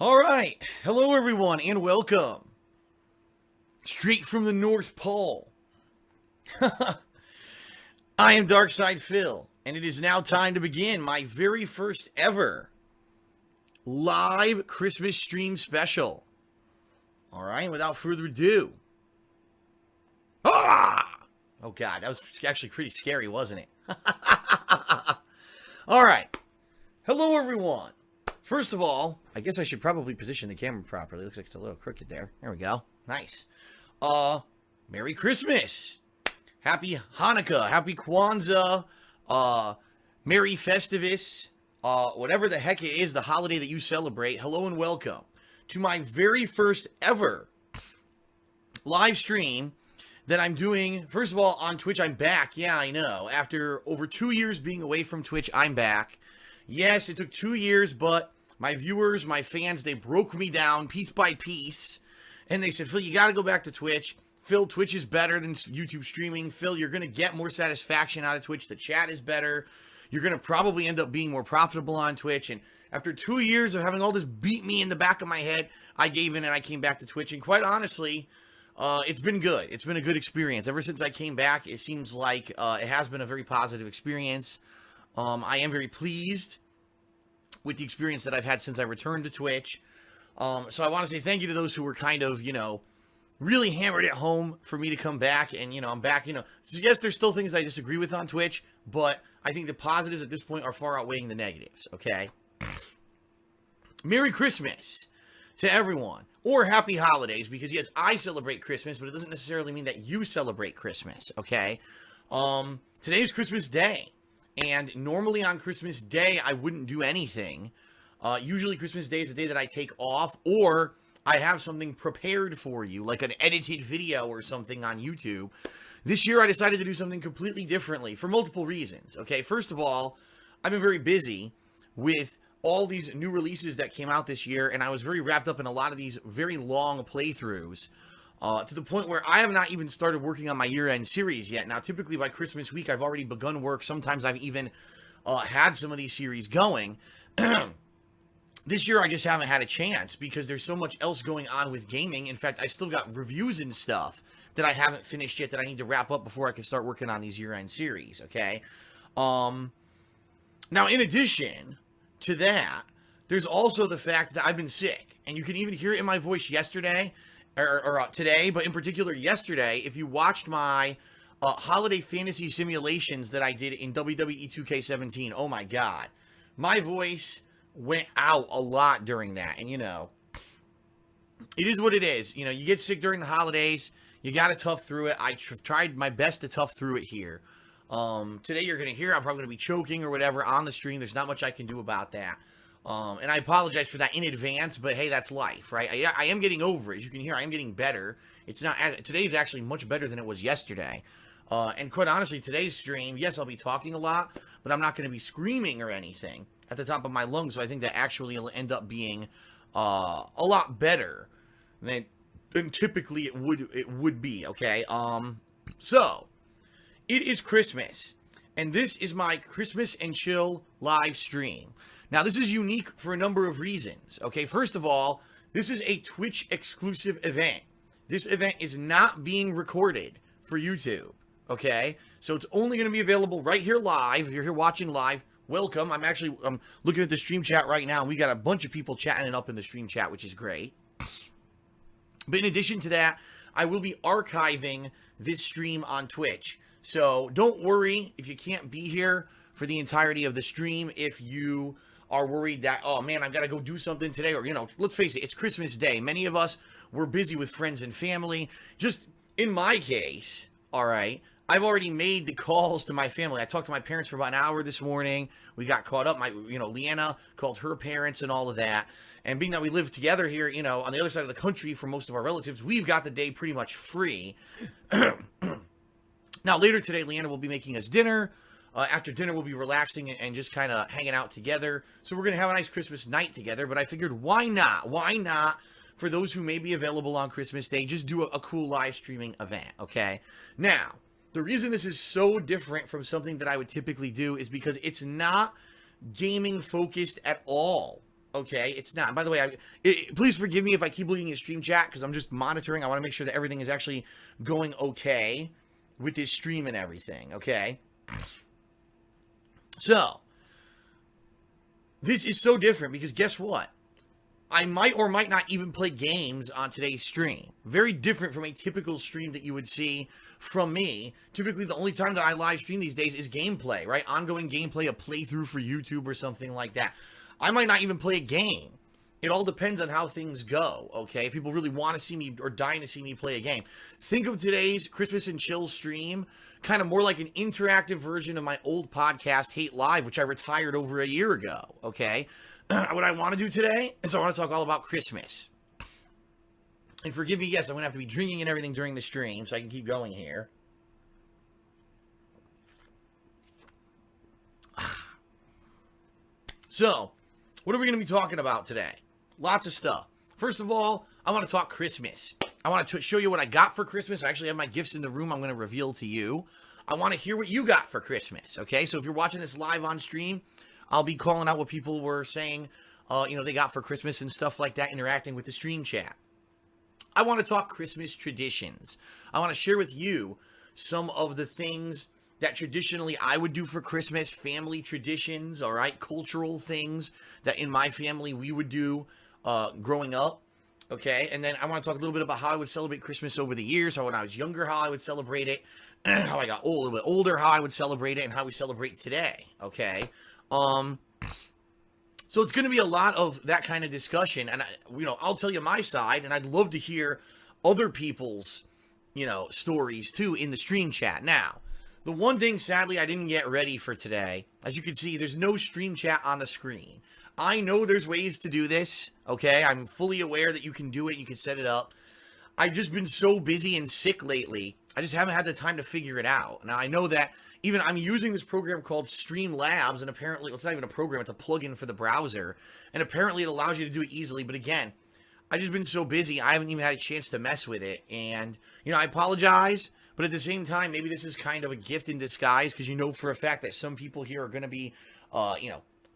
All right. Hello, everyone, and welcome. Straight from the North Pole. I am Darkside Phil, and it is now time to begin my very first ever live Christmas stream special. All right, without further ado. Ah! Oh, God, that was actually pretty scary, wasn't it? All right. Hello, everyone. First of all, I guess I should probably position the camera properly. Looks like it's a little crooked there. There we go. Nice. Merry Christmas. Happy Hanukkah. Happy Kwanzaa. Merry Festivus. Whatever the heck it is, the holiday that you celebrate. Hello and welcome to my very first ever live stream that I'm doing. First of all, on Twitch, I'm back. Yeah, I know. After over 2 years being away from Twitch, I'm back. Yes, it took 2 years, but my viewers, my fans, they broke me down piece by piece. And they said, Phil, you got to go back to Twitch. Phil, Twitch is better than YouTube streaming. Phil, you're going to get more satisfaction out of Twitch. The chat is better. You're going to probably end up being more profitable on Twitch. And after 2 years of having all this beat me in the back of my head, I gave in and I came back to Twitch. And quite honestly, it's been good. It's been a good experience. Ever since I came back, it seems like it has been a very positive experience. I am very pleased with the experience that I've had since I returned to Twitch. So I want to say thank you to those who were kind of, really hammered at home for me to come back. And, I'm back, So yes, there's still things I disagree with on Twitch, but I think the positives at this point are far outweighing the negatives, okay? Merry Christmas to everyone. Or happy holidays, because yes, I celebrate Christmas, but it doesn't necessarily mean that you celebrate Christmas, okay? Today's Christmas Day. And normally on Christmas Day, I wouldn't do anything. Usually Christmas Day is a day that I take off, or I have something prepared for you, like an edited video or something on YouTube. This year, I decided to do something completely differently for multiple reasons, okay? First of all, I've been very busy with all these new releases that came out this year, and I was very wrapped up in a lot of these very long playthroughs. To the point where I have not even started working on my year-end series yet. Now, typically by Christmas week, I've already begun work. Sometimes I've even had some of these series going. This year, I just haven't had a chance because there's so much else going on with gaming. In fact, I still got reviews and stuff that I haven't finished yet that I need to wrap up before I can start working on these year-end series, okay? Now, in addition to that, there's also the fact that I've been sick. And you can even hear it in my voice yesterday. Or today, but in particular yesterday, if you watched my holiday fantasy simulations that I did in WWE 2K17, oh my god, my voice went out a lot during that. And it is what it is. You get sick during the holidays, you gotta tough through it. I tried my best to tough through it here. Today you're gonna hear I'm probably gonna be choking or whatever on the stream. There's not much I can do about that. And I apologize for that in advance, but hey, that's life, right? I am getting over it. As you can hear, I am getting better. It's not, today is actually much better than it was yesterday. And quite honestly, today's stream, yes, I'll be talking a lot, but I'm not going to be screaming or anything at the top of my lungs. So I think that actually will end up being, a lot better than typically it would be, okay? So it is Christmas, and this is my Christmas and Chill live stream. Now, this is unique for a number of reasons, okay? First of all, this is a Twitch exclusive event. This event is not being recorded for YouTube, okay? So it's only going to be available right here live. If you're here watching live, welcome. I'm looking at the stream chat right now, and we got a bunch of people chatting it up in the stream chat, which is great. But in addition to that, I will be archiving this stream on Twitch. So don't worry if you can't be here for the entirety of the stream. If you are worried that, oh man, I've got to go do something today, or, let's face it, it's Christmas Day. Many of us were busy with friends and family. Just in my case, all right, I've already made the calls to my family. I talked to my parents for about an hour this morning. We got caught up. Leanna called her parents and all of that. And being that we live together here, on the other side of the country for most of our relatives, we've got the day pretty much free. Now, later today, Leanna will be making us dinner. After dinner, we'll be relaxing and just kind of hanging out together. So we're going to have a nice Christmas night together. But I figured, why not? Why not, for those who may be available on Christmas Day, just do a cool live streaming event, okay? Now, the reason this is so different from something that I would typically do is because it's not gaming focused at all, Okay, it's not. By the way, please forgive me if I keep looking at stream chat because I'm just monitoring. I want to make sure that everything is actually going okay with this stream and everything, okay? So, this is so different because guess what? I might or might not even play games on today's stream. Very different from a typical stream that you would see from me. Typically, the only time that I live stream these days is gameplay, right? Ongoing gameplay, a playthrough for YouTube or something like that. I might not even play a game. It all depends on how things go, okay? If people really want to see me or dying to see me play a game. Think of today's Christmas and Chill stream kind of more like an interactive version of my old podcast, Hate Live, which I retired over a year ago, okay? What I want to do today is I want to talk all about Christmas. And forgive me, yes, I'm going to have to be drinking and everything during the stream so I can keep going here. So, what are we going to be talking about today? Lots of stuff. First of all, I want to talk Christmas. I want to show you what I got for Christmas. I actually have my gifts in the room I'm going to reveal to you. I want to hear what you got for Christmas, okay? So if you're watching this live on stream, I'll be calling out what people were saying, they got for Christmas and stuff like that, interacting with the stream chat. I want to talk Christmas traditions. I want to share with you some of the things that traditionally I would do for Christmas, family traditions, all right, cultural things that in my family we would do growing up, okay? And then I want to talk a little bit about how I would celebrate Christmas over the years, how when I was younger, how I would celebrate it, how I got a little bit older, how I would celebrate it, and how we celebrate today, okay? So it's going to be a lot of that kind of discussion, and I'll tell you my side, and I'd love to hear other people's, stories too in the stream chat. Now, the one thing, sadly, I didn't get ready for today, as you can see, there's no stream chat on the screen. I know there's ways to do this, okay? I'm fully aware that you can do it, you can set it up. I've just been so busy and sick lately, I just haven't had the time to figure it out. Now, I know that even I'm using this program called Streamlabs, and apparently, it's not even a program, it's a plugin for the browser, and apparently it allows you to do it easily, but again, I've just been so busy, I haven't even had a chance to mess with it, and, I apologize, but at the same time, maybe this is kind of a gift in disguise, because you know for a fact that some people here are going to be,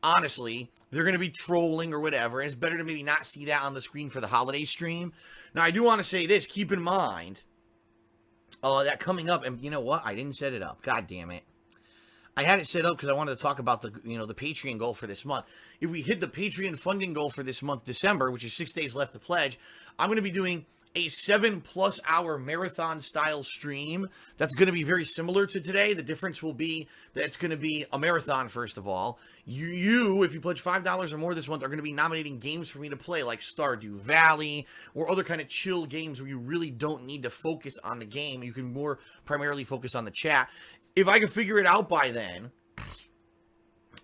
honestly, they're going to be trolling or whatever, and it's better to maybe not see that on the screen for the holiday stream. Now, I do want to say this, keep in mind, that coming up, and you know what? I didn't set it up. God damn it. I had it set up because I wanted to talk about the Patreon goal for this month. If we hit the Patreon funding goal for this month, December, which is 6 days left to pledge, I'm going to be doing a 7+ hour marathon style stream that's going to be very similar to today. The difference will be that it's going to be a marathon, first of all. You, if you pledge $5 or more this month, are going to be nominating games for me to play, like Stardew Valley or other kind of chill games where you really don't need to focus on the game. You can more primarily focus on the chat. If I can figure it out by then,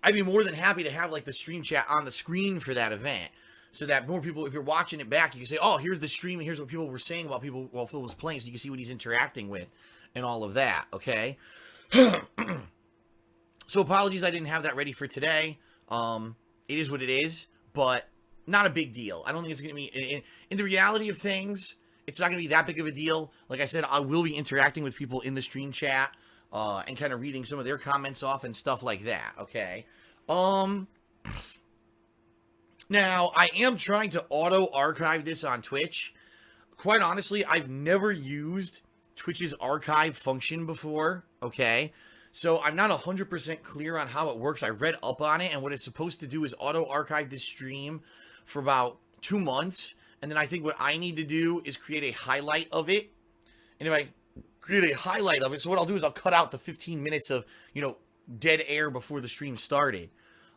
I'd be more than happy to have like the stream chat on the screen for that event. So that more people, if you're watching it back, you can say, oh, here's the stream, and here's what people were saying while Phil was playing, so you can see what he's interacting with and all of that, okay? So apologies I didn't have that ready for today. It is what it is, but not a big deal. I don't think it's going to be, in the reality of things, it's not going to be that big of a deal. Like I said, I will be interacting with people in the stream chat and kind of reading some of their comments off and stuff like that, okay? Now, I am trying to auto-archive this on Twitch. Quite honestly, I've never used Twitch's archive function before, okay? So I'm not 100% clear on how it works. I read up on it, and what it's supposed to do is auto-archive this stream for about 2 months, and then I think what I need to do is create a highlight of it. And if I create a highlight of it, so what I'll do is I'll cut out the 15 minutes of, dead air before the stream started.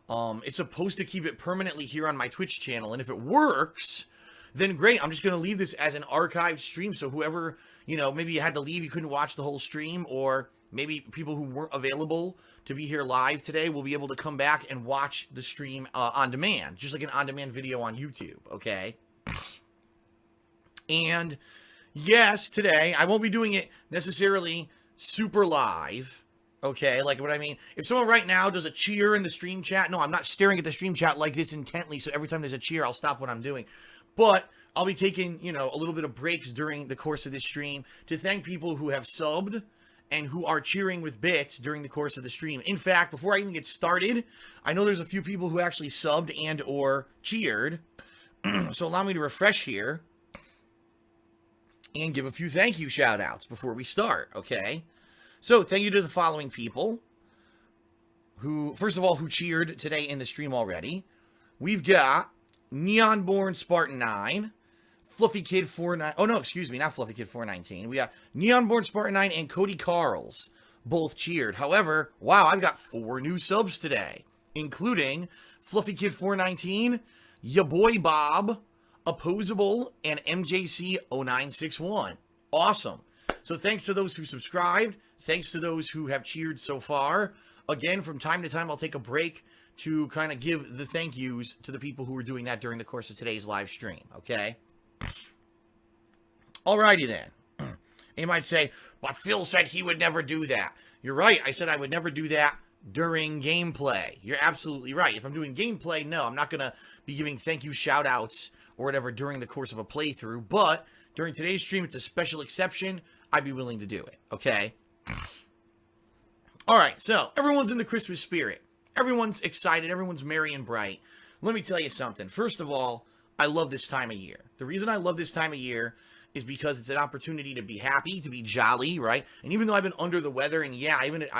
It's supposed to keep it permanently here on my Twitch channel, and if it works, then great. I'm just going to leave this as an archived stream, so whoever, maybe you had to leave, you couldn't watch the whole stream, or maybe people who weren't available to be here live today will be able to come back and watch the stream on demand, just like an on-demand video on YouTube, okay? And yes, today, I won't be doing it necessarily super live, okay, like what I mean, if someone right now does a cheer in the stream chat, no, I'm not staring at the stream chat like this intently, so every time there's a cheer, I'll stop what I'm doing. But I'll be taking, a little bit of breaks during the course of this stream to thank people who have subbed and who are cheering with bits during the course of the stream. In fact, before I even get started, I know there's a few people who actually subbed and or cheered. So allow me to refresh here and give a few thank you shout outs before we start, okay? So thank you to the following people who, first of all, who cheered today in the stream already. We've got Neonborn Spartan 9, Fluffy Kid 49. Oh no, excuse me, not Fluffy Kid 419. We got Neonborn Spartan 9 and Cody Carls both cheered. However, wow, I've got 4 new subs today, including Fluffy Kid 419, Ya Boy Bob, Opposable, and MJC 0961. Awesome. So thanks to those who subscribed. Thanks to those who have cheered so far. Again, from time to time, I'll take a break to kind of give the thank yous to the people who are doing that during the course of today's live stream, okay? Alrighty then. You might say, but Phil said he would never do that. You're right. I said I would never do that during gameplay. You're absolutely right. If I'm doing gameplay, no, I'm not going to be giving thank you shout outs or whatever during the course of a playthrough. But during today's stream, it's a special exception. I'd be willing to do it, okay? All right, so everyone's in the Christmas spirit. Everyone's excited. Everyone's merry and bright. Let me tell you something. First of all, I love this time of year. The reason I love this time of year is because it's an opportunity to be happy, to be jolly, right? And even though I've been under the weather, and yeah,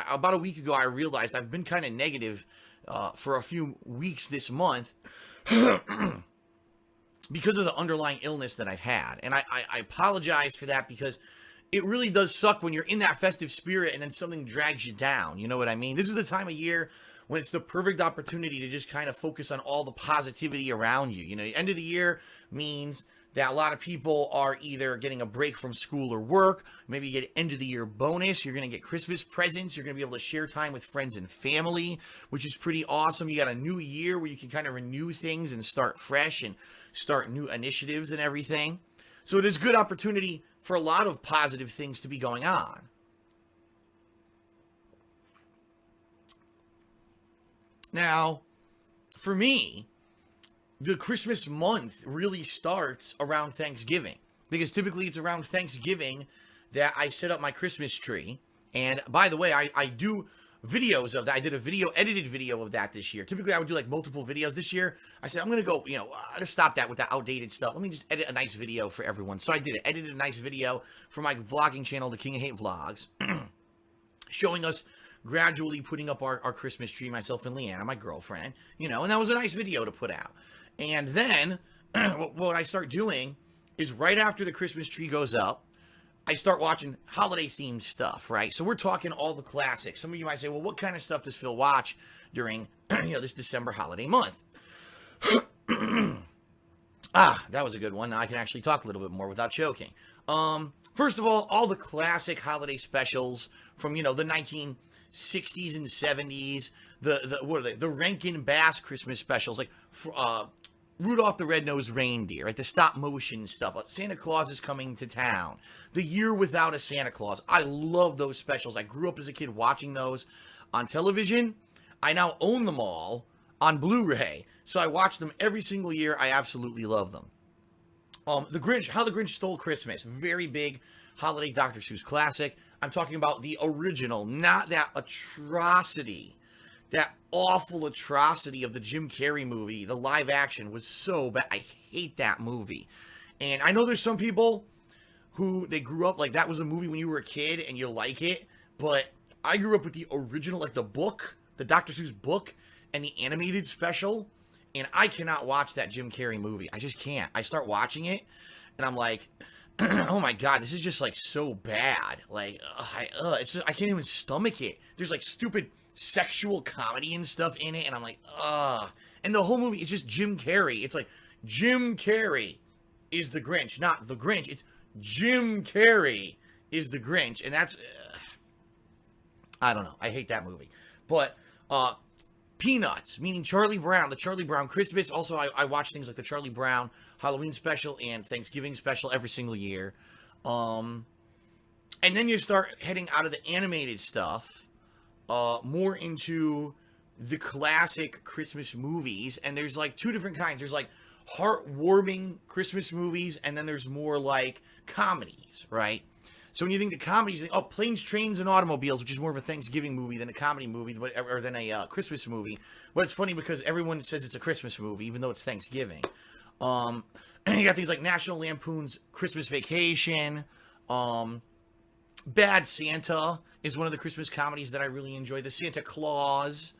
about a week ago, I realized I've been kind of negative for a few weeks this month because of the underlying illness that I've had. And I apologize for that, because it really does suck when you're in that festive spirit and then something drags you down. You know what I mean? This is the time of year when it's the perfect opportunity to just kind of focus on all the positivity around you. You know, the end of the year means that a lot of people are either getting a break from school or work. Maybe you get end of the year bonus. You're going to get Christmas presents. You're going to be able to share time with friends and family, which is pretty awesome. You got a new year where you can kind of renew things and start fresh and start new initiatives and everything. So it is a good opportunity for a lot of positive things to be going on. Now, for me, the Christmas month really starts around Thanksgiving, because typically it's around Thanksgiving that I set up my Christmas tree. And by the way, I do videos of that. I did a edited video of that this year. Typically I would do like multiple videos. This year I said, I'm going to go, I'm going to stop that with that outdated stuff. Let me just edit a nice video for everyone. So I did it. Edited a nice video for my vlogging channel, The King of Hate Vlogs, showing us gradually putting up our Christmas tree, myself and Leanna, my girlfriend, and that was a nice video to put out. And then what I start doing is right after the Christmas tree goes up, I start watching holiday-themed stuff, right? So we're talking all the classics. Some of you might say, well, what kind of stuff does Phil watch during, this December holiday month? That was a good one. Now I can actually talk a little bit more without choking. First of all the classic holiday specials from, the 1960s and 70s, what are they? The Rankin Bass Christmas specials, like Rudolph the Red-Nosed Reindeer, right? The stop-motion stuff. Santa Claus is Coming to Town. The Year Without a Santa Claus. I love those specials. I grew up as a kid watching those on television. I now own them all on Blu-ray, so I watch them every single year. I absolutely love them. The Grinch, How the Grinch Stole Christmas. Very big holiday Dr. Seuss classic. I'm talking about the original, not that atrocity. That awful atrocity of the Jim Carrey movie. The live action was so bad. I hate that movie. And I know there's some people who they grew up like that was a movie when you were a kid and you like it. But I grew up with the original, like the book, the Dr. Seuss book, and the animated special. And I cannot watch that Jim Carrey movie. I just can't. I start watching it and I'm like, oh my God, this is just like so bad. Like, I can't even stomach it. There's like stupid sexual comedy and stuff in it, and I'm like, ugh. And the whole movie is just Jim Carrey. It's like Jim Carrey is the Grinch, not the Grinch. It's Jim Carrey is the Grinch, and that's I don't know. I hate that movie. But Peanuts, meaning Charlie Brown, the Charlie Brown Christmas. Also, I watch things like the Charlie Brown Halloween special and Thanksgiving special every single year. And then you start heading out of the animated stuff more into the classic Christmas movies, and there's like two different kinds. There's like heartwarming Christmas movies, and then there's more like comedies, right? So when you think the comedies, you think, oh, Planes, Trains, and Automobiles, which is more of a Thanksgiving movie than a comedy movie, or than a Christmas movie. But it's funny because everyone says it's a Christmas movie, even though it's Thanksgiving. And you got things like National Lampoon's Christmas Vacation. Bad Santa is one of the Christmas comedies that I really enjoy. The Santa Claus,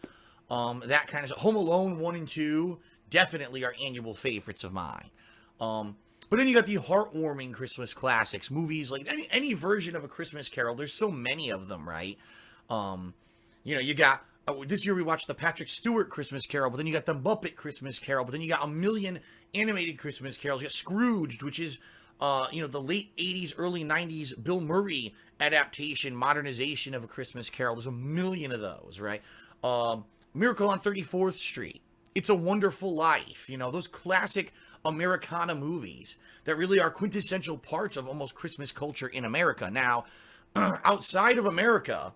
that kind of stuff. Home Alone 1 and 2 definitely are annual favorites of mine. But then you got the heartwarming Christmas classics, movies like any version of A Christmas Carol. There's so many of them, right? You got this year we watched the Patrick Stewart Christmas Carol, but then you got the Muppet Christmas Carol, but then you got a million animated Christmas carols. You got Scrooged, which is the late 80s, early 90s Bill Murray adaptation, modernization of A Christmas Carol. There's a million of those, right? Miracle on 34th Street. It's a Wonderful Life. Those classic Americana movies that really are quintessential parts of almost Christmas culture in America. Now, outside of America,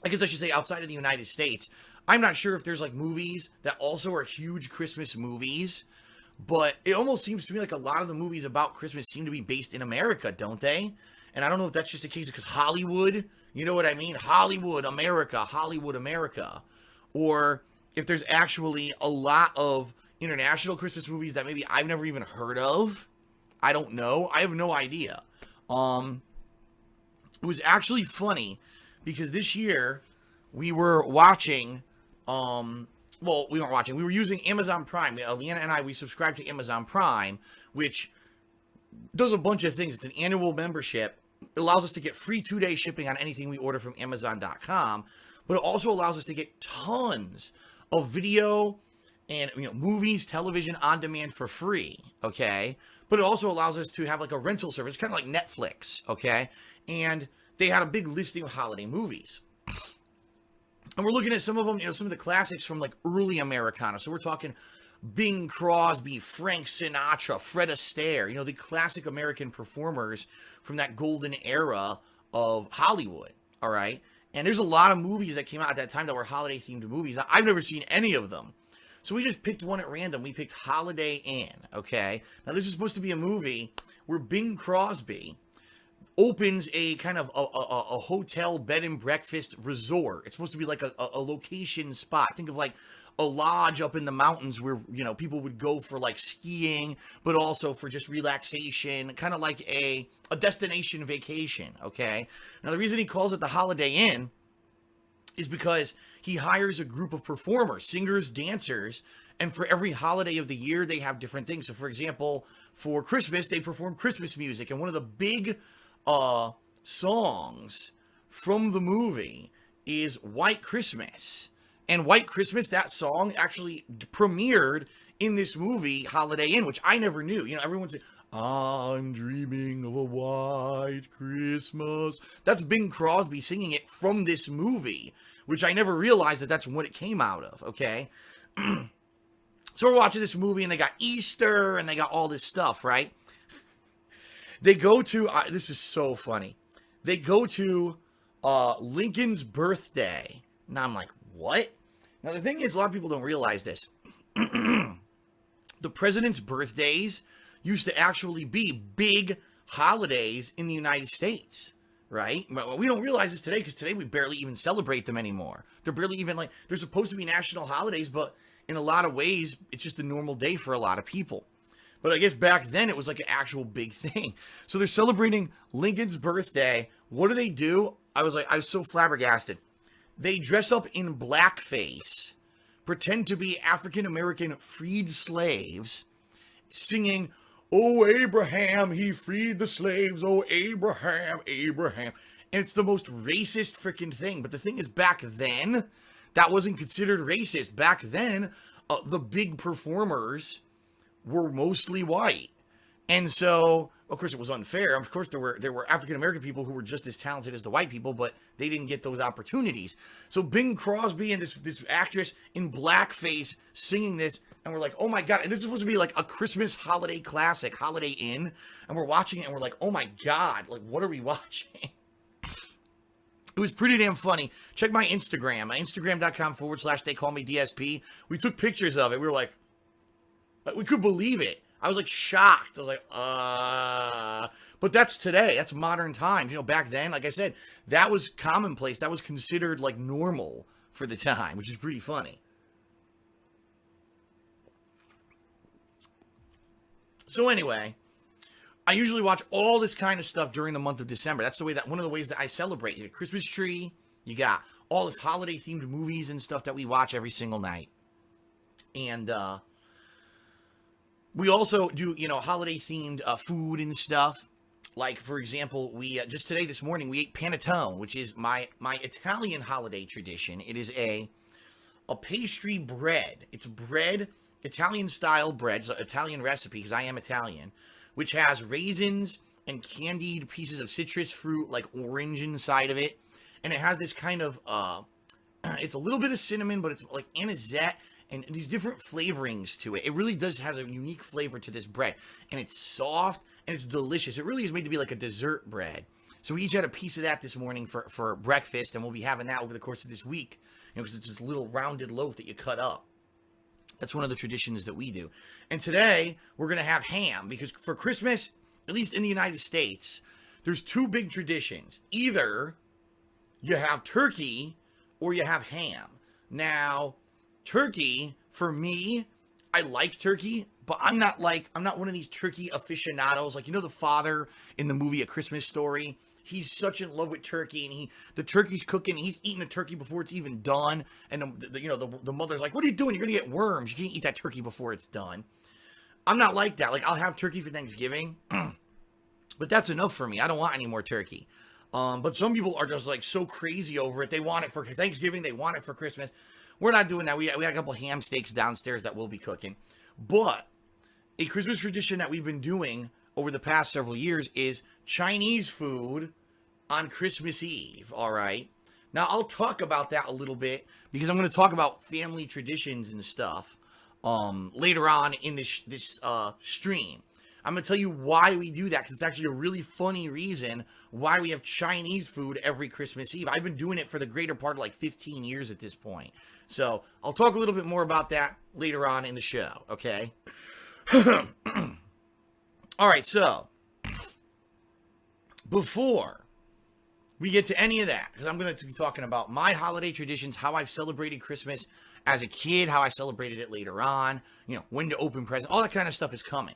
I guess I should say outside of the United States, I'm not sure if there's like movies that also are huge Christmas movies, but it almost seems to me like a lot of the movies about Christmas seem to be based in America, don't they? And I don't know if that's just a case because Hollywood, you know what I mean? Hollywood, America. Or if there's actually a lot of international Christmas movies that maybe I've never even heard of. I don't know. I have no idea. It was actually funny because this year we were watching, we weren't watching. We were using Amazon Prime. Leanna and we subscribed to Amazon Prime, which does a bunch of things. It's an annual membership. It allows us to get free 2-day shipping on anything we order from Amazon.com, but it also allows us to get tons of video and movies, television on demand for free, okay? But it also allows us to have like a rental service, kind of like Netflix, okay? And they had a big listing of holiday movies. And we're looking at some of them, some of the classics from like early Americana. So we're talking Bing Crosby, Frank Sinatra, Fred Astaire, the classic American performers from that golden era of Hollywood, all right? And there's a lot of movies that came out at that time that were holiday-themed movies. I've never seen any of them. So we just picked one at random. We picked Holiday Inn, okay? Now, this is supposed to be a movie where Bing Crosby opens a kind of a hotel bed and breakfast resort. It's supposed to be like a location spot. Think of like a lodge up in the mountains where, people would go for like skiing, but also for just relaxation, kind of like a destination vacation, okay? Now, the reason he calls it the Holiday Inn is because he hires a group of performers, singers, dancers, and for every holiday of the year, they have different things. So, for example, for Christmas, they perform Christmas music, and one of the big songs from the movie is White Christmas. And White Christmas, that song actually premiered in this movie, Holiday Inn, which I never knew. Everyone's like, I'm dreaming of a white Christmas. That's Bing Crosby singing it from this movie, which I never realized that's what it came out of, okay? So we're watching this movie, and they got Easter, and they got all this stuff, right? They go to, this is so funny. They go to Lincoln's birthday. Now I'm like, what? Now the thing is, a lot of people don't realize this. The president's birthdays used to actually be big holidays in the United States, right? We don't realize this today because today we barely even celebrate them anymore. They're barely even like, they're supposed to be national holidays, but in a lot of ways, it's just a normal day for a lot of people. But I guess back then it was like an actual big thing. So they're celebrating Lincoln's birthday. What do? I was so flabbergasted. They dress up in blackface, pretend to be African-American freed slaves, singing, "Oh, Abraham, he freed the slaves. Oh, Abraham, Abraham." And it's the most racist freaking thing. But the thing is, back then, that wasn't considered racist. Back then, the big performers were mostly white. And so, of course, it was unfair. Of course, there were African-American people who were just as talented as the white people, but they didn't get those opportunities. So Bing Crosby and this actress in blackface singing this, and we're like, oh my God. And this is supposed to be like a Christmas holiday classic, Holiday Inn. And we're watching it, and we're like, oh my God, like, what are we watching? It was pretty damn funny. Check my Instagram, instagram.com/they call me DSP. We took pictures of it. We were like, we couldn't believe it. I was like shocked. I was like, But that's today. That's modern times. Back then, like I said, that was commonplace. That was considered like normal for the time, which is pretty funny. So anyway, I usually watch all this kind of stuff during the month of December. That's one of the ways that I celebrate. You got a Christmas tree. You got all this holiday themed movies and stuff that we watch every single night. And we also do, holiday themed food and stuff. Like, for example, we just today, this morning, we ate panettone, which is my Italian holiday tradition. It is a pastry bread. It's bread, Italian-style bread. It's an Italian recipe, because I am Italian, which has raisins and candied pieces of citrus fruit, like orange inside of it. And it has this kind of, it's a little bit of cinnamon, but it's like anisette and these different flavorings to it. It really has a unique flavor to this bread. And it's soft and it's delicious. It really is made to be like a dessert bread. So we each had a piece of that this morning for breakfast, and we'll be having that over the course of this week, because it's this little rounded loaf that you cut up. That's one of the traditions that we do. And today, we're going to have ham, because for Christmas, at least in the United States, there's two big traditions. Either you have turkey or you have ham. Now, turkey, for me, I like turkey, but I'm not one of these turkey aficionados. Like, the father in the movie A Christmas Story? He's such in love with turkey, and the turkey's cooking. He's eating the turkey before it's even done. And the mother's like, "What are you doing? You're gonna get worms. You can't eat that turkey before it's done." I'm not like that. Like, I'll have turkey for Thanksgiving, but that's enough for me. I don't want any more turkey. But some people are just like so crazy over it. They want it for Thanksgiving. They want it for Christmas. We're not doing that. We got a couple ham steaks downstairs that we'll be cooking. But a Christmas tradition that we've been doing over the past several years is Chinese food on Christmas Eve, all right? Now, I'll talk about that a little bit, because I'm going to talk about family traditions and stuff later on in this stream. I'm going to tell you why we do that, because it's actually a really funny reason why we have Chinese food every Christmas Eve. I've been doing it for the greater part of like 15 years at this point. So I'll talk a little bit more about that later on in the show, okay? All right, so before we get to any of that, because I'm going to be talking about my holiday traditions, how I've celebrated Christmas as a kid, how I celebrated it later on, when to open presents, all that kind of stuff is coming.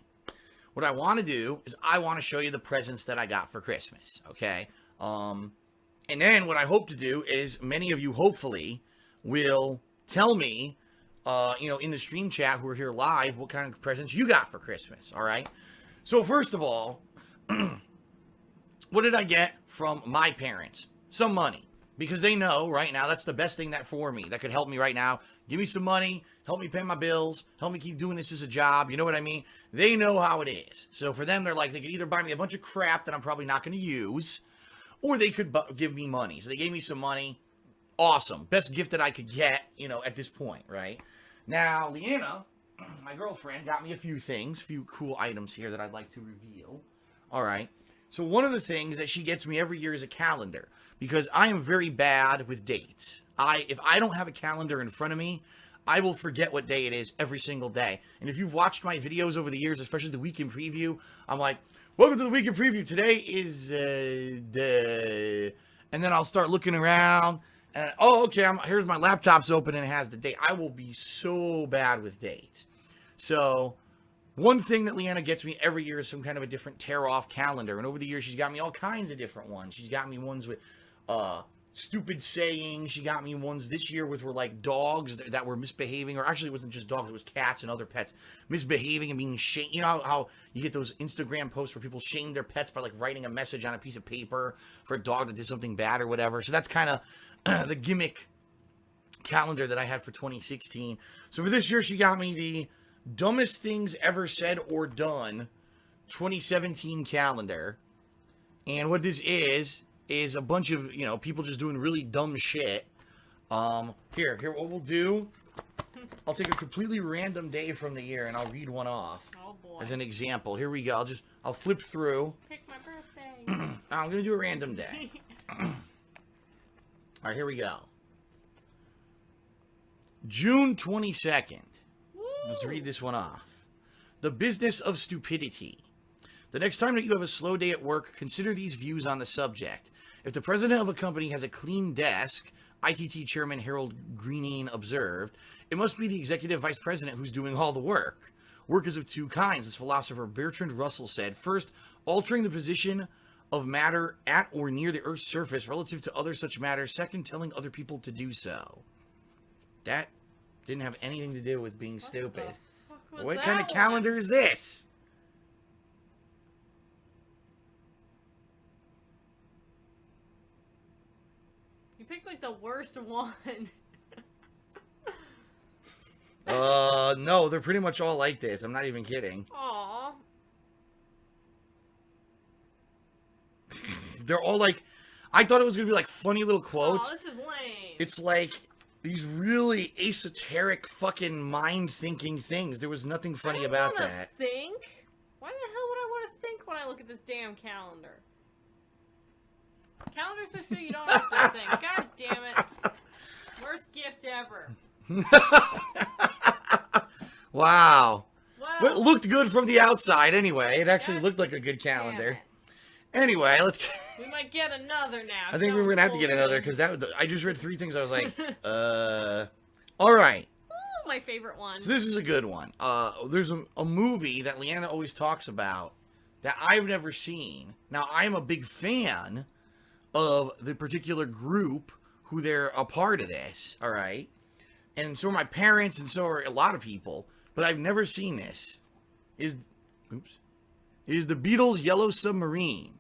What I want to do is I want to show you the presents that I got for Christmas, okay? And then what I hope to do is many of you hopefully will tell me, in the stream chat who are here live, what kind of presents you got for Christmas, all right? So first of all, what did I get from my parents? Some money. Because they know right now that's the best thing that could help me right now. Give me some money, help me pay my bills, help me keep doing this as a job. You know what I mean? They know how it is. So for them, they're like, they could either buy me a bunch of crap that I'm probably not going to use, or they could give me money. So they gave me some money. Awesome. Best gift that I could get, at this point, right? Now, Leanna, my girlfriend, got me a few cool items here that I'd like to reveal. All right. So one of the things that she gets me every year is a calendar, because I am very bad with dates. If I don't have a calendar in front of me, I will forget what day it is every single day. And if you've watched my videos over the years, especially the weekend preview, I'm like, welcome to the weekend preview. Today is and then I'll start looking around and okay, here's my laptop's open and it has the date. I will be so bad with dates. So one thing that Leanna gets me every year is some kind of a different tear-off calendar. And over the years, she's got me all kinds of different ones. She's got me ones with stupid sayings. She got me ones this year were like dogs that were misbehaving. Or actually, it wasn't just dogs. It was cats and other pets misbehaving and being shamed. You know how you get those Instagram posts where people shame their pets by like writing a message on a piece of paper for a dog that did something bad or whatever. So that's kind of the gimmick calendar that I had for 2016. So for this year, she got me the Dumbest Things Ever Said or Done 2017 calendar. And what this is a bunch of, people just doing really dumb shit. Here, what we'll do, I'll take a completely random day from the year and I'll read one off. Oh boy. As an example. Here we go. I'll flip through. Pick my birthday. I'm going to do a random day. All right, here we go. June 22nd. Let's read this one off. The Business of Stupidity. The next time that you have a slow day at work, consider these views on the subject. If the president of a company has a clean desk, ITT Chairman Harold Greening observed, it must be the executive vice president who's doing all the work. Work is of two kinds, as philosopher Bertrand Russell said. First, altering the position of matter at or near the Earth's surface relative to other such matter. Second, telling other people to do so. That didn't have anything to do with being stupid. What kind of calendar is this? You picked like the worst one. No, they're pretty much all like this. I'm not even kidding. Aww. They're all like, I thought it was gonna be like funny little quotes. Oh, this is lame. It's like these really esoteric fucking mind-thinking things. There was nothing funny about that. Think? Why the hell would I want to think when I look at this damn calendar? Calendars are so you don't have to think. God damn it. Worst gift ever. Wow. Well, It looked good from the outside anyway. It actually looked like a good calendar. Anyway, let's... We might get another now. I think we were going to have to get another because I just read 3 things. I was like, all right. Ooh, my favorite one. So this is a good one. There's a movie that Leanna always talks about that I've never seen. Now, I'm a big fan of the particular group who they're a part of this, all right? And so are my parents, and so are a lot of people, but I've never seen this. Is the Beatles' Yellow Submarine.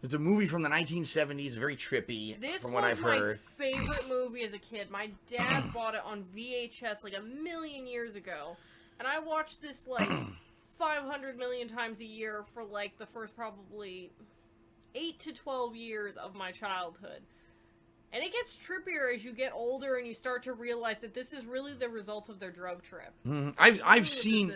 It's a movie from the 1970s, very trippy, from what I've heard. This was my favorite movie as a kid. My dad bought it on VHS like a million years ago, and I watched this like 500 million times a year for like the first probably 8 to 12 years of my childhood. And it gets trippier as you get older and you start to realize that this is really the result of their drug trip. I've seen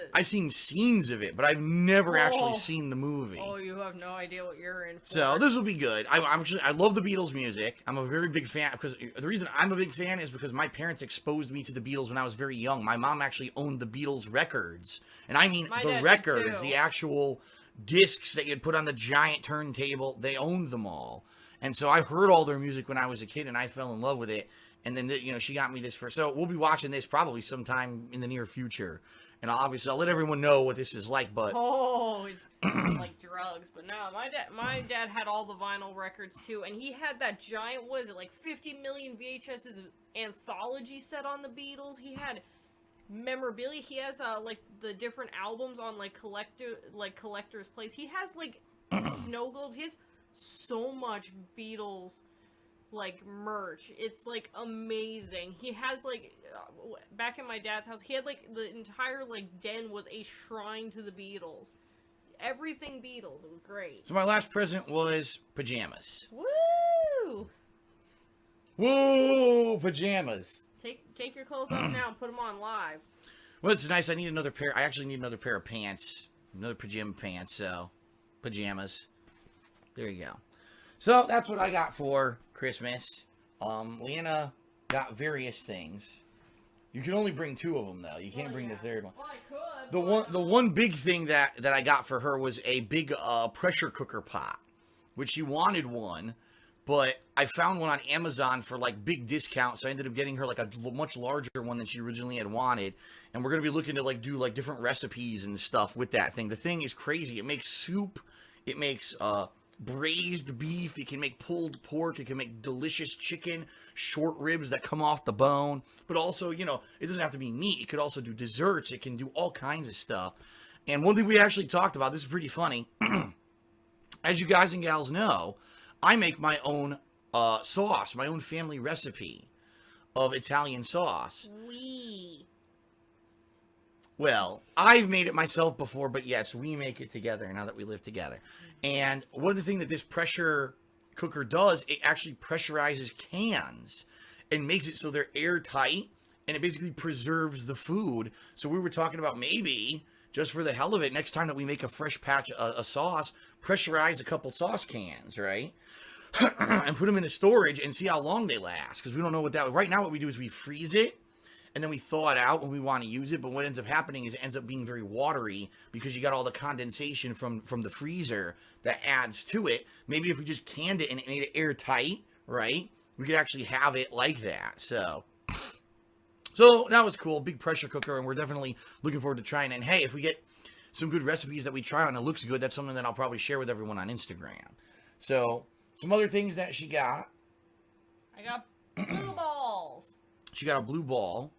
scenes of it, but I've never actually seen the movie. Oh, you have no idea what you're in for. So this will be good. I love the Beatles music. I'm a very big fan because the reason I'm a big fan is because my parents exposed me to the Beatles when I was very young. My mom actually owned the Beatles records, and I mean the records, the actual discs that you'd put on the giant turntable. They owned them all. And so I heard all their music when I was a kid, and I fell in love with it. And then, she got me this for... So we'll be watching this probably sometime in the near future. And obviously, I'll let everyone know what this is like, but... Oh, it's like drugs. But no, my dad had all the vinyl records, too. And he had that giant, 50 million VHS's anthology set on the Beatles. He had memorabilia. He has, the different albums on, Collector's Place. He has, snow globes. He has so much Beatles merch. It's amazing. He has back in my dad's house, he had the entire den was a shrine to the Beatles. Everything Beatles. It was great. So my last present was pajamas. Woo! Woo! Pajamas. Take your clothes off now and put them on live. Well, it's nice. I actually need another pair of pants. Another pajama pants, so pajamas. There you go. So that's what I got for Christmas. Leanna got various things. You can only bring 2 of them though. You can't bring the third one. Well, I could. The one big thing that I got for her was a big pressure cooker pot, which she wanted one, but I found one on Amazon for big discount, so I ended up getting her a much larger one than she originally had wanted. And we're gonna be looking to do different recipes and stuff with that thing. The thing is crazy. It makes soup. It makes braised beef. It can make pulled pork. It can make delicious chicken, short ribs that come off the bone. But also, it doesn't have to be meat. It could also do desserts. It can do all kinds of stuff. And one thing we actually talked about, this is pretty funny. As you guys and gals know, I make my own sauce, my own family recipe of Italian sauce. Well, I've made it myself before, but yes, we make it together now that we live together. And one of the things that this pressure cooker does, it actually pressurizes cans and makes it so they're airtight, and it basically preserves the food. So we were talking about maybe, just for the hell of it, next time that we make a fresh batch of sauce, pressurize a couple sauce cans, right? And put them into storage and see how long they last, because we don't know what that... Right now what we do is we freeze it, and then we thaw it out when we want to use it. But what ends up happening is it ends up being very watery because you got all the condensation from the freezer that adds to it. Maybe if we just canned it and it made it airtight, right, we could actually have it like that. So that was cool. Big pressure cooker, and we're definitely looking forward to trying it. And hey, if we get some good recipes that we try and it looks good, that's something that I'll probably share with everyone on Instagram. So some other things that she got. I got blue balls. She got a blue ball.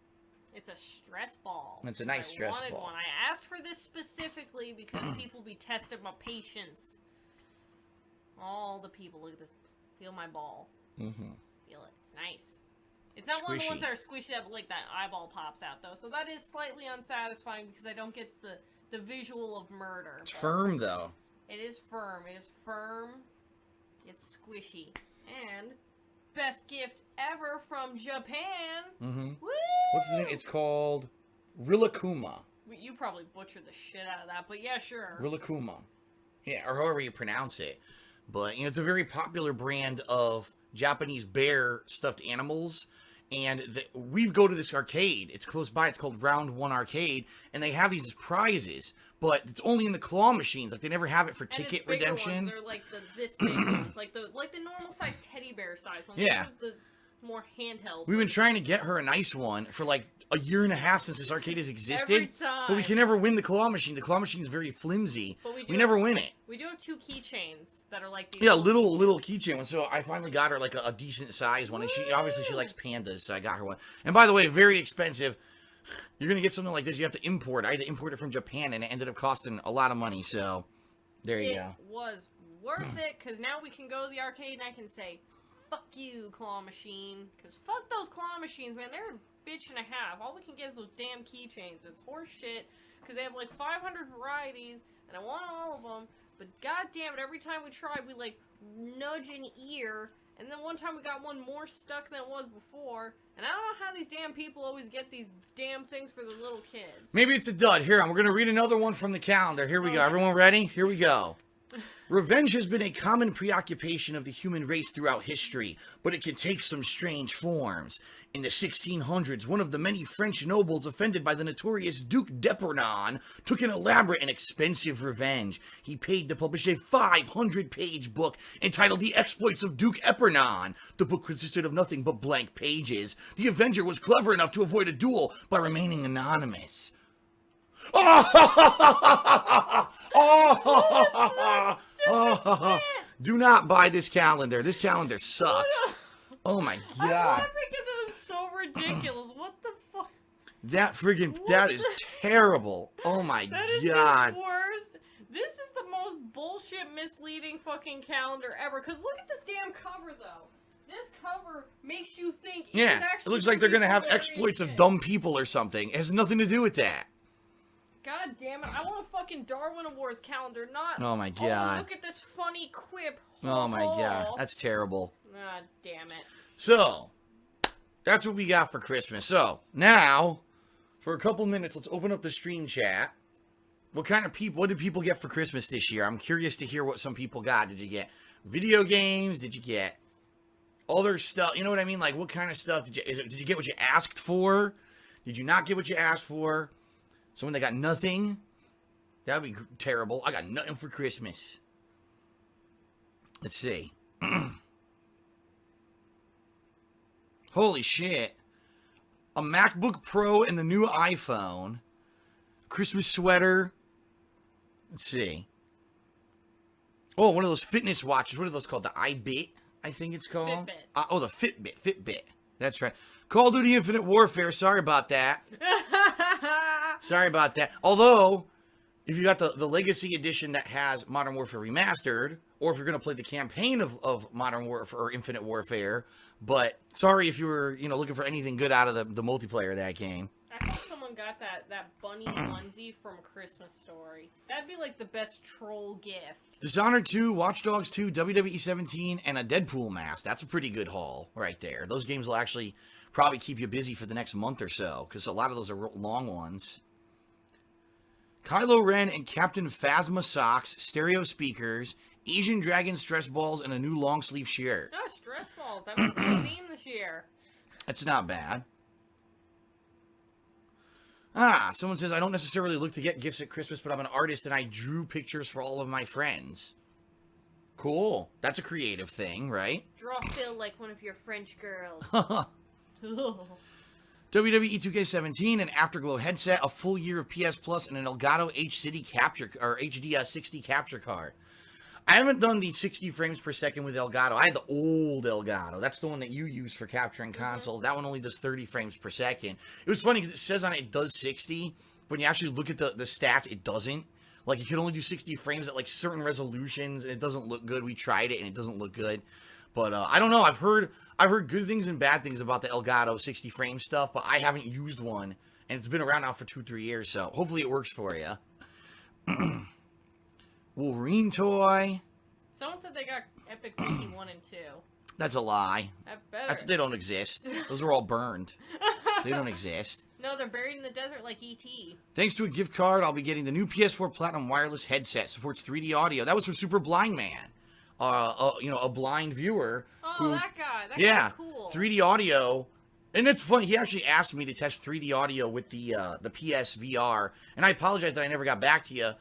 It's a stress ball. It's a nice stress I wanted ball. one. I asked for this specifically because people be testing my patience. All the people, look at this. Feel my ball. Mm-hmm. Feel it. It's nice. It's not one of the Squishy. ones that are squishy that like that eyeball pops out though. So that is slightly unsatisfying because I don't get the visual of murder. It's firm though. It is firm. It is firm. It's squishy. And best gift ever from Japan. Mm-hmm. Woo! What's the name? It's called Rilakkuma. You probably butchered the shit out of that, but yeah, sure. Rilakkuma. Yeah, or however you pronounce it. But, it's a very popular brand of Japanese bear stuffed animals. And we go to this arcade. It's close by. It's called Round 1 Arcade. And they have these as prizes. But it's only in the claw machines. Like, they never have it for And ticket it's bigger redemption. Ones. They're like this big ones. Like the normal size teddy bear size ones. Yeah. This was the more handheld. We've been trying to get her a nice one for like a year and a half since this arcade has existed. Every time. But we can never win the claw machine. The claw machine is very flimsy. But We never win it. We do have 2 keychains that are like these. Yeah, little keychain one. So I finally got her like a decent size one, and she obviously likes pandas, so I got her one. And by the way, very expensive. You're gonna get something like this, you have to import. I had to import it from Japan, and it ended up costing a lot of money. So there you go. It was worth it because now we can go to the arcade and I can say, "Fuck you, claw machine," because fuck those claw machines, man. They're a bitch and a half. All we can get is those damn keychains. It's horse shit because they have like 500 varieties, and I want all of them. But goddamn it, every time we try, we like nudge an ear, and then one time we got one more stuck than it was before. And I don't know how these damn people always get these damn things for their little kids. Maybe it's a dud. Here, we're gonna read another one from the calendar. Here we go. Everyone ready? Here we go. Revenge has been a common preoccupation of the human race throughout history, but it can take some strange forms. In the 1600s, one of the many French nobles offended by the notorious Duke d'Epernon took an elaborate and expensive revenge. He paid to publish a 500-page book entitled The Exploits of Duke Epernon. The book consisted of nothing but blank pages. The Avenger was clever enough to avoid a duel by remaining anonymous. Do not buy this calendar. This calendar sucks. Oh my I god. love it because it was so ridiculous. What the fuck? That is terrible. Oh my That is god. the worst. This is the most bullshit, misleading fucking calendar ever. Because look at this damn cover, though. This cover makes you think Yeah, it looks like they're gonna have exploits of dumb people or something. It has nothing to do with that. God damn it! I want a fucking Darwin Awards calendar, not. Oh my Oh, god. look at this funny quip. Oh my god. That's terrible. Ah, damn it. So, that's what we got for Christmas. So, now, for a couple minutes, let's open up the stream chat. What did people get for Christmas this year? I'm curious to hear what some people got. Did you get video games? Did you get other stuff? You know what I mean? Like, what kind of stuff did you get what you asked for? Did you not get what you asked for? Someone that got nothing? That would be terrible. I got nothing for Christmas. Let's see. Holy shit. A MacBook Pro and the new iPhone. Christmas sweater. Let's see. Oh, one of those fitness watches. What are those called? The iBit, I think it's called. Fitbit. The Fitbit. That's right. Call of Duty Infinite Warfare. Sorry about that. Sorry about that. Although, if you got the Legacy Edition that has Modern Warfare Remastered, or if you're going to play the campaign of Modern Warfare or Infinite Warfare, but sorry if you were, looking for anything good out of the multiplayer of that game. I hope someone got that bunny onesie from Christmas Story. That'd be like the best troll gift. Dishonored 2, Watch Dogs 2, WWE 17, and a Deadpool mask. That's a pretty good haul right there. Those games will actually probably keep you busy for the next month or so, because a lot of those are long ones. Kylo Ren and Captain Phasma socks, stereo speakers, Asian Dragon stress balls, and a new long sleeve shirt. Oh, stress balls. That was the theme this year. That's not bad. Someone says, I don't necessarily look to get gifts at Christmas, but I'm an artist and I drew pictures for all of my friends. Cool. That's a creative thing, right? Draw Phil like one of your French girls. WWE 2K17, an Afterglow headset, a full year of PS Plus, and an Elgato HD HD 60 capture card. I haven't done the 60 frames per second with Elgato. I had the old Elgato. That's the one that you use for capturing consoles. That one only does 30 frames per second. It was funny because it says on it does 60. When you actually look at the stats, it doesn't. Like, you can only do 60 frames at, like, certain resolutions, and it doesn't look good. We tried it, and it doesn't look good. But, I don't know. I've heard good things and bad things about the Elgato 60 frame stuff, but I haven't used one, and it's been around now for 2-3 years, so hopefully it works for you. Wolverine toy. Someone said they got Epic Mickey 1 and 2. That's a lie. That better. They don't exist. Those are all burned. They don't exist. No, they're buried in the desert like E.T. Thanks to a gift card, I'll be getting the new PS4 Platinum wireless headset. Supports 3D audio. That was from Super Blind Man. A blind viewer. Oh, that guy. That yeah, guy's cool. 3D audio. And it's funny, he actually asked me to test 3D audio with the PSVR. And I apologize that I never got back to you.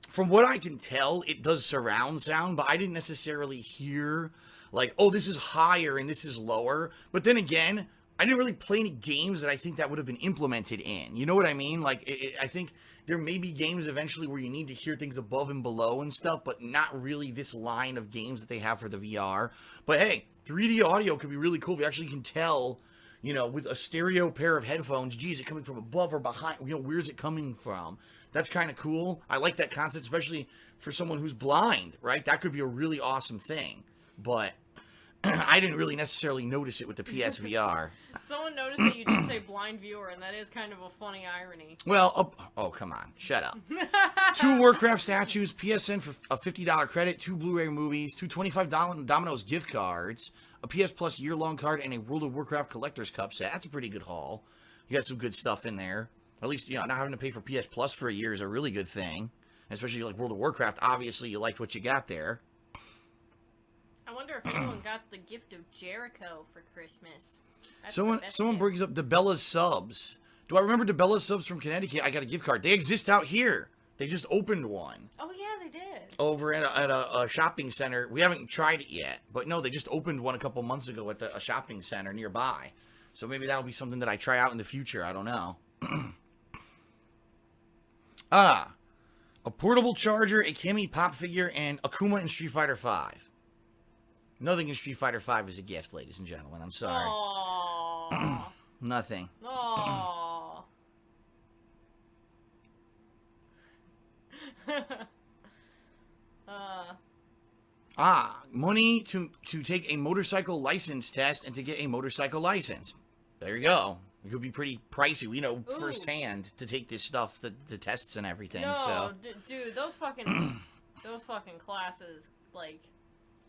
From what I can tell, it does surround sound, but I didn't necessarily hear, like, oh, this is higher and this is lower. But then again, I didn't really play any games that I think that would have been implemented in. You know what I mean? Like, I think there may be games eventually where you need to hear things above and below and stuff, but not really this line of games that they have for the VR. But hey, 3D audio could be really cool if you actually can tell, with a stereo pair of headphones, geez, is it coming from above or behind? Where's it coming from? That's kind of cool. I like that concept, especially for someone who's blind, right? That could be a really awesome thing. But I didn't really necessarily notice it with the PSVR. Someone noticed that you did say blind viewer, and that is kind of a funny irony. Well, oh, come on. Shut up. 2 Warcraft statues, PSN for a $50 credit, 2 Blu-ray movies, 2 $25 Domino's gift cards, a PS Plus year-long card, and a World of Warcraft Collector's Cup set. That's a pretty good haul. You got some good stuff in there. At least, not having to pay for PS Plus for a year is a really good thing. Especially like World of Warcraft. Obviously, you liked what you got there. I wonder if anyone got the gift of Jericho for Christmas. That's Someone brings up DeBella's subs. Do I remember DeBella's subs from Connecticut? I got a gift card. They exist out here. They just opened one. Oh, yeah, they did. Over at a shopping center. We haven't tried it yet. But no, they just opened one a couple months ago at a shopping center nearby. So maybe that'll be something that I try out in the future. I don't know. A portable charger, a Cammy pop figure, and Akuma in Street Fighter V. Nothing in Street Fighter V is a gift, ladies and gentlemen. I'm sorry. Aww. Nothing. Aww. Money to take a motorcycle license test and to get a motorcycle license. There you go. It could be pretty pricey, firsthand to take this stuff, the tests and everything. No, so, dude, those fucking classes, like,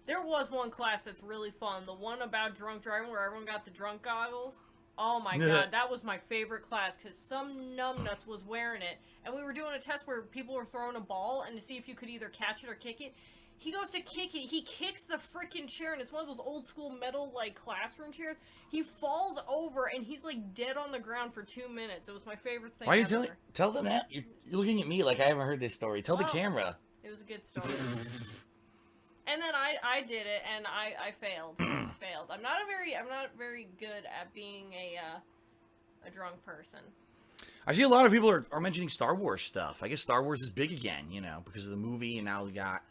there was one class that's really fun. The one about drunk driving where everyone got the drunk goggles. Oh my god, that was my favorite class because some numbnuts was wearing it, and we were doing a test where people were throwing a ball and to see if you could either catch it or kick it. He goes to kick it. He kicks the freaking chair, and it's one of those old school metal, like, classroom chairs. He falls over, and he's, like, dead on the ground for 2 minutes. It was my favorite thing ever. Why are you tell them that? You're looking at me like I haven't heard this story. Tell the camera. It was a good story. And then I did it, and I failed. I'm not very good at being a drunk person. I see a lot of people are mentioning Star Wars stuff. I guess Star Wars is big again, because of the movie, and now we got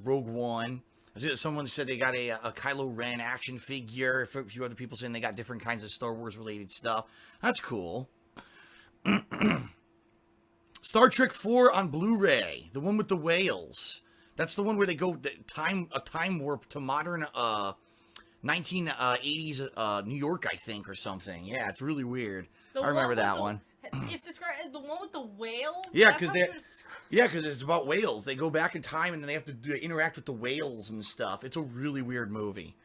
Rogue One. I see that someone said they got a Kylo Ren action figure. A few other people saying they got different kinds of Star Wars related stuff. That's cool. Star Trek 4 on Blu-ray, the one with the whales. That's the one where they go a time warp to modern 1980s New York, I think, or something. Yeah, it's really weird. I remember that one. It's described the one with the whales. Yeah, because it's about whales. They go back in time and then they have to interact with the whales and stuff. It's a really weird movie.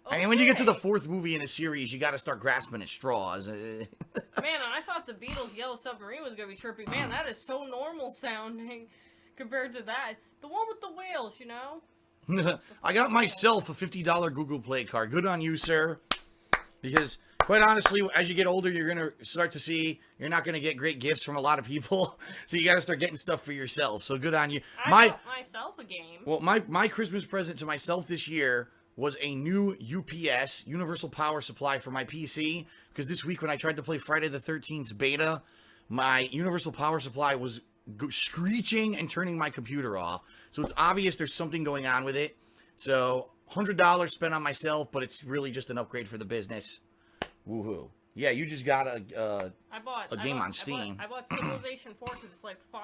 Okay. I mean, when you get to the 4th movie in a series, you got to start grasping at straws. Man, I thought the Beatles' Yellow Submarine was gonna be trippy. Man, that is so normal sounding compared to that. The one with the whales, I got myself a $50 Google Play card. Good on you, sir. Because quite honestly, as you get older, you're going to start to see you're not going to get great gifts from a lot of people. So you got to start getting stuff for yourself. So good on you. I bought myself a game. Well, my Christmas present to myself this year was a new UPS, Universal Power Supply, for my PC. Because this week when I tried to play Friday the 13th beta, my Universal Power Supply was screeching and turning my computer off. So it's obvious there's something going on with it. So $100 spent on myself, but it's really just an upgrade for the business. Woohoo. Yeah, you just got a game on Steam. I bought Civilization 4 because it's like $5.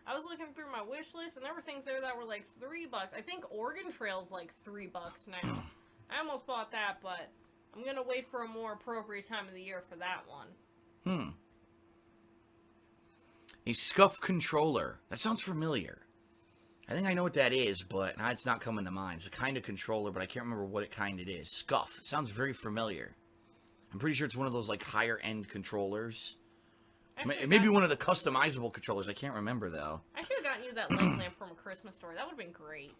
I was looking through my wish list, and there were things there that were like $3. I think Oregon Trail's like $3 now. I almost bought that, but I'm gonna wait for a more appropriate time of the year for that one. A SCUF controller. That sounds familiar. I think I know what that is, but it's not coming to mind. It's a kind of controller, but I can't remember what kind it is. SCUF. It sounds very familiar. I'm pretty sure it's one of those like higher end controllers. Maybe one of the customizable controllers. I can't remember though. I should have gotten you that leg lamp from A Christmas Story. That would have been great.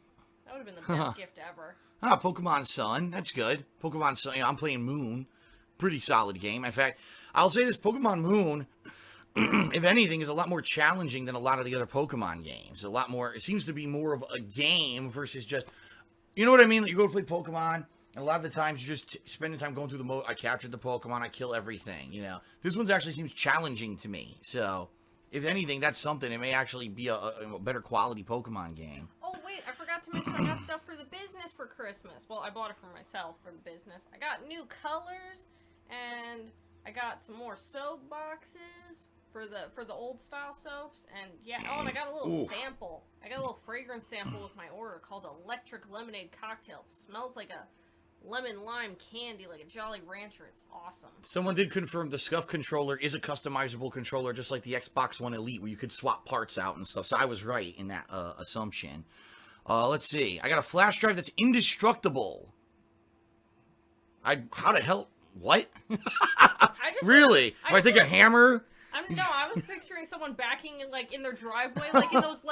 That would have been the best gift ever. Pokemon Sun. That's good. Pokemon Sun. You know, I'm playing Moon. Pretty solid game. In fact, I'll say this: Pokemon Moon, if anything, is a lot more challenging than a lot of the other Pokemon games. A lot more. It seems to be more of a game versus just, you know what I mean? You go to play Pokemon. And a lot of the times you're just spending time going through the mode. I captured the Pokemon. I kill everything, you know. This one actually seems challenging to me. So, if anything, that's something. It may actually be a better quality Pokemon game. Oh, wait. I forgot to mention I got stuff for the business for Christmas. Well, I bought it for myself for the business. I got new colors, and I got some more soap boxes for the old style soaps. And, yeah. Oh, and I got a little sample. I got a little fragrance sample with my order called Electric Lemonade Cocktail. It smells like a lemon lime candy, like a Jolly Rancher. It's awesome. Someone did confirm the SCUF controller is a customizable controller, just like the Xbox One Elite, where you could swap parts out and stuff. So I was right in that assumption. Let's see. I got a flash drive that's indestructible. How the hell? What? Really? I think a hammer? I was picturing someone backing like in their driveway, like in those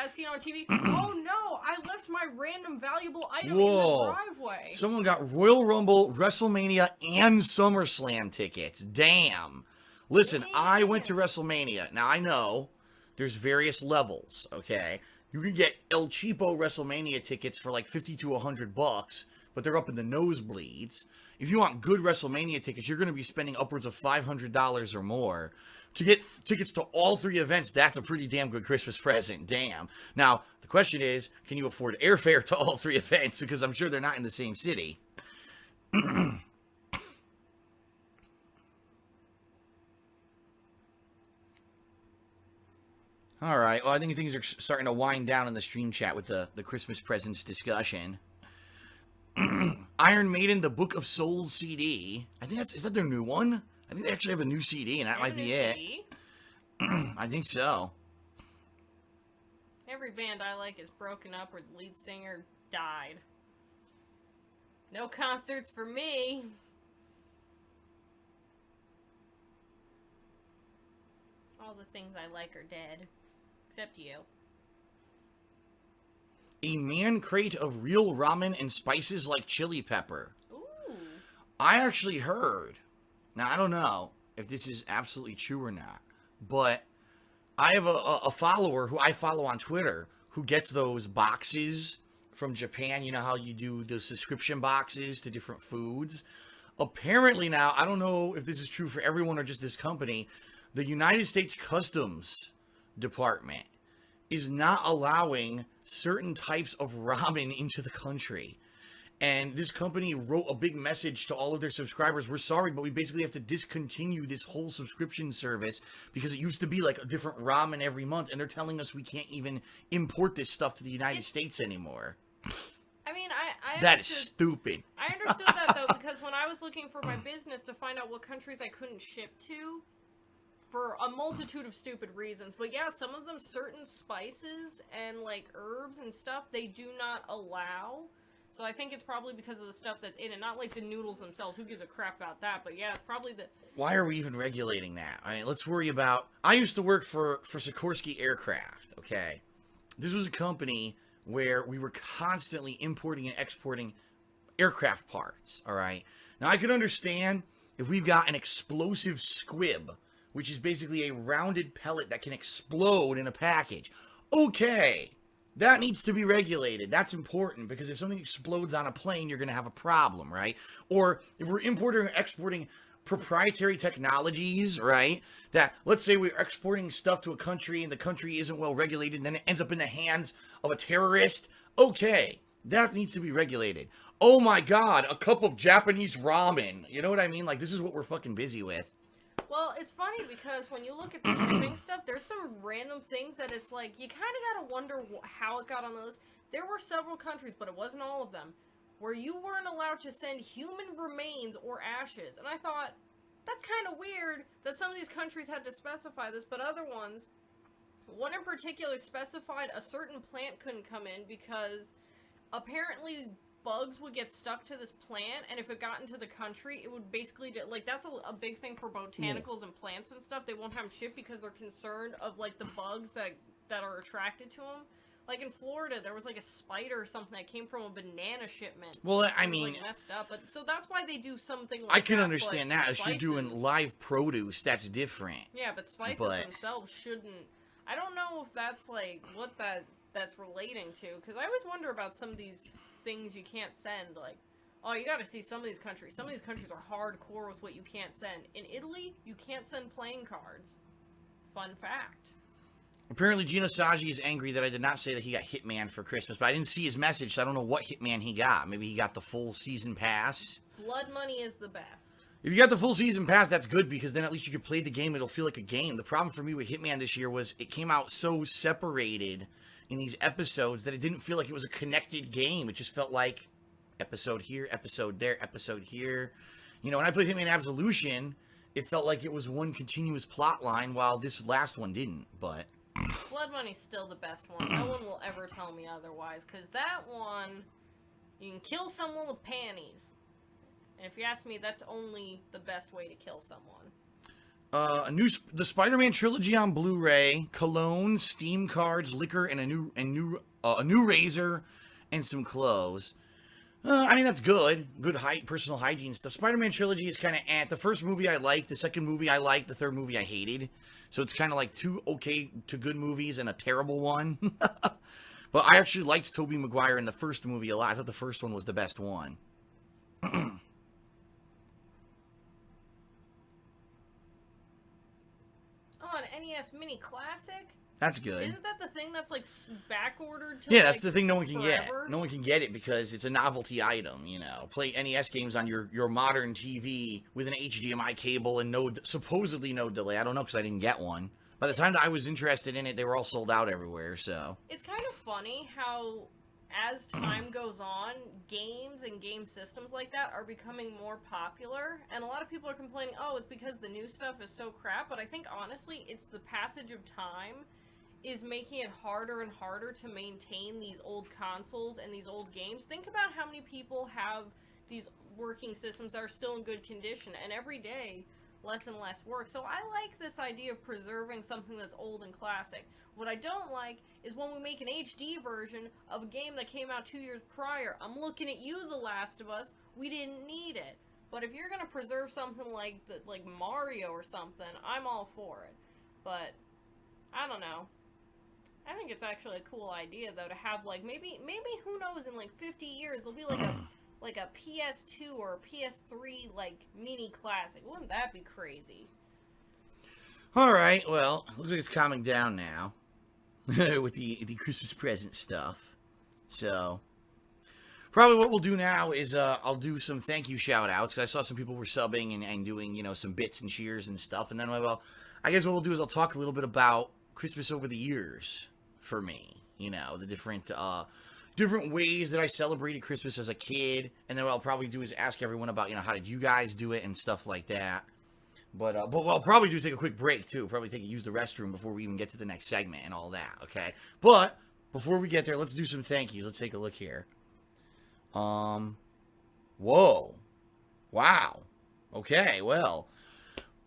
as seen on TV. Oh no, I left my random valuable item in the driveway. Someone got Royal Rumble, WrestleMania, and SummerSlam tickets. Damn. Listen, I went to WrestleMania. Now I know there's various levels, okay? You can get El Cheapo WrestleMania tickets for like $50 to $100, but they're up in the nosebleeds. If you want good WrestleMania tickets, you're going to be spending upwards of $500 or more. To get tickets to all three events, that's a pretty damn good Christmas present. Damn. Now, the question is, can you afford airfare to all three events? Because I'm sure they're not in the same city. All right. Well, I think things are starting to wind down in the stream chat with the Christmas presents discussion. Iron Maiden, The Book of Souls CD. I think is that their new one? I think they actually have a new CD, and that might be it. I think so. Every band I like is broken up or the lead singer died. No concerts for me. All the things I like are dead. Except you. A man crate of real ramen and spices like chili pepper. Ooh. I actually heard. Now, I don't know if this is absolutely true or not, but I have a follower who I follow on Twitter who gets those boxes from Japan. You know how you do the subscription boxes to different foods? Apparently now, I don't know if this is true for everyone or just this company, the United States Customs Department is not allowing certain types of ramen into the country. And this company wrote a big message to all of their subscribers. We're sorry, but we basically have to discontinue this whole subscription service because it used to be like a different ramen every month. And they're telling us we can't even import this stuff to the United States anymore. I mean, I that is stupid. I understood that, though, because when I was looking for my business to find out what countries I couldn't ship to, for a multitude of stupid reasons. But yeah, some of them, certain spices and, like, herbs and stuff, they do not allow. So I think it's probably because of the stuff that's in it, not like the noodles themselves. Who gives a crap about that? But yeah, it's probably the... Why are we even regulating that? I mean, let's worry about... I used to work for Sikorsky Aircraft, okay? This was a company where we were constantly importing and exporting aircraft parts, all right? Now, I could understand if we've got an explosive squib, which is basically a rounded pellet that can explode in a package. Okay, that needs to be regulated. That's important, because if something explodes on a plane, you're going to have a problem, right? Or if we're importing or exporting proprietary technologies, right? That, let's say we're exporting stuff to a country and the country isn't well regulated, and then it ends up in the hands of a terrorist. Okay, that needs to be regulated. Oh my god, a cup of Japanese ramen. You know what I mean? Like, this is what we're fucking busy with. Well, it's funny because when you look at the shipping stuff, there's some random things that it's like, you kind of gotta wonder how it got on the list. There were several countries, but it wasn't all of them, where you weren't allowed to send human remains or ashes. And I thought, that's kind of weird that some of these countries had to specify this, but other ones, one in particular specified a certain plant couldn't come in because apparently bugs would get stuck to this plant, and if it got into the country, it would basically do, like, that's a big thing for botanicals and plants and stuff. They won't have them shipped because they're concerned of, like, the bugs that are attracted to them. Like, in Florida, there was, like, a spider or something that came from a banana shipment. Well, I It was, mean, like, messed up. But so that's why they do something like that. I can but understand that. If you're doing spices- live produce, that's different. Yeah, but spices but- themselves shouldn't. I don't know if that's, like, what that's relating to, because I always wonder about some of these things you can't send. Like, oh, you gotta see some of these countries. Some of these countries are hardcore with what you can't send. In Italy, you can't send playing cards. Fun fact. Apparently, Gino Saggi is angry that I did not say that he got Hitman for Christmas, but I didn't see his message, so I don't know what Hitman he got. Maybe he got the full season pass. Blood money is the best. If you got the full season pass, that's good, because then at least you could play the game. It'll feel like a game. The problem for me with Hitman this year was it came out so separated in these episodes that it didn't feel like it was a connected game. It just felt like episode here, episode there, episode here. You know, when I played Hitman Absolution, it felt like it was one continuous plot line, while this last one didn't, but... Blood money's still the best one. No one will ever tell me otherwise, because that one, you can kill someone with panties. And if you ask me, that's only the best way to kill someone. The Spider-Man trilogy on Blu-ray, cologne, Steam cards, liquor, and a new razor, and some clothes. I mean, that's good. Good personal hygiene stuff. Spider-Man trilogy is kind of the first movie I liked, the second movie I liked, the third movie I hated. So it's kind of like two okay to good movies and a terrible one. But I actually liked Tobey Maguire in the first movie a lot. I thought the first one was the best one. Oh, an NES Mini Classic? That's good. Isn't that the thing that's, like, back-ordered to, Yeah, that's like, the thing no one can forever? get. No one can get it because it's a novelty item, you know. Play NES games on your modern TV with an HDMI cable and supposedly no delay. I don't know because I didn't get one. By the time that I was interested in it, they were all sold out everywhere, so... It's kind of funny how, as time goes on, games and game systems like that are becoming more popular, and a lot of people are complaining, oh, it's because the new stuff is so crap, but I think, honestly, it's the passage of time is making it harder and harder to maintain these old consoles and these old games. Think about how many people have these working systems that are still in good condition, and every day, less and less work. So I like this idea of preserving something that's old and classic. What I don't like is when we make an HD version of a game that came out 2 years prior. I'm looking at you, The Last of Us. We didn't need it. But if you're gonna preserve something like Mario or something, I'm all for it. But I don't know. I think it's actually a cool idea though to have like maybe who knows, in like 50 years there'll be like a PS2 or a PS3 like mini classic. Wouldn't that be crazy? All right, well, looks like it's calming down now with the Christmas present stuff. So probably what we'll do now is I'll do some thank you shout outs, because I saw some people were subbing and doing, you know, some bits and cheers and stuff. And then, well, I guess what we'll do is I'll talk a little bit about Christmas over the years for me, you know, the different ways that I celebrated Christmas as a kid. And then what I'll probably do is ask everyone about, you know, how did you guys do it and stuff like that. But what I'll probably do is take a quick break too. Probably use the restroom before we even get to the next segment and all that. Okay. But before we get there, let's do some thank yous. Let's take a look here. Whoa. Wow. Okay. Well,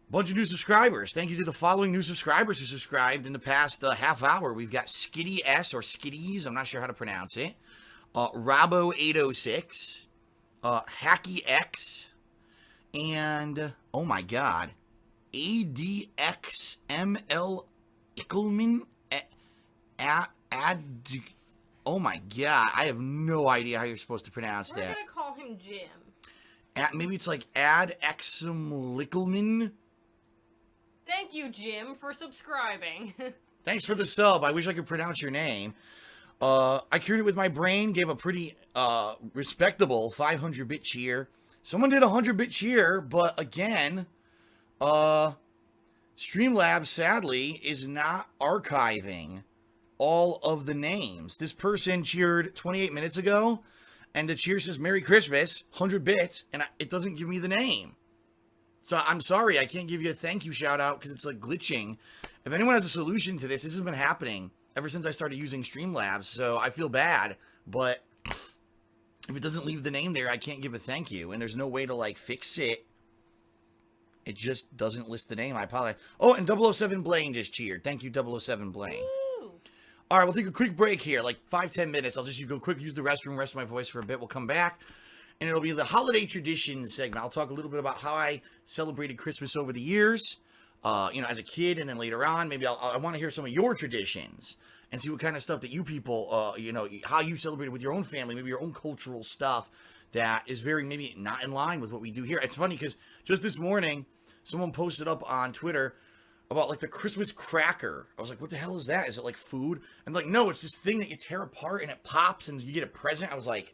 bunch of new subscribers. Thank you to the following new subscribers who subscribed in the past half hour. We've got Skitty S or Skitties. I'm not sure how to pronounce it. Rabo806. Hacky X. And, oh my god, ADXML Ickelman? Oh my god, I have no idea how you're supposed to pronounce We're that. gonna call him Jim. Maybe it's like AdXMLickelman? Thank you, Jim, for subscribing. Thanks for the sub. I wish I could pronounce your name. I cured it with my brain, gave a pretty respectable 500-bit cheer. Someone did a 100-bit cheer, but again, Streamlabs, sadly, is not archiving all of the names. This person cheered 28 minutes ago, and the cheer says Merry Christmas, 100 bits, and it doesn't give me the name. So I'm sorry, I can't give you a thank you shout out because it's like glitching. If anyone has a solution to this, this has been happening ever since I started using Streamlabs, so I feel bad, but if it doesn't leave the name there, I can't give a thank you, and there's no way to, like, fix it. It just doesn't list the name. I apologize. Oh, and 007 Blaine just cheered. Thank you, 007 Blaine. Woo. All right, we'll take a quick break here, like 5-10 minutes. I'll just go quick, use the restroom, rest my voice for a bit. We'll come back, and it'll be the holiday traditions segment. I'll talk a little bit about how I celebrated Christmas over the years, as a kid, and then later on, maybe I want to hear some of your traditions and see what kind of stuff that you people, how you celebrated with your own family, maybe your own cultural stuff that is very maybe not in line with what we do here. It's funny because just this morning, someone posted up on Twitter about, like, the Christmas cracker. I was like, what the hell is that? Is it, like, food? And, like, no, it's this thing that you tear apart and it pops and you get a present. I was like,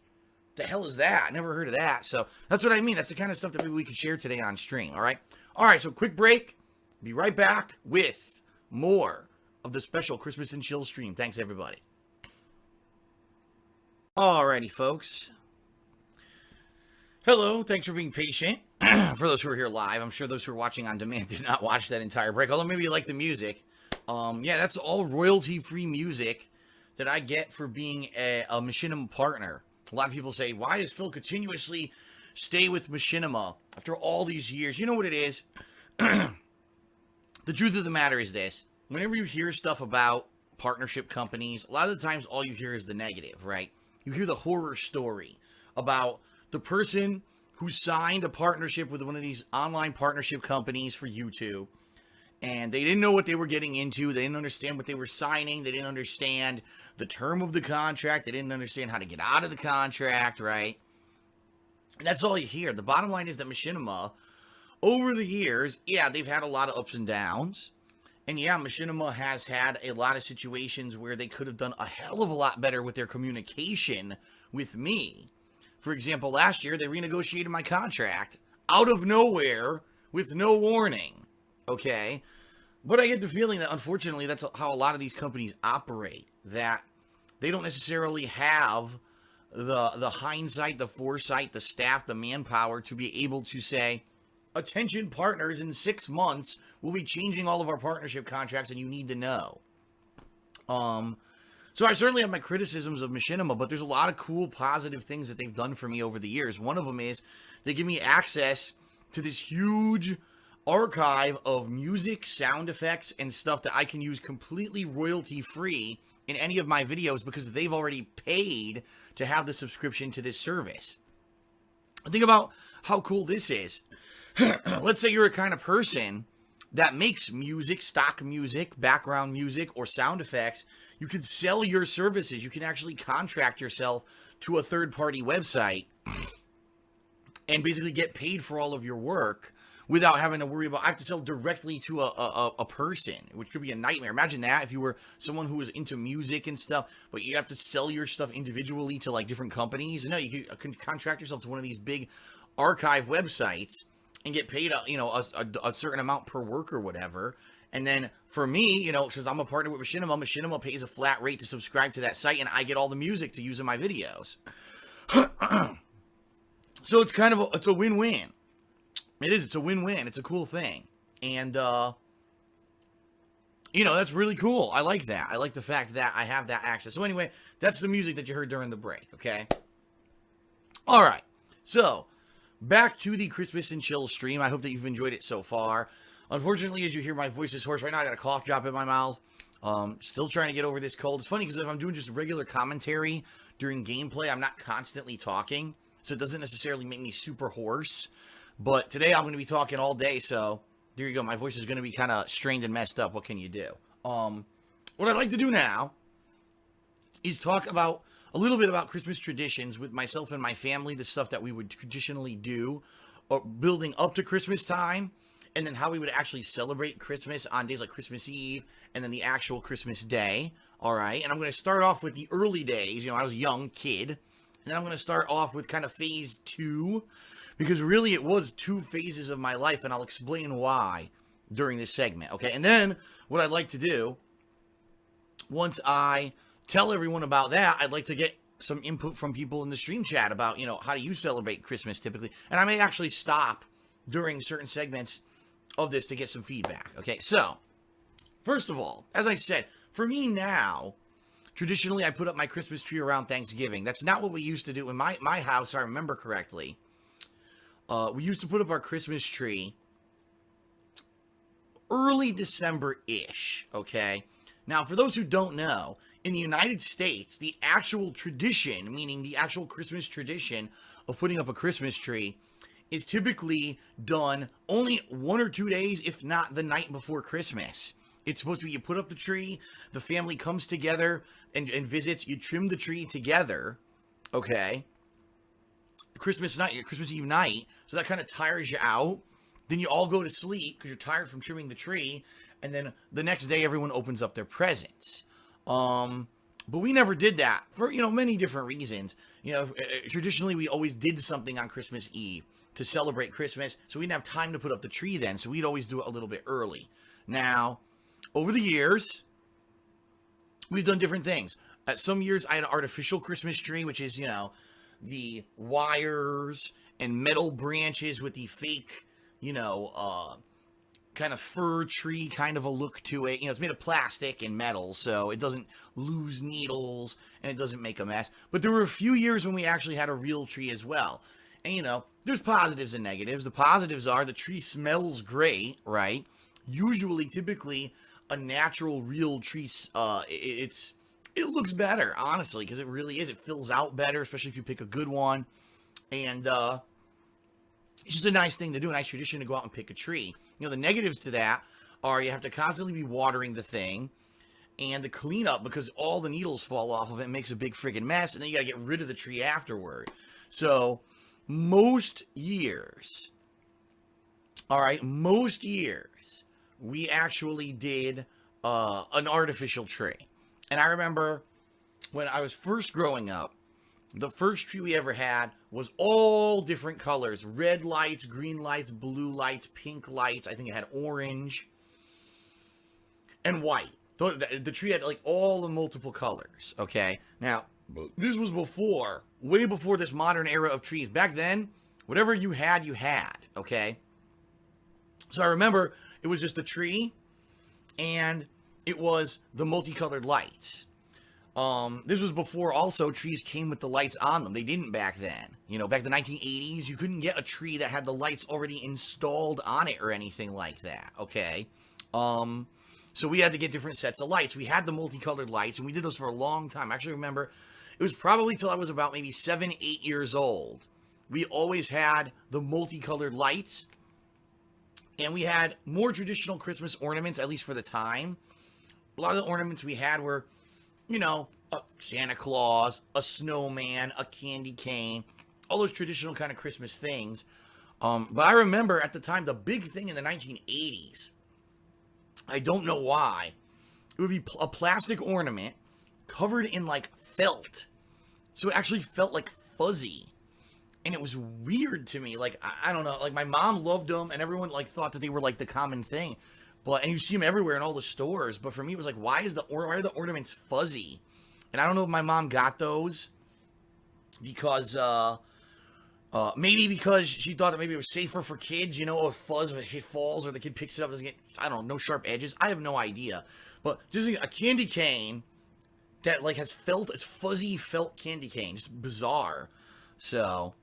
the hell is that? I never heard of that. So that's what I mean. That's the kind of stuff that maybe we could share today on stream, all right? All right, so quick break. Be right back with more of the special Christmas and Chill stream. Thanks, everybody. Alrighty, folks. Hello, thanks for being patient. For those who are here live, I'm sure those who are watching on demand did not watch that entire break, although maybe you like the music. Yeah, that's all royalty-free music that I get for being a Machinima partner. A lot of people say, why does Phil continuously stay with Machinima after all these years? You know what it is? The truth of the matter is this. Whenever you hear stuff about partnership companies, a lot of the times all you hear is the negative, right? You hear the horror story about the person who signed a partnership with one of these online partnership companies for YouTube, and they didn't know what they were getting into. They didn't understand what they were signing. They didn't understand the term of the contract. They didn't understand how to get out of the contract, right? And that's all you hear. The bottom line is that Machinima, over the years, yeah, they've had a lot of ups and downs. And yeah, Machinima has had a lot of situations where they could have done a hell of a lot better with their communication with me. For example, last year, they renegotiated my contract out of nowhere with no warning, okay? But I get the feeling that, unfortunately, that's how a lot of these companies operate, that they don't necessarily have the hindsight, the foresight, the staff, the manpower to be able to say, attention partners, in 6 months, we'll be changing all of our partnership contracts and you need to know. So I certainly have my criticisms of Machinima, but there's a lot of cool, positive things that they've done for me over the years. One of them is they give me access to this huge archive of music, sound effects, and stuff that I can use completely royalty-free in any of my videos because they've already paid to have the subscription to this service. Think about how cool this is. Let's say you're a kind of person that makes music, stock music, background music, or sound effects. You can sell your services. You can actually contract yourself to a third-party website and basically get paid for all of your work without having to worry about, I have to sell directly to a person, which could be a nightmare. Imagine that if you were someone who was into music and stuff, but you have to sell your stuff individually to, like, different companies. No, you can contract yourself to one of these big archive websites and get paid, a certain amount per work or whatever. And then for me, since I'm a partner with Machinima, Machinima pays a flat rate to subscribe to that site, and I get all the music to use in my videos. So it's kind of it's a win-win. It is. It's a win-win. It's a cool thing. And, that's really cool. I like that. I like the fact that I have that access. So anyway, that's the music that you heard during the break, okay? All right. So, back to the Christmas and Chill stream. I hope that you've enjoyed it so far. Unfortunately, as you hear, my voice is hoarse right now. I got a cough drop in my mouth. Still trying to get over this cold. It's funny because if I'm doing just regular commentary during gameplay, I'm not constantly talking. So it doesn't necessarily make me super hoarse. But today I'm going to be talking all day, so there you go. My voice is going to be kind of strained and messed up. What can you do? What I'd like to do now is talk about a little bit about Christmas traditions with myself and my family, the stuff that we would traditionally do building up to Christmas time, and then how we would actually celebrate Christmas on days like Christmas Eve and then the actual Christmas day. All right. And I'm going to start off with the early days. You know, I was a young kid. And then I'm going to start off with kind of phase 2, because really it was 2 phases of my life, and I'll explain why during this segment. Okay. And then what I'd like to do, once I tell everyone about that, I'd like to get some input from people in the stream chat about, you know, how do you celebrate Christmas typically? And I may actually stop during certain segments of this to get some feedback. Okay, so first of all, as I said, for me now, traditionally I put up my Christmas tree around Thanksgiving. That's not what we used to do in my house. I remember correctly. We used to put up our Christmas tree early December-ish. Okay, now for those who don't know, in the United States, the actual tradition, meaning the actual Christmas tradition of putting up a Christmas tree, is typically done only 1 or 2 days, if not the night before Christmas. It's supposed to be, you put up the tree, the family comes together and visits, you trim the tree together, okay? Christmas night, Christmas Eve night, so that kind of tires you out. Then you all go to sleep because you're tired from trimming the tree, and then the next day everyone opens up their presents. But we never did that for, you know, many different reasons. You know, traditionally we always did something on Christmas Eve to celebrate Christmas, so we didn't have time to put up the tree then, so we'd always do it a little bit early. Now, over the years, we've done different things. Some years I had an artificial Christmas tree, which is, you know, the wires and metal branches with the fake, you know, kind of fir tree kind of a look to it. You know, it's made of plastic and metal, so it doesn't lose needles and it doesn't make a mess. But there were a few years when we actually had a real tree as well. And, you know, there's positives and negatives. The positives are the tree smells great, right? Usually, typically, a natural real tree, it looks better, honestly, because it really is. It fills out better, especially if you pick a good one. And it's just a nice thing to do, a nice tradition to go out and pick a tree. You know, the negatives to that are you have to constantly be watering the thing, and the cleanup, because all the needles fall off of it, makes a big friggin' mess, and then you gotta get rid of the tree afterward. So, most years, we actually did an artificial tree. And I remember when I was first growing up, the first tree we ever had was all different colors. Red lights, green lights, blue lights, pink lights. I think it had orange and white. The tree had like all the multiple colors, okay? Now, this was before, way before this modern era of trees. Back then, whatever you had, okay? So I remember it was just a tree, and it was the multicolored lights. This was before also trees came with the lights on them. They didn't back then. You know, back in the 1980s, you couldn't get a tree that had the lights already installed on it or anything like that, okay? So we had to get different sets of lights. We had the multicolored lights, and we did those for a long time. I actually remember it was probably till I was about maybe 7, 8 years old. We always had the multicolored lights, and we had more traditional Christmas ornaments, at least for the time. A lot of the ornaments we had were, you know, a Santa Claus, a snowman, a candy cane, all those traditional kind of Christmas things. But I remember at the time, the big thing in the 1980s, I don't know why, it would be a plastic ornament covered in like felt. So it actually felt like fuzzy. And it was weird to me. Like, I don't know, like my mom loved them and everyone like thought that they were like the common thing. And you see them everywhere in all the stores. But for me, it was like, why are the ornaments fuzzy? And I don't know if my mom got those because, maybe because she thought that maybe it was safer for kids, you know, if fuzz, if it falls or the kid picks it up, doesn't get, I don't know, no sharp edges. I have no idea. But just a candy cane that like has felt, it's fuzzy felt candy cane. Just bizarre. So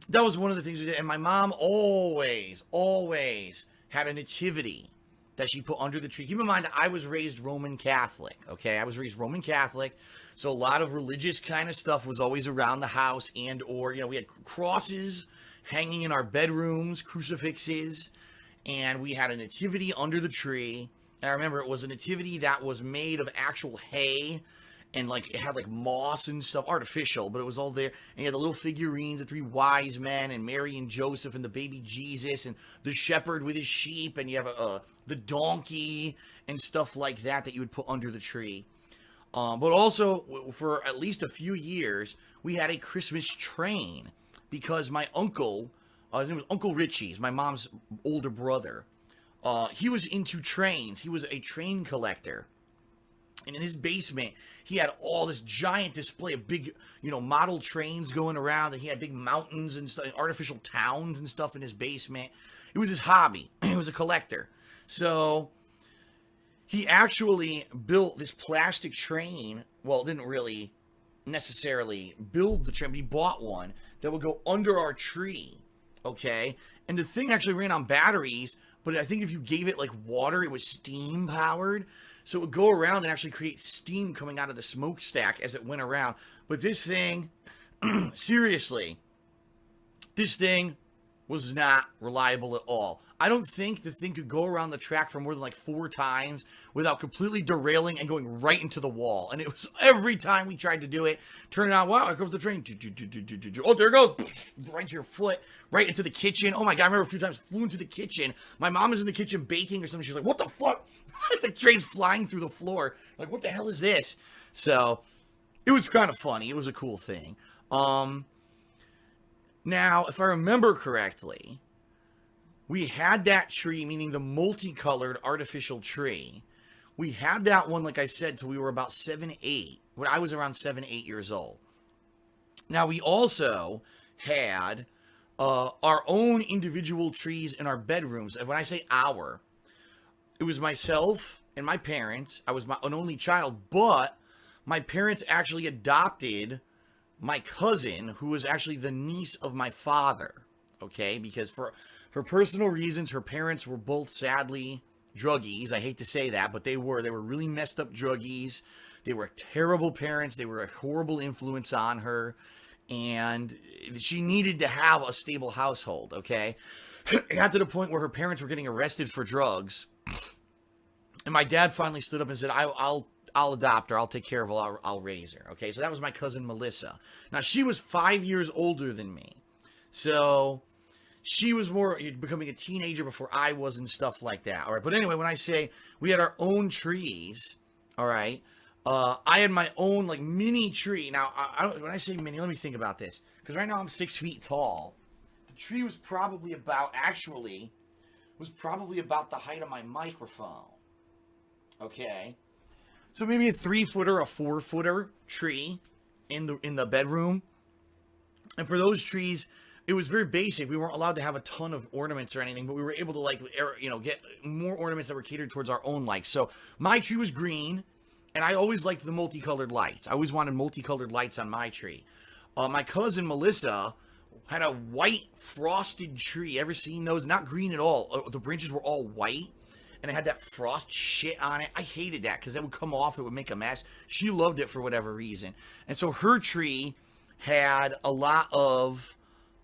that was one of the things we did. And my mom always had a nativity that she put under the tree. Keep in mind, I was raised Roman Catholic, okay? I was raised Roman Catholic, so a lot of religious kind of stuff was always around the house, and or, you know, we had crosses hanging in our bedrooms, crucifixes, and we had a nativity under the tree. And I remember it was a nativity that was made of actual hay, and like it had like moss and stuff, artificial, but it was all there. And you had the little figurines, the three wise men, and Mary and Joseph, and the baby Jesus, and the shepherd with his sheep, and you have the donkey and stuff like that you would put under the tree. But also, for at least a few years, we had a Christmas train because my uncle, his name was Uncle Richie, he's my mom's older brother. He was into trains. He was a train collector. And in his basement, he had all this giant display of big, model trains going around. And he had big mountains and stuff, artificial towns and stuff in his basement. It was his hobby. He was a collector. So he actually built this plastic train. Well, didn't really necessarily build the train, but he bought one that would go under our tree. Okay? And the thing actually ran on batteries, but I think if you gave it like water, it was steam powered. So it would go around and actually create steam coming out of the smokestack as it went around. But this thing, seriously, this thing was not reliable at all. I don't think the thing could go around the track for more than like 4 times without completely derailing and going right into the wall. And it was every time we tried to do it, turn it on, wow, here comes the train. Oh, there it goes. Right to your foot, right into the kitchen. Oh my God, I remember a few times flew into the kitchen. My mom was in the kitchen baking or something. She's like, what the fuck? The train's flying through the floor. Like, what the hell is this? So it was kind of funny. It was a cool thing. Now, if I remember correctly, we had that tree, meaning the multicolored artificial tree. We had that one, like I said, till we were about 7, 8. When I was around 7, 8 years old. Now, we also had our own individual trees in our bedrooms. And when I say our, it was myself and my parents. I was an only child, but my parents actually adopted my cousin, who was actually the niece of my father. Okay, because for personal reasons, her parents were both sadly druggies. I hate to say that, but they were really messed up druggies. They were terrible parents. They were a horrible influence on her, and she needed to have a stable household. Okay, it got to the point where her parents were getting arrested for drugs, and my dad finally stood up and said, I'll adopt her. I'll take care of her. I'll raise her. Okay, so that was my cousin Melissa. Now, she was 5 years older than me. So she was more becoming a teenager before I was and stuff like that. All right, but anyway, when I say we had our own trees, all right, I had my own like mini tree. Now, when I say mini, let me think about this. Because right now I'm 6 feet tall. The tree was probably about the height of my microphone. Okay. So maybe a 3-footer, a 4-footer tree in the bedroom. And for those trees, it was very basic. We weren't allowed to have a ton of ornaments or anything, but we were able to get more ornaments that were catered towards our own likes. So my tree was green, and I always liked the multicolored lights. I always wanted multicolored lights on my tree. My cousin Melissa had a white frosted tree. Ever seen those? Not green at all. The branches were all white. And it had that frost shit on it. I hated that because that would come off. It would make a mess. She loved it for whatever reason. And so her tree had a lot of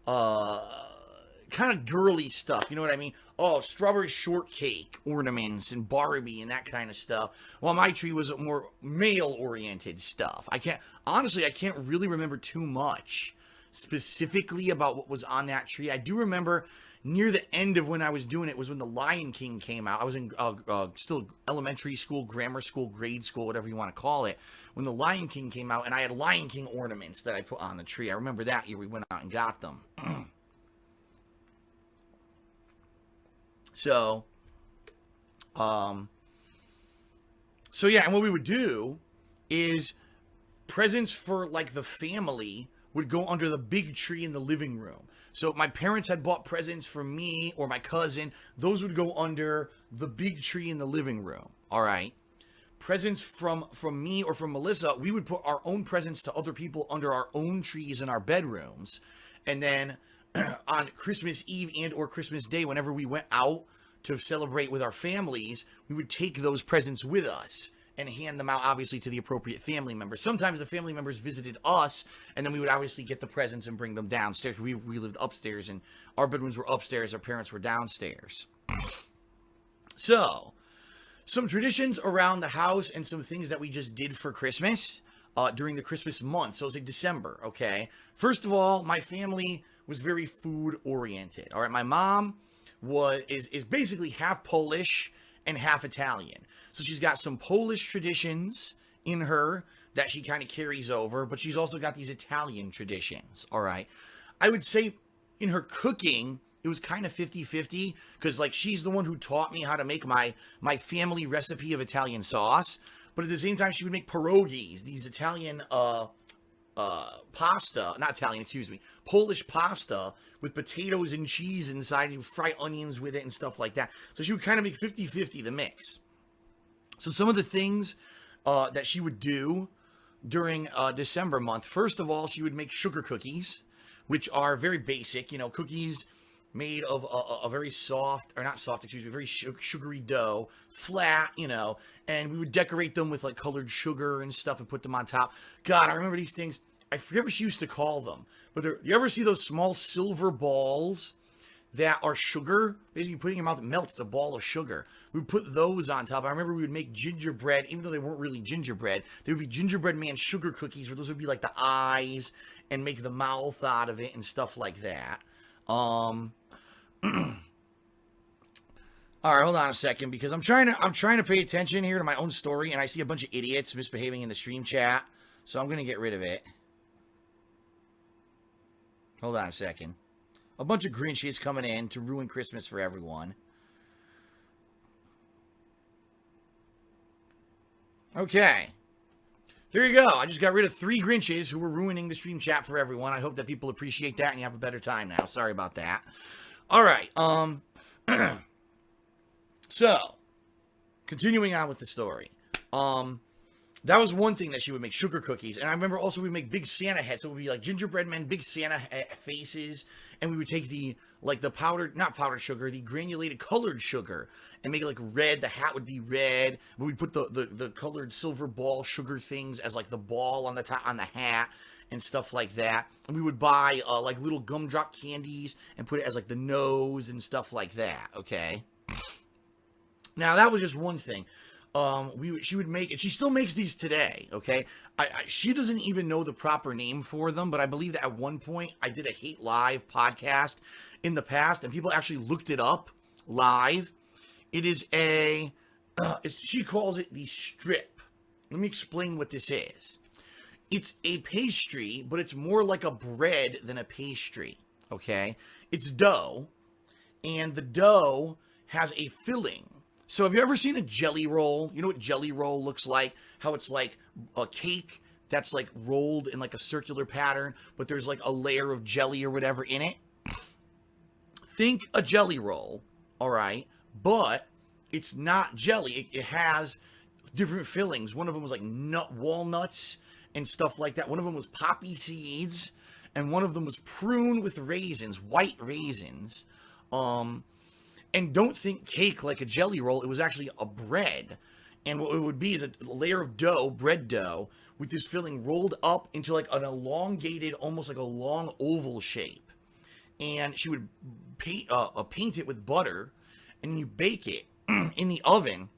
kind of girly stuff. You know what I mean? Oh, strawberry shortcake ornaments and Barbie and that kind of stuff. While my tree was more male-oriented stuff. I can't really remember too much specifically about what was on that tree. I do remember near the end of when I was doing it was when The Lion King came out. I was in still elementary school, grammar school, grade school, whatever you want to call it. When The Lion King came out, and I had Lion King ornaments that I put on the tree. I remember that year we went out and got them. So yeah, and what we would do is presents for like the family would go under the big tree in the living room. So my parents had bought presents for me or my cousin. Those would go under the big tree in the living room. All right. Presents from me or from Melissa, we would put our own presents to other people under our own trees in our bedrooms. And then on Christmas Eve and or Christmas Day, whenever we went out to celebrate with our families, we would take those presents with us and hand them out, obviously, to the appropriate family members. Sometimes the family members visited us, and then we would obviously get the presents and bring them downstairs. We lived upstairs, and our bedrooms were upstairs. Our parents were downstairs. So, some traditions around the house and some things that we just did for Christmas during the Christmas month. So, it's like December, okay? First of all, my family was very food-oriented, all right? My mom is basically half Polish and half Italian. So she's got some Polish traditions in her that she kind of carries over, but she's also got these Italian traditions, all right? I would say in her cooking, it was kind of 50-50, because like she's the one who taught me how to make my family recipe of Italian sauce, but at the same time she would make pierogies, these Italian pasta, not Italian, excuse me, Polish pasta with potatoes and cheese inside. You fry onions with it and stuff like that. So she would kind of make 50-50 the mix. So some of the things that she would do during December month, first of all, she would make sugar cookies, which are very basic, cookies made of a very soft, or not soft, excuse me, very sugary dough, flat, and we would decorate them with like colored sugar and stuff and put them on top. God, I remember these things. I forget what she used to call them, but you ever see those small silver balls that are sugar? Basically, you put it in your mouth, it melts a ball of sugar. We would put those on top. I remember we would make gingerbread, even though they weren't really gingerbread. They would be gingerbread man sugar cookies, where those would be like the eyes and make the mouth out of it and stuff like that. All right, hold on a second, because I'm trying to pay attention here to my own story, and I see a bunch of idiots misbehaving in the stream chat, so I'm going to get rid of it. Hold on a second. A bunch of Grinches coming in to ruin Christmas for everyone. Okay. There you go. I just got rid of 3 Grinches who were ruining the stream chat for everyone. I hope that people appreciate that and you have a better time now. Sorry about that. All right. So, continuing on with the story. That was one thing that she would make, sugar cookies. And I remember also we'd make big Santa heads. So it would be like gingerbread men, big Santa faces. And we would take the powdered, not powdered sugar, the granulated colored sugar. And make it like red. The hat would be red. We'd put the colored silver ball sugar things as like the ball on the top, on the hat. And stuff like that. And we would buy like little gumdrop candies. And put it as like the nose and stuff like that. Okay. Now that was just one thing. She would make, and she still makes these today, okay? She doesn't even know the proper name for them, but I believe that at one point I did a Hate Live podcast in the past, and people actually looked it up live. It is she calls it the strip. Let me explain what this is. It's a pastry, but it's more like a bread than a pastry, okay? It's dough, and the dough has a filling. So have you ever seen a jelly roll? You know what jelly roll looks like? How it's like a cake that's like rolled in like a circular pattern, but there's like a layer of jelly or whatever in it. Think a jelly roll, all right? But it's not jelly. It has different fillings. One of them was like walnuts and stuff like that. One of them was poppy seeds, and one of them was prune with raisins, white raisins. And don't think cake like a jelly roll. It was actually a bread. And what it would be is a layer of dough, bread dough, with this filling rolled up into like an elongated, almost like a long oval shape. And she would paint it with butter, and you bake it in the oven.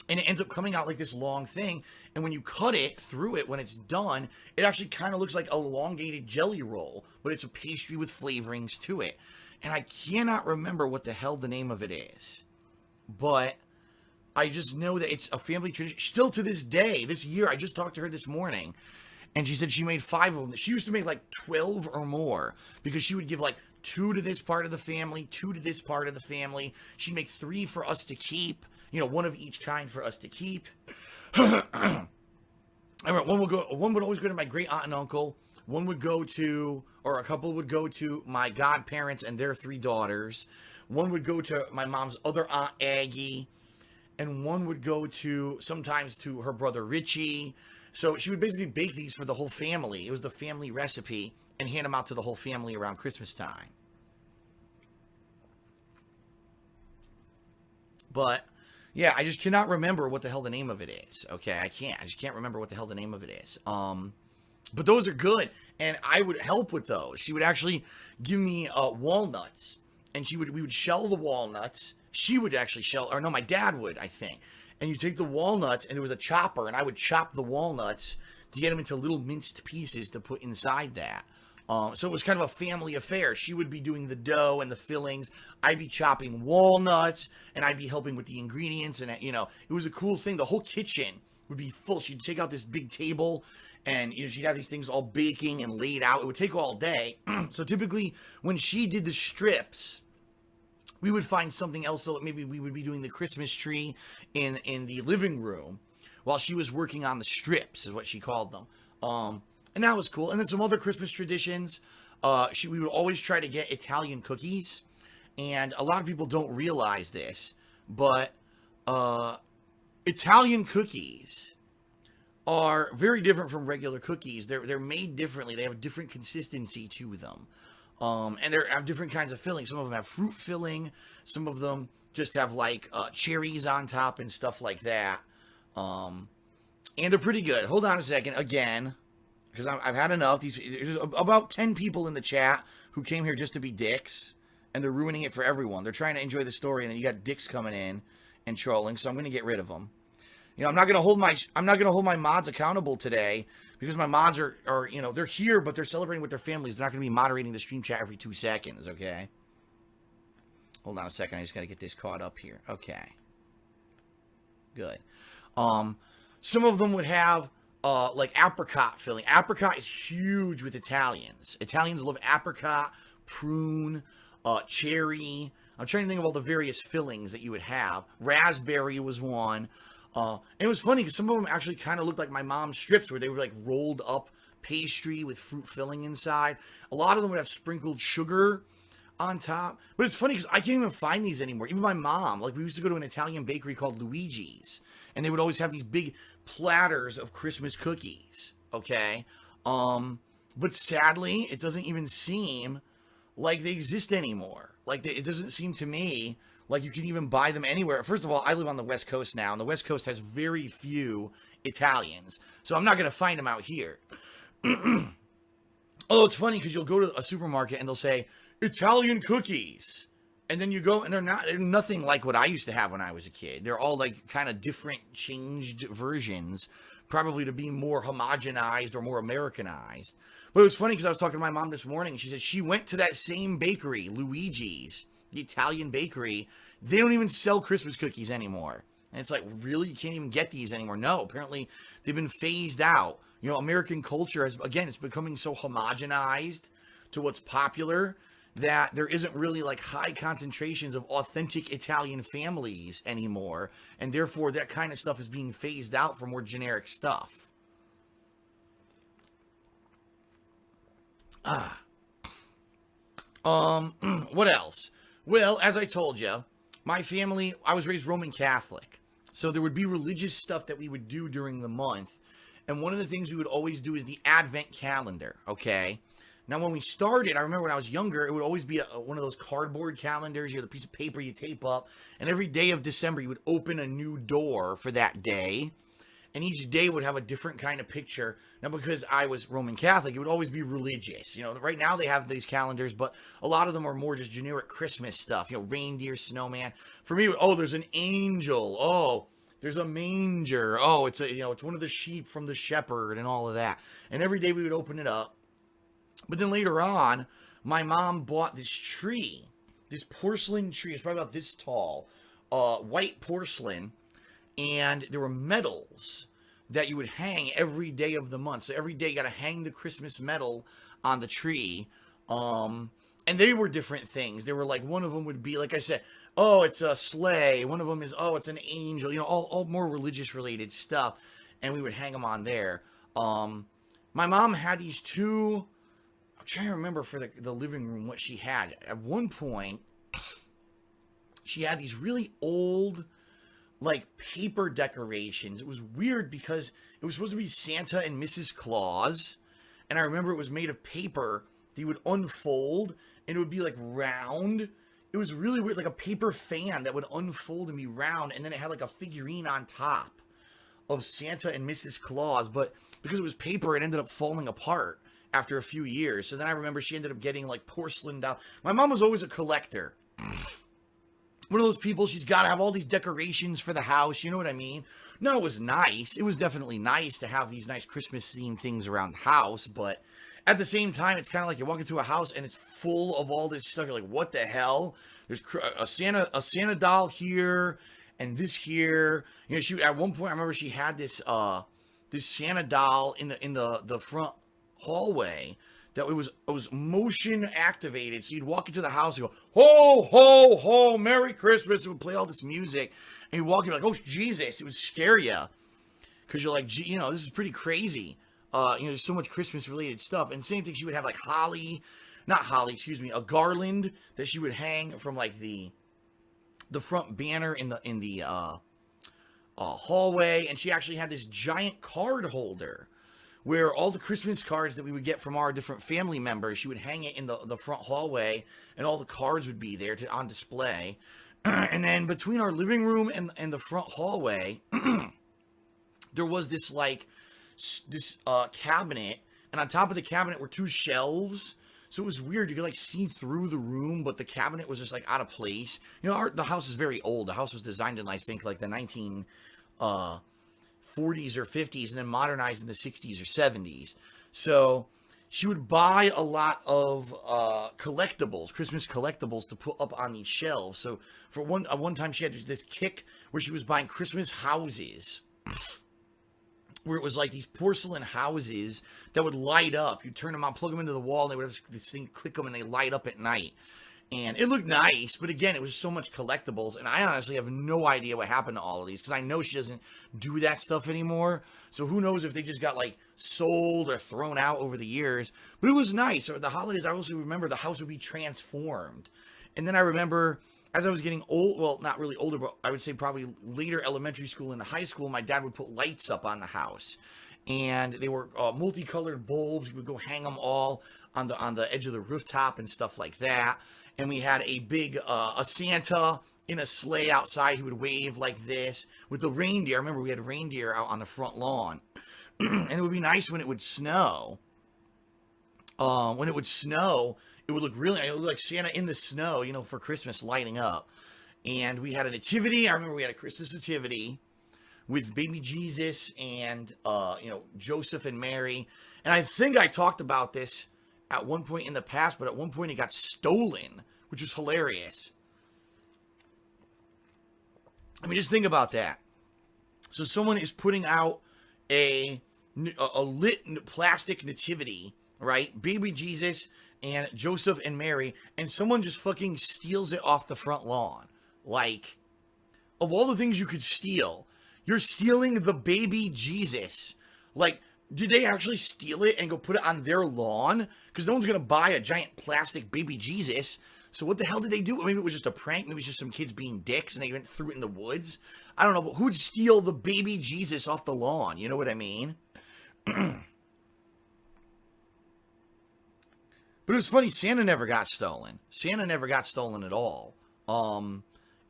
And it ends up coming out like this long thing. And when you cut it through it, when it's done, it actually kind of looks like an elongated jelly roll. But it's a pastry with flavorings to it. And I cannot remember what the hell the name of it is. But I just know that it's a family tradition. Still to this day, this year, I just talked to her this morning. And she said she made 5 of them. She used to make like 12 or more. Because she would give like 2 to this part of the family, 2 to this part of the family. She'd make 3 for us to keep. 1 of each kind for us to keep. I remember one would always go to my great aunt and uncle. One would go to, or a couple would go to my godparents and their 3 daughters. One would go to my mom's other aunt, Aggie. And one would go sometimes to her brother, Richie. So she would basically bake these for the whole family. It was the family recipe, and hand them out to the whole family around Christmas time. But Yeah, I just cannot remember what the hell the name of it is. Okay, I can't. I just can't remember what the hell the name of it is. But those are good, and I would help with those. She would actually give me walnuts, and we would shell the walnuts. She would actually shell, or no, my dad would, I think. And you take the walnuts, and there was a chopper, and I would chop the walnuts to get them into little minced pieces to put inside that. So it was kind of a family affair. She would be doing the dough and the fillings. I'd be chopping walnuts, and I'd be helping with the ingredients. And, you know, it was a cool thing. The whole kitchen would be full. She'd take out this big table, and, you know, she'd have these things all baking and laid out. It would take all day. So typically, when she did the strips, we would find something else. So maybe we would be doing the Christmas tree in the living room while she was working on the strips, is what she called them. And that was cool. And then some other Christmas traditions. We would always try to get Italian cookies. And a lot of people don't realize this, but Italian cookies are very different from regular cookies. They're made differently. They have a different consistency to them. And they have different kinds of filling. Some of them have fruit filling. Some of them just have like cherries on top and stuff like that. And they're pretty good. Hold on a second. Again, because I've had enough. There's about 10 people in the chat who came here just to be dicks, and they're ruining it for everyone. They're trying to enjoy the story, and then you got dicks coming in and trolling. So I'm going to get rid of them. You know, I'm not going to hold my mods accountable today because my mods are you know, they're here, but they're celebrating with their families. They're not going to be moderating the stream chat every 2 seconds. Okay. Hold on a second. I just got to get this caught up here. Okay. Good. Some of them would have like apricot filling. Apricot is huge with Italians. Italians love apricot, prune, cherry. I'm trying to think of all the various fillings that you would have. Raspberry was one. And it was funny because some of them actually kind of looked like my mom's strips where they were like rolled up pastry with fruit filling inside. A lot of them would have sprinkled sugar on top. But it's funny because I can't even find these anymore. Even my mom, like we used to go to an Italian bakery called Luigi's, and they would always have these big platters of Christmas cookies. Okay. But sadly, it doesn't even seem like they exist anymore. Like it doesn't seem to me like you can even buy them anywhere. First of all, I live on the West Coast now, and the West Coast has very few Italians. So I'm not going to find them out here. Although it's funny because you'll go to a supermarket and they'll say, Italian cookies. And then you go, and they're nothing like what I used to have when I was a kid. They're all like kind of different, changed versions, probably to be more homogenized or more Americanized. But it was funny because I was talking to my mom this morning, and she said she went to that same bakery, Luigi's, the Italian bakery. They don't even sell Christmas cookies anymore. And it's like, really? You can't even get these anymore? No, apparently they've been phased out. You know, American culture has, again, it's becoming so homogenized to what's popular that there isn't really like high concentrations of authentic Italian families anymore. And therefore that kind of stuff is being phased out for more generic stuff. What else? Well, as I told you, my family, I was raised Roman Catholic. So there would be religious stuff that we would do during the month. And one of the things we would always do is the Advent calendar, okay? Now, when we started, I remember when I was younger, it would always be one of those cardboard calendars. You had a piece of paper you tape up. And every day of December, you would open a new door for that day. And each day would have a different kind of picture. Now, because I was Roman Catholic, it would always be religious. You know, right now they have these calendars, but a lot of them are more just generic Christmas stuff. You know, reindeer, snowman. For me, oh, there's an angel. Oh, there's a manger. Oh, it's one of the sheep from the shepherd and all of that. And every day we would open it up. But then later on, my mom bought this tree, this porcelain tree. It's probably about this tall, white porcelain. And there were medals that you would hang every day of the month. So every day you got to hang the Christmas medal on the tree. And they were different things. They were like, one of them would be, like I said, oh, it's a sleigh. One of them is, oh, it's an angel. You know, all more religious related stuff. And we would hang them on there. My mom had these two, I'm trying to remember for the living room what she had. At one point, she had these really old, like, paper decorations. It was weird because it was supposed to be Santa and Mrs. Claus. And I remember it was made of paper that you would unfold, and it would be like round, it was really weird, like a paper fan that would unfold and be round, and then it had like a figurine on top of Santa and Mrs. Claus, but because it was paper, it ended up falling apart after a few years. So then I remember she ended up getting like porcelain doll. My mom was always a collector. One of those people, she's got to have all these decorations for the house, you know what I mean? No, it was nice. It was definitely nice to have these nice Christmas-themed things around the house, but at the same time, it's kind of like you walk into a house and it's full of all this stuff. You're like, what the hell? There's a Santa doll here and this here. You know, she at one point I remember she had this this Santa doll in the front hallway that it was motion activated. So you'd walk into the house and go, ho, ho, ho, Merry Christmas. It would play all this music. And you'd walk in like, oh, Jesus. It would scare you. Because you're like, gee, you know, this is pretty crazy. You know, there's so much Christmas-related stuff. And same thing, she would have like a garland that she would hang from like the front banner in the hallway. And she actually had this giant card holder where all the Christmas cards that we would get from our different family members, she would hang it in the front hallway, and all the cards would be there on display. And then between our living room and the front hallway, there was this cabinet, and on top of the cabinet were two shelves. So it was weird. You could like see through the room, but the cabinet was just like out of place. You know, the house is very old. The house was designed in, I think, like the 40s or 50s, and then modernized in the 60s or 70s. So she would buy a lot of collectibles, Christmas collectibles, to put up on these shelves. So for one time she had this kick where she was buying Christmas houses, where it was like these porcelain houses that would light up. You turn them on, plug them into the wall, and they would have this thing, click them, and they light up at night. And it looked nice, but again, it was so much collectibles, and I honestly have no idea what happened to all of these, because I know she doesn't do that stuff anymore, so who knows if they just got, like, sold or thrown out over the years, but it was nice. Or the holidays, I also remember the house would be transformed, and then I remember, as I was getting old, well, not really older, but I would say probably later elementary school into high school, my dad would put lights up on the house, and they were multicolored bulbs. We would go hang them all on the edge of the rooftop and stuff like that. And we had a big, a Santa in a sleigh outside who would wave like this with the reindeer. I remember we had reindeer out on the front lawn. And it would be nice when it would snow. When it would snow, it would look like Santa in the snow, you know, for Christmas lighting up. And we had a nativity. I remember we had a Christmas nativity with baby Jesus and, you know, Joseph and Mary. And I think I talked about this at one point in the past, but at one point it got stolen, which was hilarious. I mean, just think about that. So someone is putting out a lit plastic nativity, right? Baby Jesus and Joseph and Mary, and someone just fucking steals it off the front lawn. Like, of all the things you could steal, you're stealing the baby Jesus. Like, did they actually steal it and go put it on their lawn? Because no one's going to buy a giant plastic baby Jesus. So what the hell did they do? Maybe it was just a prank. Maybe it was just some kids being dicks and they went through it in the woods. I don't know. But who'd steal the baby Jesus off the lawn? You know what I mean? But it was funny. Santa never got stolen. Santa never got stolen at all.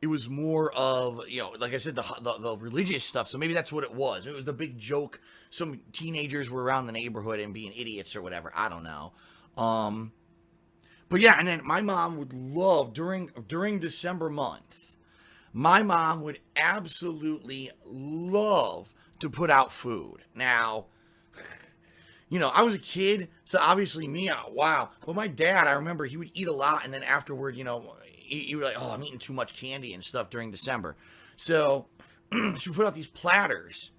It was more of, you know, like I said, the religious stuff. So maybe that's what it was. It was the big joke. Some teenagers were around the neighborhood and being idiots or whatever. I don't know. But yeah, and then my mom would love, during December month, my mom would absolutely love to put out food. Now, you know, I was a kid, so obviously me, wow. But my dad, I remember he would eat a lot, and then afterward, you know, he was like, oh, I'm eating too much candy and stuff during December. So she would put out these platters,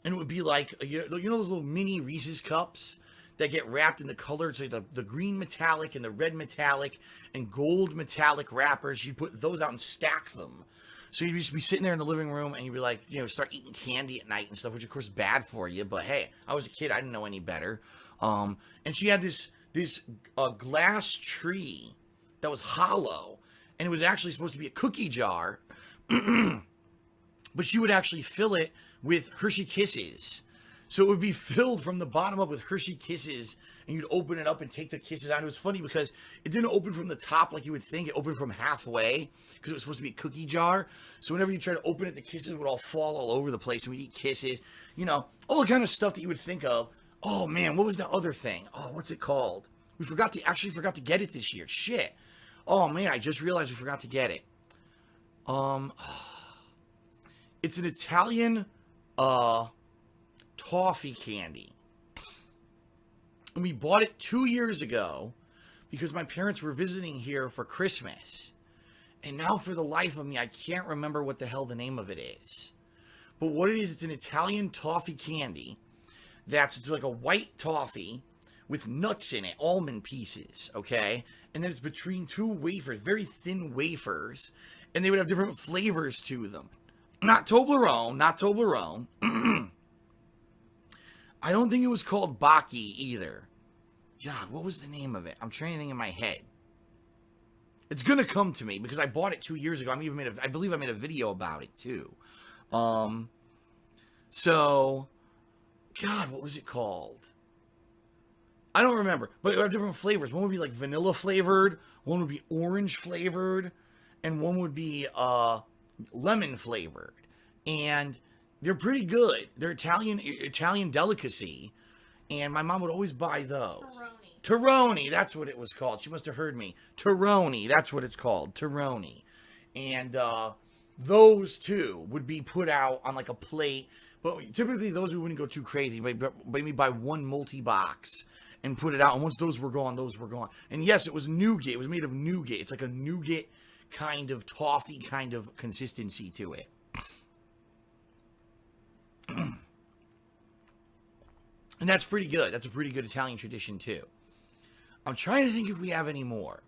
and it would be like, you know those little mini Reese's cups that get wrapped in the colors, like the green metallic and the red metallic and gold metallic wrappers. She'd put those out and stack them. So you'd just be sitting there in the living room, and you'd be like, you know, start eating candy at night and stuff, which of course is bad for you. But hey, I was a kid, I didn't know any better. And she had this glass tree that was hollow, and it was actually supposed to be a cookie jar, but she would actually fill it with Hershey Kisses. So it would be filled from the bottom up with Hershey Kisses, and you'd open it up and take the kisses out. It was funny because it didn't open from the top like you would think. It opened from halfway because it was supposed to be a cookie jar. So whenever you try to open it, the kisses would all fall all over the place, and we'd eat kisses. You know, all the kind of stuff that you would think of. Oh, man, what was that other thing? Oh, what's it called? We actually forgot to get it this year. Shit. Oh, man, I just realized we forgot to get it. It's an Italian, toffee candy. And we bought it 2 years ago because my parents were visiting here for Christmas. And now for the life of me, I can't remember what the hell the name of it is. But what it is, it's an Italian toffee candy. It's like a white toffee with nuts in it, almond pieces, okay? And then it's between two wafers, very thin wafers. And they would have different flavors to them. Not Toblerone, not Toblerone. I don't think it was called Baki either. God, what was the name of it? I'm trying to think in my head. It's gonna come to me because I bought it 2 years ago. I believe I made a video about it too. So, God, what was it called? I don't remember, but it have different flavors. One would be like vanilla flavored, one would be orange flavored, and one would be lemon flavored. And they're pretty good. They're Italian delicacy, and my mom would always buy those. Torroni, that's what it was called. She must have heard me. Torroni, that's what it's called. Torroni. And those two would be put out on like a plate. But typically those we wouldn't go too crazy. But maybe buy one multi-box and put it out. And once those were gone, those were gone. And yes, it was nougat. It was made of nougat. It's like a nougat kind of toffee kind of consistency to it. And that's pretty good. That's a pretty good Italian tradition too. I'm trying to think if we have any more.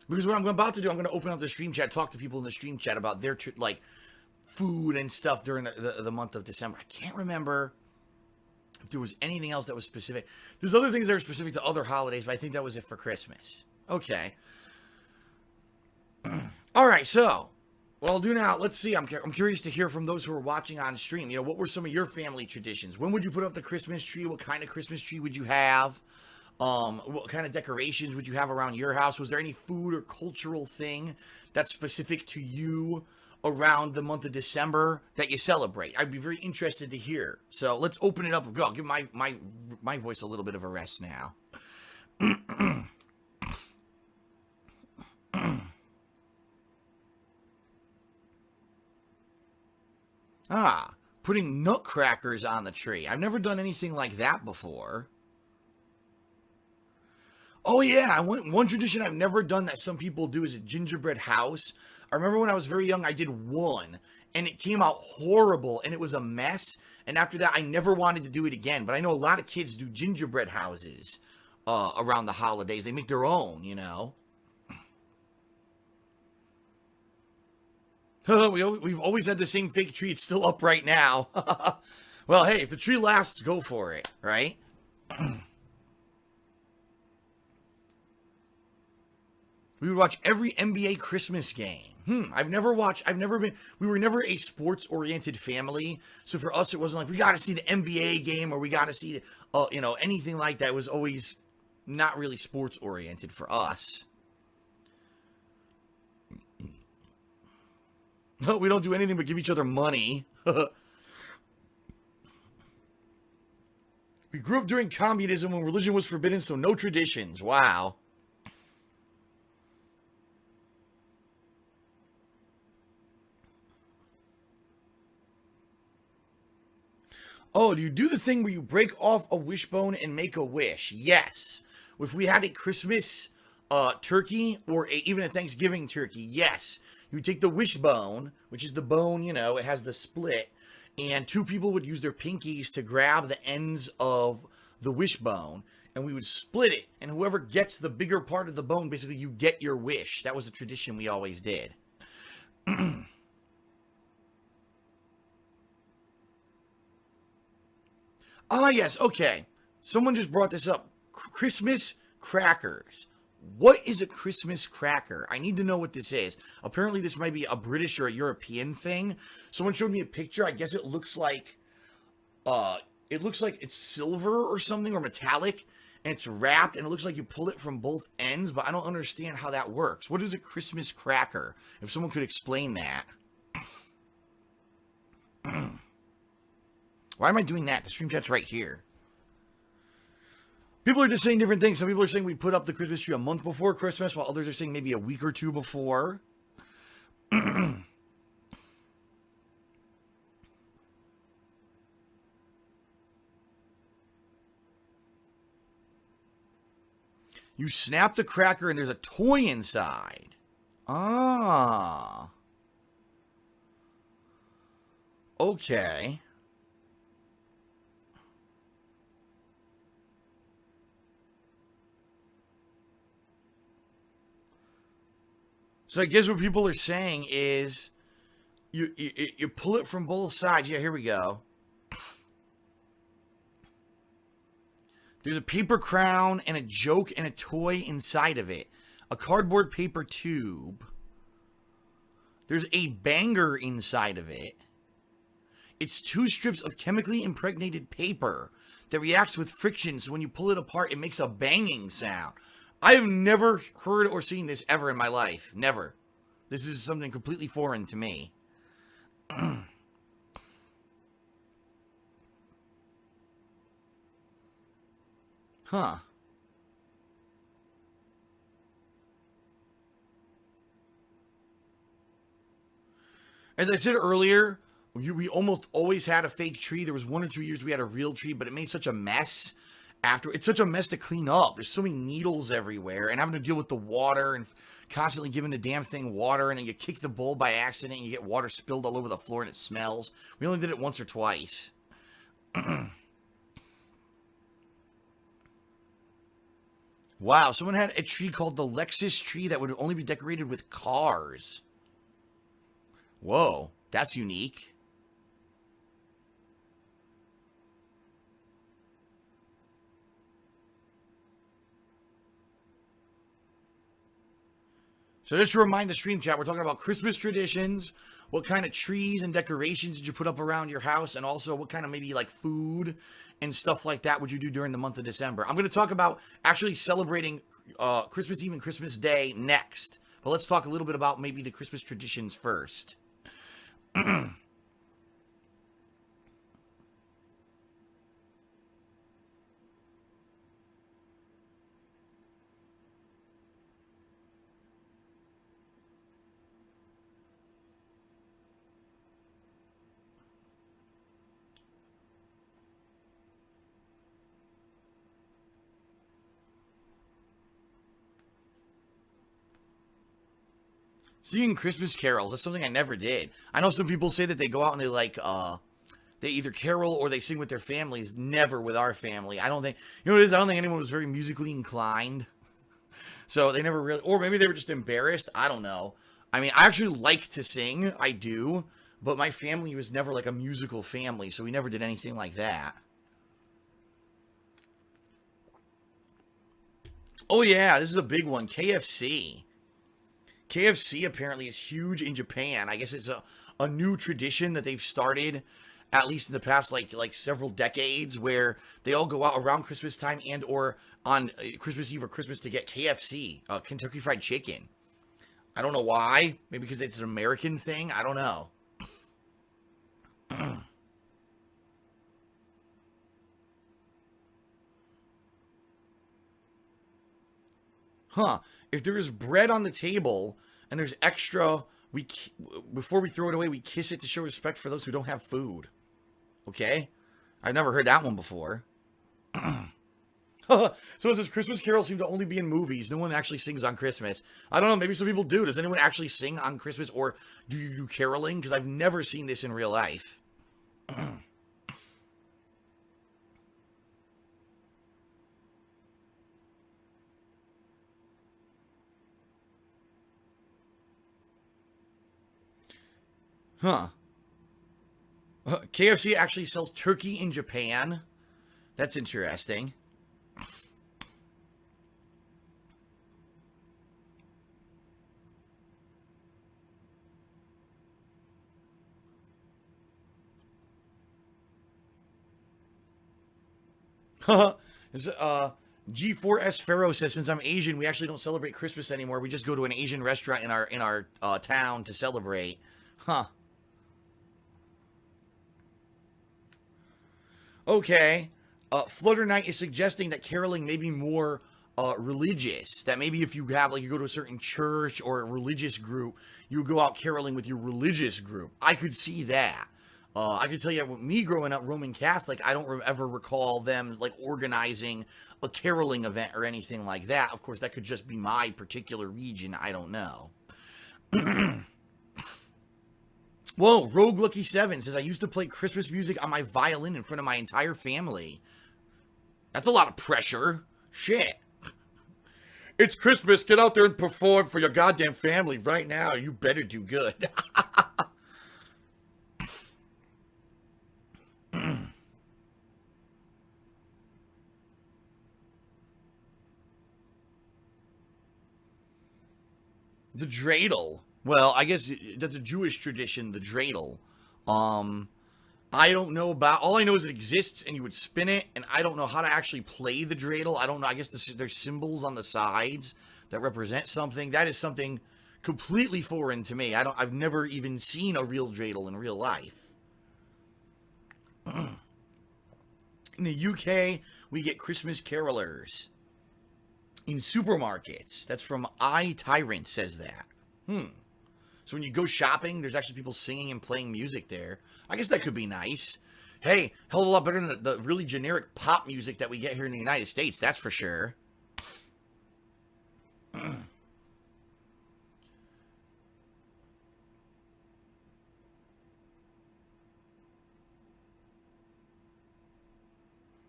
Because what I'm about to do, I'm going to open up the stream chat, talk to people in the stream chat about their food and stuff during the month of December. I can't remember if there was anything else that was specific. There's other things that are specific to other holidays, but I think that was it for Christmas. Okay. All right, so what I'll do now, let's see. I'm curious to hear from those who are watching on stream. You know, what were some of your family traditions? When would you put up the Christmas tree? What kind of Christmas tree would you have? What kind of decorations would you have around your house? Was there any food or cultural thing that's specific to you around the month of December that you celebrate? I'd be very interested to hear. So let's open it up. I'll give my voice a little bit of a rest now. Putting nutcrackers on the tree. I've never done anything like that before. Oh yeah, one tradition I've never done that some people do is a gingerbread house. I remember when I was very young, I did one, and it came out horrible, and it was a mess. And after that, I never wanted to do it again. But I know a lot of kids do gingerbread houses around the holidays. They make their own, you know. We've always had the same fake tree. It's still up right now. Well, hey, if the tree lasts, go for it, right? We would watch every NBA Christmas game. We were never a sports-oriented family. So for us, it wasn't like, we got to see the NBA game or we got to see, anything like that. It was always not really sports-oriented for us. No, we don't do anything but give each other money. We grew up during communism when religion was forbidden, so no traditions. Wow. Oh, do you do the thing where you break off a wishbone and make a wish? Yes. If we had a Christmas turkey or even a Thanksgiving turkey, yes. You take the wishbone, which is the bone, it has the split, and two people would use their pinkies to grab the ends of the wishbone, and we would split it, and whoever gets the bigger part of the bone, basically you get your wish. That was a tradition we always did. Yes, okay. Someone just brought this up. Christmas crackers. What is a Christmas cracker? I need to know what this is. Apparently this might be a British or a European thing. Someone showed me a picture. I guess it looks like it looks like it's silver or something or metallic, and it's wrapped, and it looks like you pull it from both ends, but I don't understand how that works. What is a Christmas cracker? If someone could explain that. Why am I doing that? The stream chat's right here. People are just saying different things. Some people are saying we put up the Christmas tree a month before Christmas, while others are saying maybe a week or two before. You snap the cracker and there's a toy inside. Ah. Okay. So I guess what people are saying is you pull it from both sides. Yeah, here we go. There's a paper crown and a joke and a toy inside of it. A cardboard paper tube. There's a banger inside of it. It's 2 strips of chemically impregnated paper that reacts with friction, so when you pull it apart, it makes a banging sound. I have never heard or seen this ever in my life. Never. This is something completely foreign to me. Huh. As I said earlier, we almost always had a fake tree. There was 1 or 2 years we had a real tree, but it made such a mess after. It's such a mess to clean up. There's so many needles everywhere, and having to deal with the water and constantly giving the damn thing water, and then you kick the bowl by accident and you get water spilled all over the floor and it smells. We only did it once or twice. Wow, someone had a tree called the Lexus tree that would only be decorated with cars. Whoa, that's unique. So just to remind the stream chat, we're talking about Christmas traditions. What kind of trees and decorations did you put up around your house? And also what kind of maybe like food and stuff like that would you do during the month of December? I'm going to talk about actually celebrating Christmas Eve and Christmas Day next. But let's talk a little bit about maybe the Christmas traditions first. Seeing Christmas carols, that's something I never did. I know some people say that they go out and they either carol or they sing with their families. Never with our family. I don't think, you know what it is? I don't think anyone was very musically inclined. So they never really, or maybe they were just embarrassed. I don't know. I mean, I actually like to sing. I do. But my family was never like a musical family. So we never did anything like that. Oh yeah, this is a big one. KFC. KFC apparently is huge in Japan. I guess it's a new tradition that they've started, at least in the past like several decades, where they all go out around Christmas time and or on Christmas Eve or Christmas to get KFC, Kentucky Fried Chicken. I don't know why. Maybe because it's an American thing. I don't know. Huh. If there is bread on the table and there's extra, before we throw it away, we kiss it to show respect for those who don't have food. Okay? I've never heard that one before. So it says Christmas carols seem to only be in movies. No one actually sings on Christmas. I don't know. Maybe some people do. Does anyone actually sing on Christmas, or do you do caroling? Because I've never seen this in real life. Huh. KFC actually sells turkey in Japan. That's interesting. G4S Pharaoh says, since I'm Asian, we actually don't celebrate Christmas anymore. We just go to an Asian restaurant in our town to celebrate. Huh. Okay. Flutter Knight is suggesting that caroling may be more religious. That maybe if you have, like, you go to a certain church or a religious group, you go out caroling with your religious group. I could see that. I can tell you, with me growing up Roman Catholic, I don't ever recall them, like, organizing a caroling event or anything like that. Of course, that could just be my particular region. I don't know. Whoa, Rogue Lucky 7 says, I used to play Christmas music on my violin in front of my entire family. That's a lot of pressure. Shit. It's Christmas. Get out there and perform for your goddamn family right now. You better do good. The dreidel. Well, I guess that's a Jewish tradition, the dreidel. I don't know about... All I know is it exists, and you would spin it, and I don't know how to actually play the dreidel. I don't know. I guess there's symbols on the sides that represent something. That is something completely foreign to me. I've never even seen a real dreidel in real life. In the UK, we get Christmas carolers in supermarkets. That's from iTyrant says that. So when you go shopping, there's actually people singing and playing music there. I guess that could be nice. Hey, hell of a lot better than the really generic pop music that we get here in the United States, that's for sure.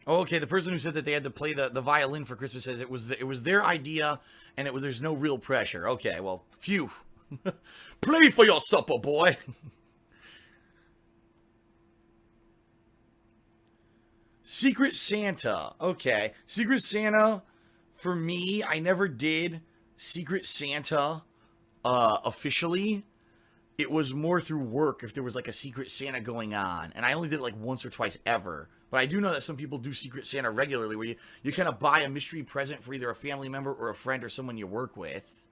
Okay, the person who said that they had to play the violin for Christmas says it was their idea, and there's no real pressure. Okay, well, phew. Play for your supper, boy. Secret Santa. Okay. Secret Santa, for me, I never did Secret Santa officially. It was more through work if there was like a Secret Santa going on. And I only did it like once or twice ever. But I do know that some people do Secret Santa regularly, where you kind of buy a mystery present for either a family member or a friend or someone you work with.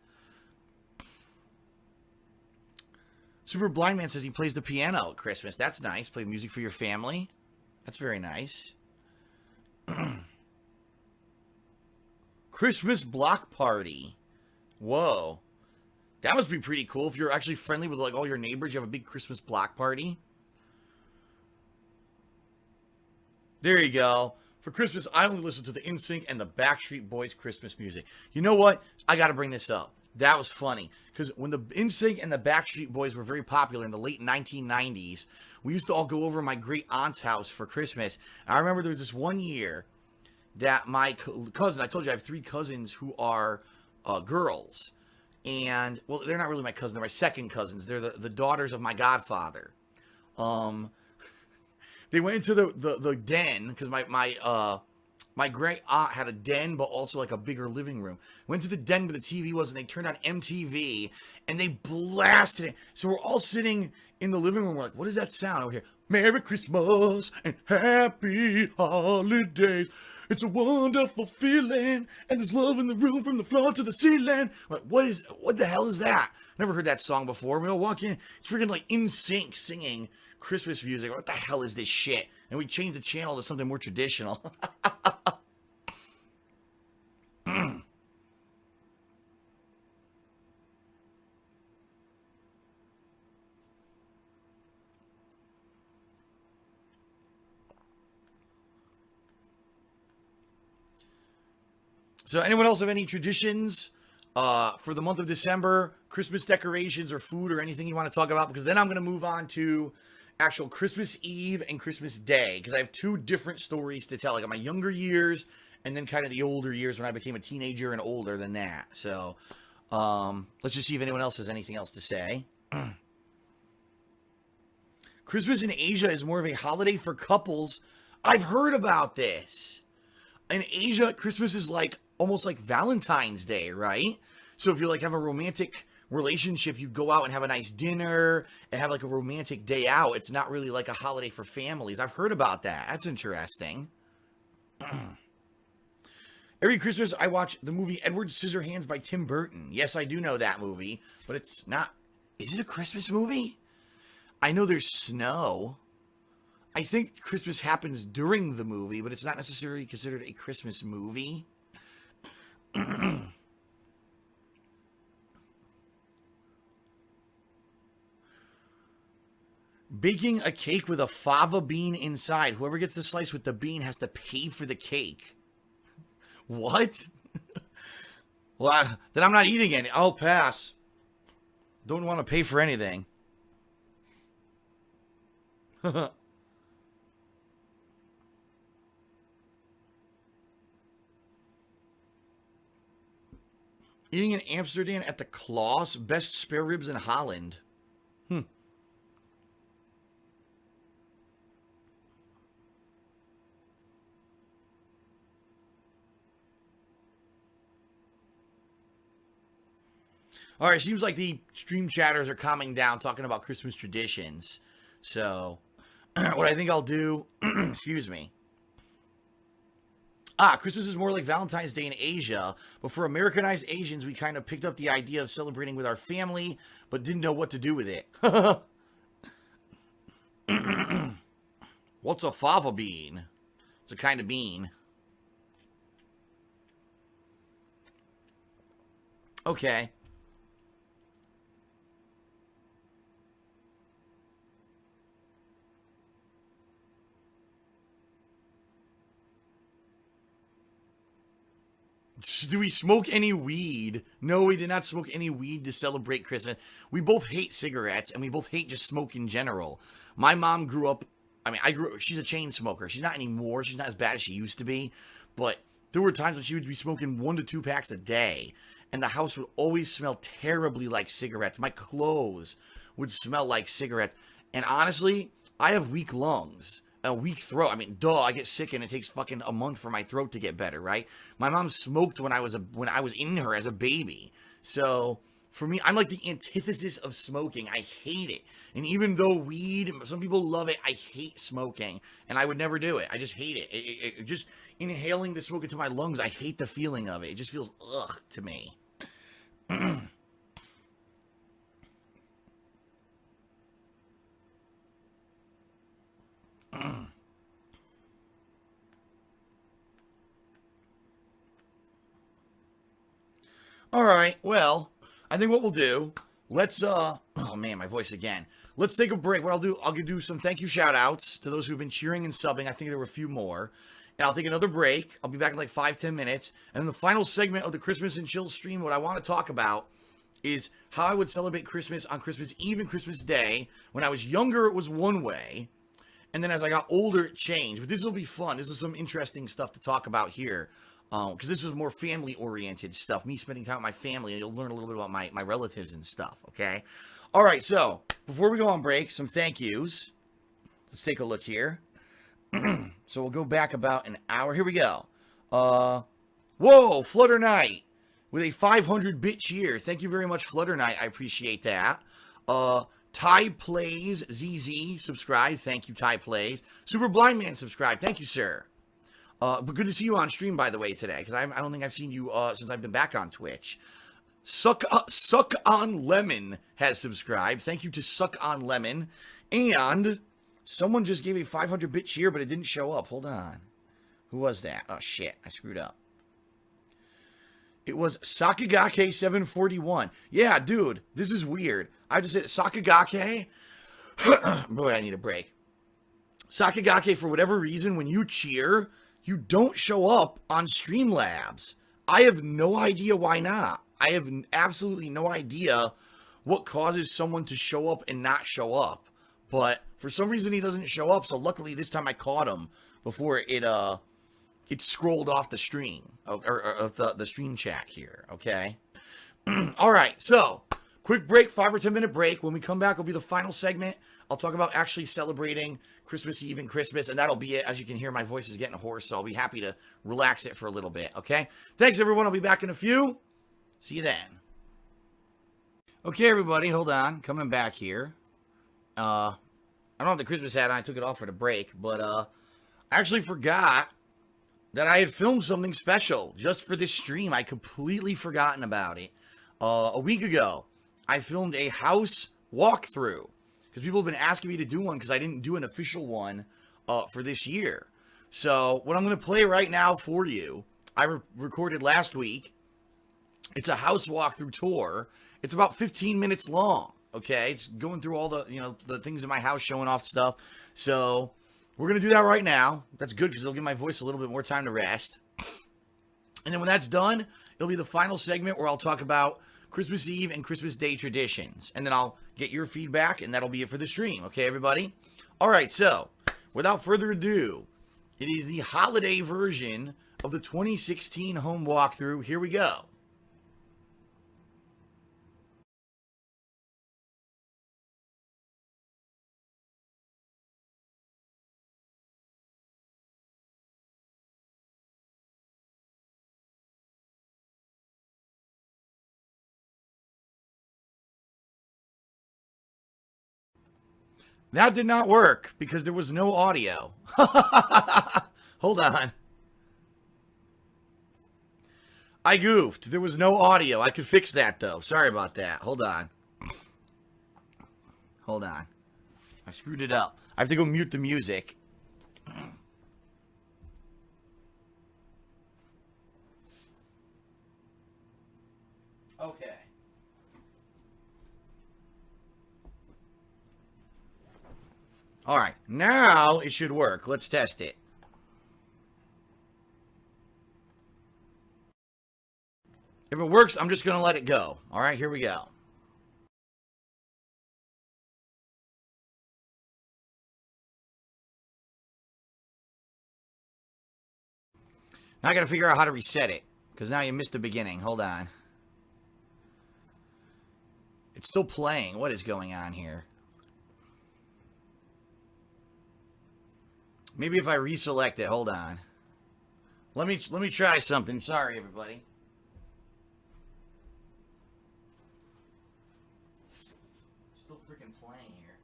Super Blind Man says he plays the piano at Christmas. That's nice. Play music for your family. That's very nice. Christmas block party. Whoa. That must be pretty cool. If you're actually friendly with like all your neighbors, you have a big Christmas block party. There you go. For Christmas, I only listen to the NSYNC and the Backstreet Boys Christmas music. You know what? I got to bring this up. That was funny, because when the NSYNC and the Backstreet Boys were very popular in the late 1990s, we used to all go over to my great aunt's house for Christmas. And I remember there was this one year that my cousin, I told you I have 3 cousins who are girls. And, well, they're not really my cousins, they're my second cousins. They're the daughters of my godfather. They went into the den, because my great aunt had a den, but also like a bigger living room. Went to the den where the TV was, and they turned on MTV, and they blasted it. So we're all sitting in the living room. We're like, what is that sound over here? Merry Christmas and Happy Holidays. It's a wonderful feeling, and there's love in the room from the floor to the ceiling. Like, what the hell is that? Never heard that song before. We all walk in, it's freaking like NSYNC singing Christmas music. What the hell is this shit? And we changed the channel to something more traditional. So anyone else have any traditions for the month of December? Christmas decorations or food or anything you want to talk about? Because then I'm going to move on to actual Christmas Eve and Christmas Day. Because I have 2 different stories to tell. Like my younger years and then kind of the older years when I became a teenager and older than that. So let's just see if anyone else has anything else to say. Christmas in Asia is more of a holiday for couples. I've heard about this. In Asia, Christmas is like almost like Valentine's Day, right? So if you like have a romantic relationship, you go out and have a nice dinner and have like a romantic day out. It's not really like a holiday for families. I've heard about that. That's interesting. Every Christmas, I watch the movie Edward Scissorhands by Tim Burton. Yes, I do know that movie, but it's not... Is it a Christmas movie? I know there's snow. I think Christmas happens during the movie, but it's not necessarily considered a Christmas movie. Baking a cake with a fava bean inside. Whoever gets the slice with the bean has to pay for the cake. What? Well, then I'm not eating it. I'll pass. Don't want to pay for anything. Eating in Amsterdam at the Klaus. Best spare ribs in Holland. All right, seems like the stream chatters are calming down, talking about Christmas traditions. So, what I think I'll do, excuse me. Christmas is more like Valentine's Day in Asia, but for Americanized Asians, we kind of picked up the idea of celebrating with our family, but didn't know what to do with it. What's a fava bean? It's a kind of bean. Okay. Do we smoke any weed? No, we did not smoke any weed to celebrate Christmas. We both hate cigarettes, and we both hate just smoke in general. My mom grew up, she's a chain smoker. She's not anymore. She's not as bad as she used to be. But there were times when she would be smoking 1 to 2 packs a day. And the house would always smell terribly like cigarettes. My clothes would smell like cigarettes. And honestly, I have weak lungs. A weak throat. I mean, I get sick and it takes fucking a month for my throat to get better, right? My mom smoked when I was in her as a baby. So, for me, I'm like the antithesis of smoking. I hate it. And even though weed, some people love it, I hate smoking. And I would never do it. I just hate it. It just inhaling the smoke into my lungs, I hate the feeling of it. It just feels ugh to me. All right, well, I think what we'll do, let's, oh man, my voice again. Let's take a break. What I'll do some thank you shout outs to those who've been cheering and subbing. I think there were a few more. And I'll take another break. I'll be back in like 5-10 minutes. And then the final segment of the Christmas and Chill stream, what I want to talk about is how I would celebrate Christmas on Christmas Eve and Christmas Day. When I was younger, it was one way. And then as I got older, it changed. But this will be fun. This is some interesting stuff to talk about here. Because this was more family-oriented stuff. Me spending time with my family. And you'll learn a little bit about my relatives and stuff, okay? All right, so before we go on break, some thank yous. Let's take a look here. So we'll go back about an hour. Here we go. Whoa, Flutter Knight with a 500-bit cheer. Thank you very much, Flutter Knight. I appreciate that. Ty Plays ZZ subscribed. Thank you, Ty Plays. Super Blind Man subscribed. Thank you, sir. But good to see you on stream, by the way, today, because I don't think I've seen you since I've been back on Twitch. Suck on Lemon has subscribed. Thank you to Suck on Lemon. And someone just gave a 500-bit cheer, but it didn't show up. Hold on. Who was that? Oh, shit. I screwed up. It was Sakagake741. Yeah, dude, this is weird. I just said Sakagake. Boy, I need a break. Sakagake, for whatever reason, when you cheer, you don't show up on Streamlabs. I have no idea why not. I have absolutely no idea what causes someone to show up and not show up. But for some reason, he doesn't show up. So luckily, this time I caught him before it scrolled off the stream, or the stream chat here, okay? All right, so quick break, 5 or 10 minute break. When we come back, it'll be the final segment. I'll talk about actually celebrating Christmas Eve and Christmas, and that'll be it. As you can hear, my voice is getting hoarse, so I'll be happy to relax it for a little bit, okay? Thanks, everyone. I'll be back in a few. See you then. Okay, everybody, hold on. Coming back here. I don't have the Christmas hat on. I took it off for the break, but I actually forgot that I had filmed something special just for this stream. I completely forgotten about it. A week ago, I filmed a house walkthrough because people have been asking me to do one because I didn't do an official one for this year. So what I'm going to play right now for you, I recorded last week. It's a house walkthrough tour. It's about 15 minutes long. Okay, it's going through all the the things in my house, showing off stuff. So we're gonna do that right now. That's good because it'll give my voice a little bit more time to rest. And then when that's done, it'll be the final segment where I'll talk about Christmas Eve and Christmas Day traditions. And then I'll get your feedback, and that'll be it for the stream. Okay, everybody? All right, so without further ado, it is the holiday version of the 2016 home walkthrough. Here we go. That did not work because there was no audio. Hold on. I goofed. There was no audio. I could fix that, though. Sorry about that. Hold on. Hold on. I screwed it up. I have to go mute the music. Okay. All right, now it should work. Let's test it. If it works, I'm just going to let it go. All right, here we go. Now I got to figure out how to reset it because now you missed the beginning. Hold on. It's still playing. What is going on here? Maybe if I reselect it, hold on. Let me try something. Sorry, everybody. Still freaking playing here.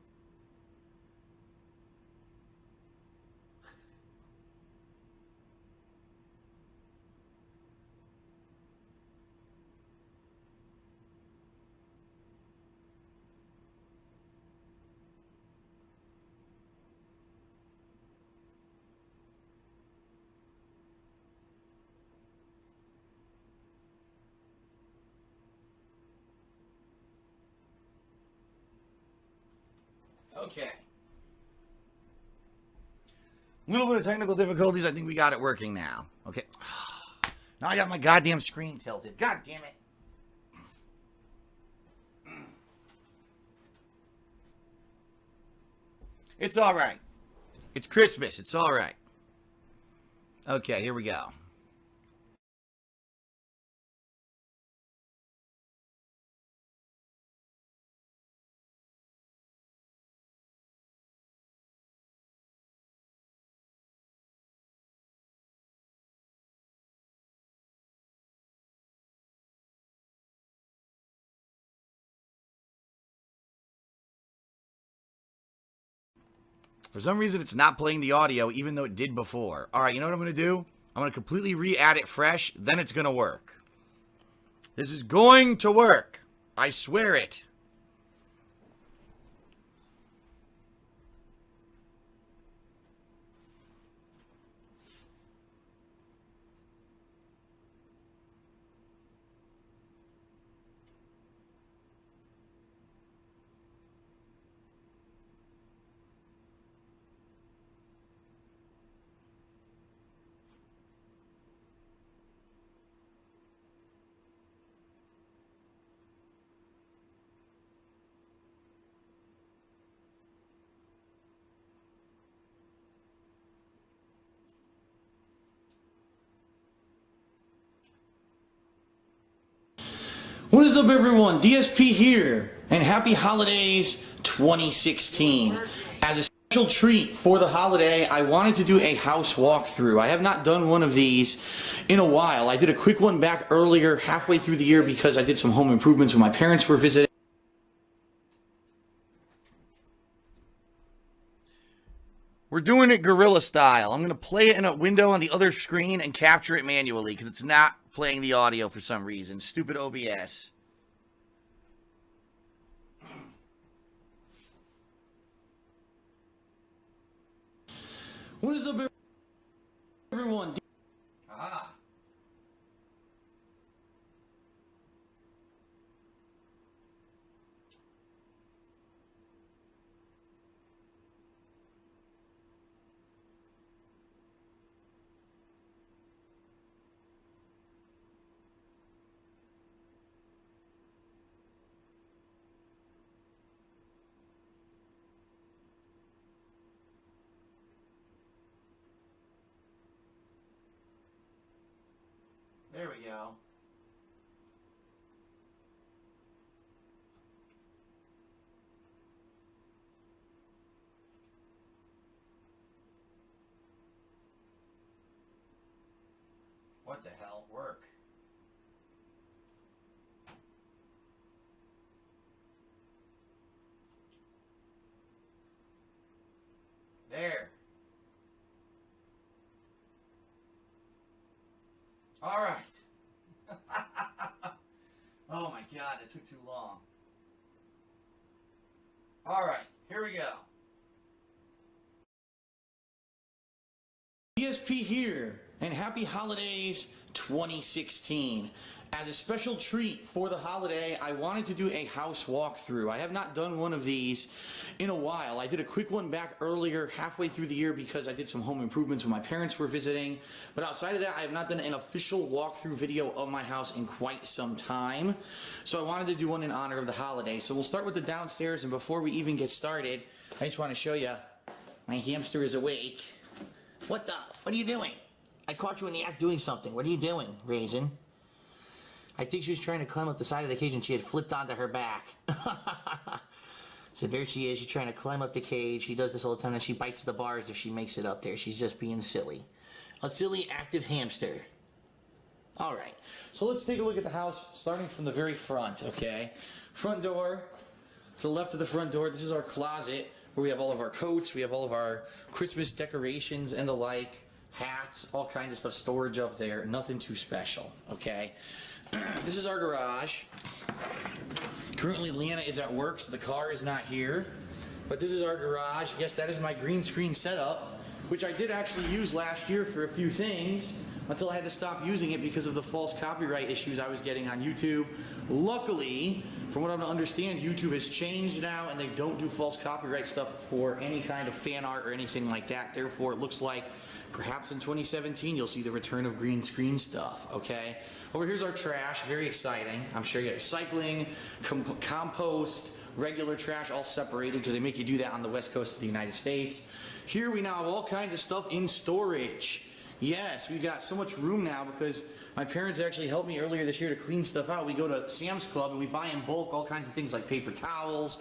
Okay. A little bit of technical difficulties. I think we got it working now. Okay. Now I got my goddamn screen tilted. God damn it. It's all right. It's Christmas. It's all right. Okay, here we go. For some reason, it's not playing the audio, even though it did before. All right, you know what I'm going to do? I'm going to completely re-add it fresh, then it's going to work. This is going to work. I swear it. What is up, everyone? DSP here, and happy holidays 2016. As a special treat for the holiday, I wanted to do a house walkthrough. I have not done one of these in a while. I did a quick one back earlier, halfway through the year, because I did some home improvements when my parents were visiting. We're doing it guerrilla style. I'm going to play it in a window on the other screen and capture it manually because it's not playing the audio for some reason. Stupid OBS. What is up, everyone? Ah. There we go. What the hell? Work. There. All right. Oh my God, that took too long. All right, here we go. ESP here, and happy holidays 2016. As a special treat for the holiday, I wanted to do a house walkthrough. I have not done one of these in a while. I did a quick one back earlier, halfway through the year, because I did some home improvements when my parents were visiting. But outside of that, I have not done an official walkthrough video of my house in quite some time. So I wanted to do one in honor of the holiday. So we'll start with the downstairs, and before we even get started, I just want to show you my hamster is awake. What are you doing? I caught you in the act doing something. What are you doing, Raisin? I think she was trying to climb up the side of the cage and she had flipped onto her back. So there she is. She's trying to climb up the cage. She does this all the time and she bites the bars if she makes it up there. She's just being silly. A silly, active hamster. All right. So let's take a look at the house starting from the very front, okay? Front door. To the left of the front door, this is our closet where we have all of our coats. We have all of our Christmas decorations and the like. Hats, all kinds of stuff, storage up there. Nothing too special, okay? This is our garage. Currently, Leanna is at work, so the car is not here. But this is our garage. Yes, that is my green screen setup, which I did actually use last year for a few things until I had to stop using it because of the false copyright issues I was getting on YouTube. Luckily, from what I understand, YouTube has changed now and they don't do false copyright stuff for any kind of fan art or anything like that. Therefore, it looks like perhaps in 2017 you'll see the return of green screen stuff, okay? Over here's our trash, very exciting. I'm sure you have recycling, compost, regular trash, all separated because they make you do that on the west coast of the United States. Here we now have all kinds of stuff in storage. Yes, we've got so much room now because my parents actually helped me earlier this year to clean stuff out. We go to Sam's Club and we buy in bulk all kinds of things like paper towels,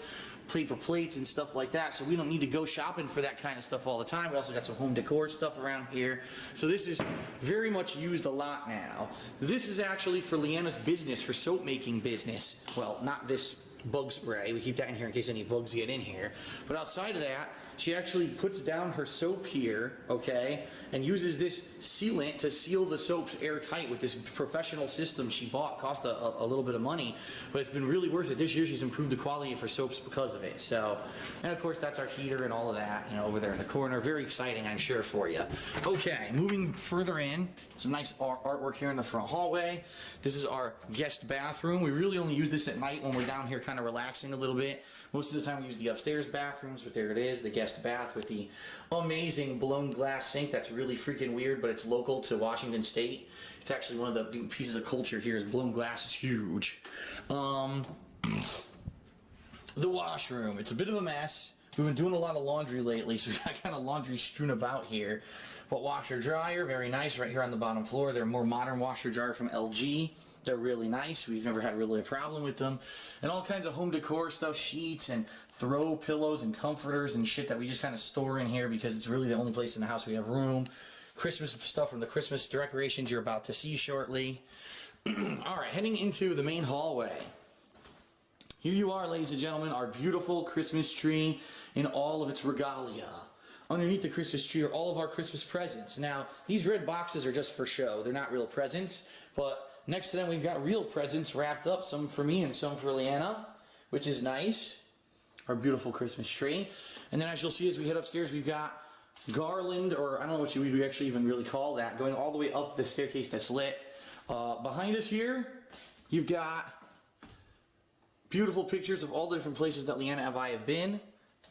paper plates and stuff like that, so we don't need to go shopping for that kind of stuff all the time. We also got some home decor stuff around here, so this is very much used a lot now. This is actually for Leanna's business, her soap making business. Well, not this bug spray, we keep that in here in case any bugs get in here, but outside of that, she actually puts down her soap here, okay, and uses this sealant to seal the soaps airtight with this professional system she bought. Cost a little bit of money, but it's been really worth it. This year she's improved the quality of her soaps because of it. So, and of course that's our heater and all of that, you know, over there in the corner. Very exciting, I'm sure, for you. Okay, moving further in, some nice artwork here in the front hallway. This is our guest bathroom. We really only use this at night when we're down here kind of relaxing a little bit. Most of the time we use the upstairs bathrooms, but there it is, the guest bath with the amazing blown glass sink. That's really freaking weird, but it's local to Washington State. It's actually one of the pieces of culture here is blown glass is huge. The washroom, it's a bit of a mess. We've been doing a lot of laundry lately, so we got kind of laundry strewn about here. But washer dryer, very nice, right here on the bottom floor. They're a more modern washer dryer from LG. They're really nice. We've never had really a problem with them. And all kinds of home decor stuff, sheets and throw pillows and comforters and shit that we just kind of store in here because it's really the only place in the house we have room. Christmas stuff from the Christmas decorations you're about to see shortly. All right, heading into the main hallway. Here you are, ladies and gentlemen, our beautiful Christmas tree in all of its regalia. underneath the Christmas tree are all of our Christmas presents. Now, these red boxes are just for show. They're not real presents, but next to them we've got real presents wrapped up, some for me and some for Leanna, which is nice. Our beautiful Christmas tree. And then as you'll see as we head upstairs, we've got garland, or I don't know what you would actually even really call that, going all the way up the staircase that's lit. Behind us here, you've got beautiful pictures of all the different places that Leanna and I have been.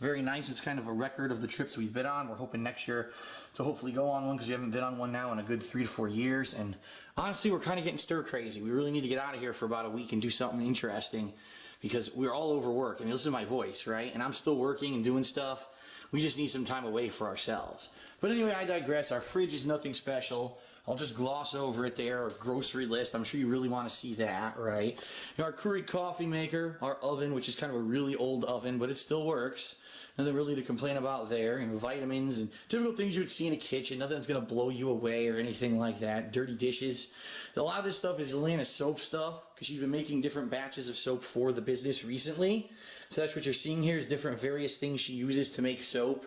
Very nice. It's kind of a record of the trips we've been on. We're hoping next year to hopefully go on one, because we haven't been on one now in a good 3 to 4 years. And honestly, we're kind of getting stir crazy. We really need to get out of here for about a week and do something interesting, because we're all overworked. I mean, listen to my voice, right? And I'm still working and doing stuff. We just need some time away for ourselves. But anyway, I digress. Our fridge is nothing special. I'll just gloss over it there. Our grocery list. I'm sure you really want to see that, right? Our Keurig coffee maker, our oven, which is kind of a really old oven, but it still works. Nothing really to complain about there. And vitamins and typical things you would see in a kitchen. Nothing that's going to blow you away or anything like that. Dirty dishes. A lot of this stuff is Elena's soap stuff, because she's been making different batches of soap for the business recently. So that's what you're seeing here, is different various things she uses to make soap.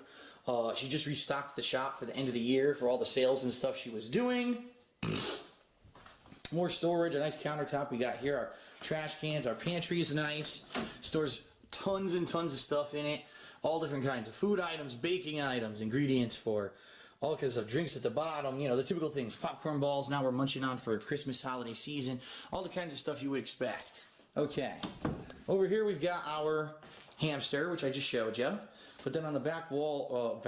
She just restocked the shop for the end of the year for all the sales and stuff she was doing. More storage, a nice countertop we got here. Our trash cans, our pantry is nice. Stores tons and tons of stuff in it. All different kinds of food items, baking items, ingredients for all kinds of drinks at the bottom. You know, the typical things. Popcorn balls now we're munching on for Christmas holiday season. All the kinds of stuff you would expect. Okay. Over here we've got our hamster, which I just showed you. But then on the back wall,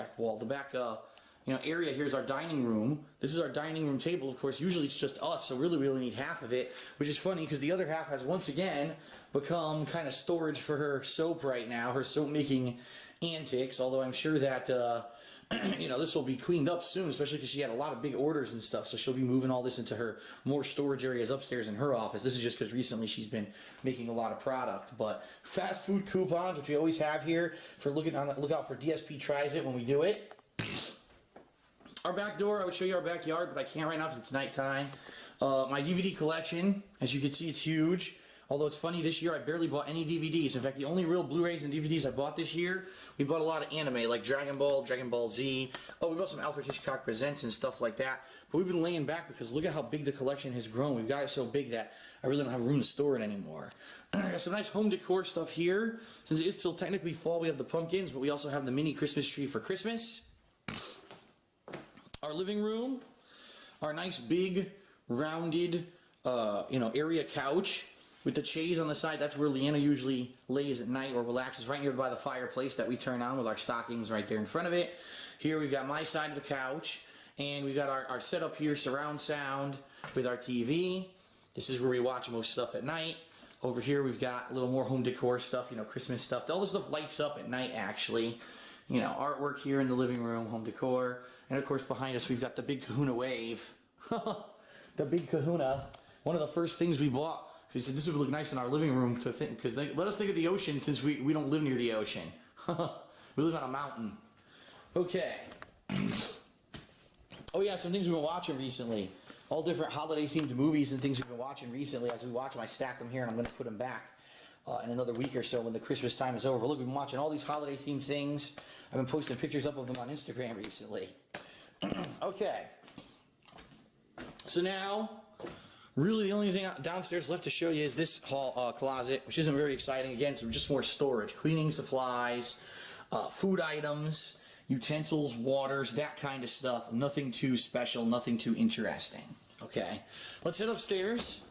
area here is our dining room. This is our dining room table. Of course, usually it's just us, so really we only need half of it, which is funny because the other half has once again become kind of storage for her soap right now, her soap making antics. Although I'm sure that this will be cleaned up soon, especially because she had a lot of big orders and stuff. So she'll be moving all this into her more storage areas upstairs in her office. This is just because recently she's been making a lot of product. But fast food coupons, which we always have here, for look out for DSP tries it when we do it. Our back door, I would show you our backyard, but I can't right now because it's nighttime. My DVD collection, as you can see, it's huge. Although it's funny, this year I barely bought any DVDs. In fact, the only real Blu-rays and DVDs I bought this year, we bought a lot of anime, like Dragon Ball, Dragon Ball Z. Oh, we bought some Alfred Hitchcock Presents and stuff like that. But we've been laying back because look at how big the collection has grown. We've got it so big that I really don't have room to store it anymore. I got some nice home decor stuff here. Since it is still technically fall, we have the pumpkins, but we also have the mini Christmas tree for Christmas. Our living room, our nice big rounded area couch with the chaise on the side. That's where Leanna usually lays at night or relaxes, right near by the fireplace that we turn on with our stockings right there in front of it. Here we've got my side of the couch, and we've got our setup here, surround sound with our TV. This is where we watch most stuff at night. Over here we've got a little more home decor stuff, Christmas stuff. All this stuff lights up at night actually. Artwork here in the living room, home decor. And of course behind us we've got the big Kahuna Wave. The big Kahuna. One of the first things we bought. He said this would look nice in our living room to think, because let us think of the ocean, since we don't live near the ocean. We live on a mountain. Okay. Oh yeah, some things we've been watching recently. All different holiday themed movies and things we've been watching recently. As we watch them, I stack them here and I'm going to put them back in another week or so when the Christmas time is over. Look, we've been watching all these holiday themed things. I've been posting pictures up of them on Instagram recently. Okay. So now, really the only thing downstairs left to show you is this hall closet, which isn't very exciting. Again, it's just more storage. Cleaning supplies, food items, utensils, waters, that kind of stuff. Nothing too special, nothing too interesting. Okay, let's head upstairs.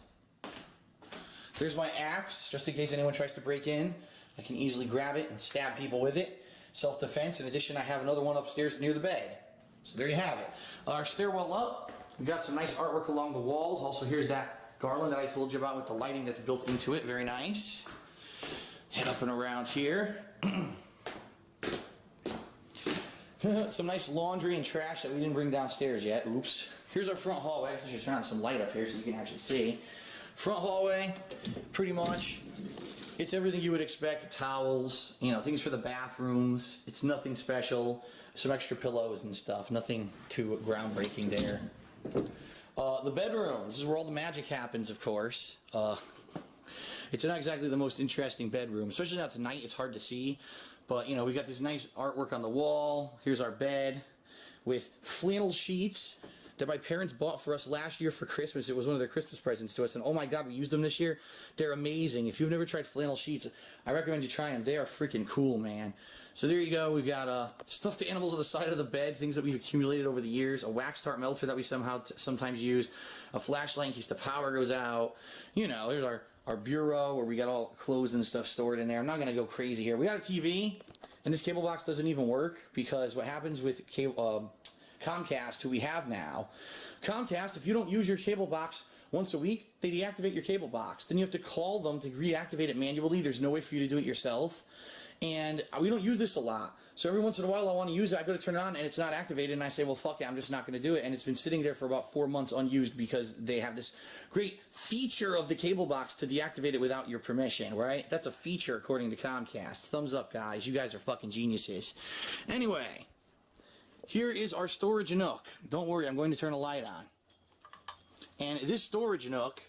There's my axe, just in case anyone tries to break in. I can easily grab it and stab people with it. Self-defense. In addition, I have another one upstairs near the bed. So there you have it. Our stairwell up. We've got some nice artwork along the walls. Also, here's that garland that I told you about with the lighting that's built into it. Very nice. Head up and around here. Some nice laundry and trash that we didn't bring downstairs yet. Oops. Here's our front hallway. I should turn on some light up here so you can actually see. Front hallway, pretty much. It's everything you would expect. Towels, things for the bathrooms. It's nothing special. Some extra pillows and stuff. Nothing too groundbreaking there. The bedroom. This is where all the magic happens, of course. It's not exactly the most interesting bedroom, especially now tonight. It's hard to see. But, you know, we got this nice artwork on the wall. Here's our bed with flannel sheets that my parents bought for us last year for Christmas. It was one of their Christmas presents to us, and oh my god, we used them this year. They're amazing. If you've never tried flannel sheets, I recommend you try them. They are freaking cool, man. So there you go. We've got stuffed animals on the side of the bed, things that we've accumulated over the years, a wax tart melter that we sometimes use, a flashlight in case the power goes out. You know, there's our bureau where we got all clothes and stuff stored in there. I'm not going to go crazy here. We got a TV, and this cable box doesn't even work because what happens with Comcast, who we have now, Comcast, if you don't use your cable box once a week, they deactivate your cable box. Then you have to call them to reactivate it manually. There's no way for you to do it yourself. And we don't use this a lot. So every once in a while I want to use it, I go to turn it on and it's not activated, and I say, well, fuck it, I'm just not going to do it. And it's been sitting there for about 4 months unused because they have this great feature of the cable box to deactivate it without your permission, right? That's a feature according to Comcast. Thumbs up, guys. You guys are fucking geniuses. Anyway, here is our storage nook. Don't worry, I'm going to turn a light on. And this storage nook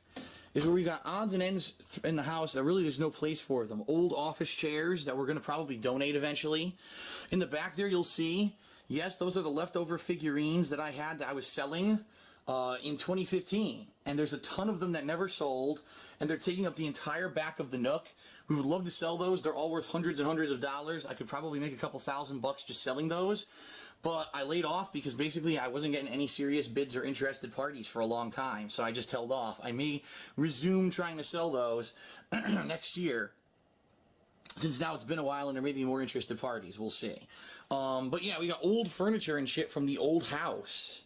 is where we got odds and ends in the house that really there's no place for them. Old office chairs that we're going to probably donate eventually. In the back there you'll see, yes, those are the leftover figurines that I had that I was selling in 2015. And there's a ton of them that never sold, and they're taking up the entire back of the nook. We would love to sell those. They're all worth hundreds and hundreds of dollars. I could probably make a couple $1,000 just selling those. But I laid off because basically I wasn't getting any serious bids or interested parties for a long time, so I just held off. I may resume trying to sell those next year, since now it's been a while and there may be more interested parties. We'll see. But yeah, we got old furniture and shit from the old house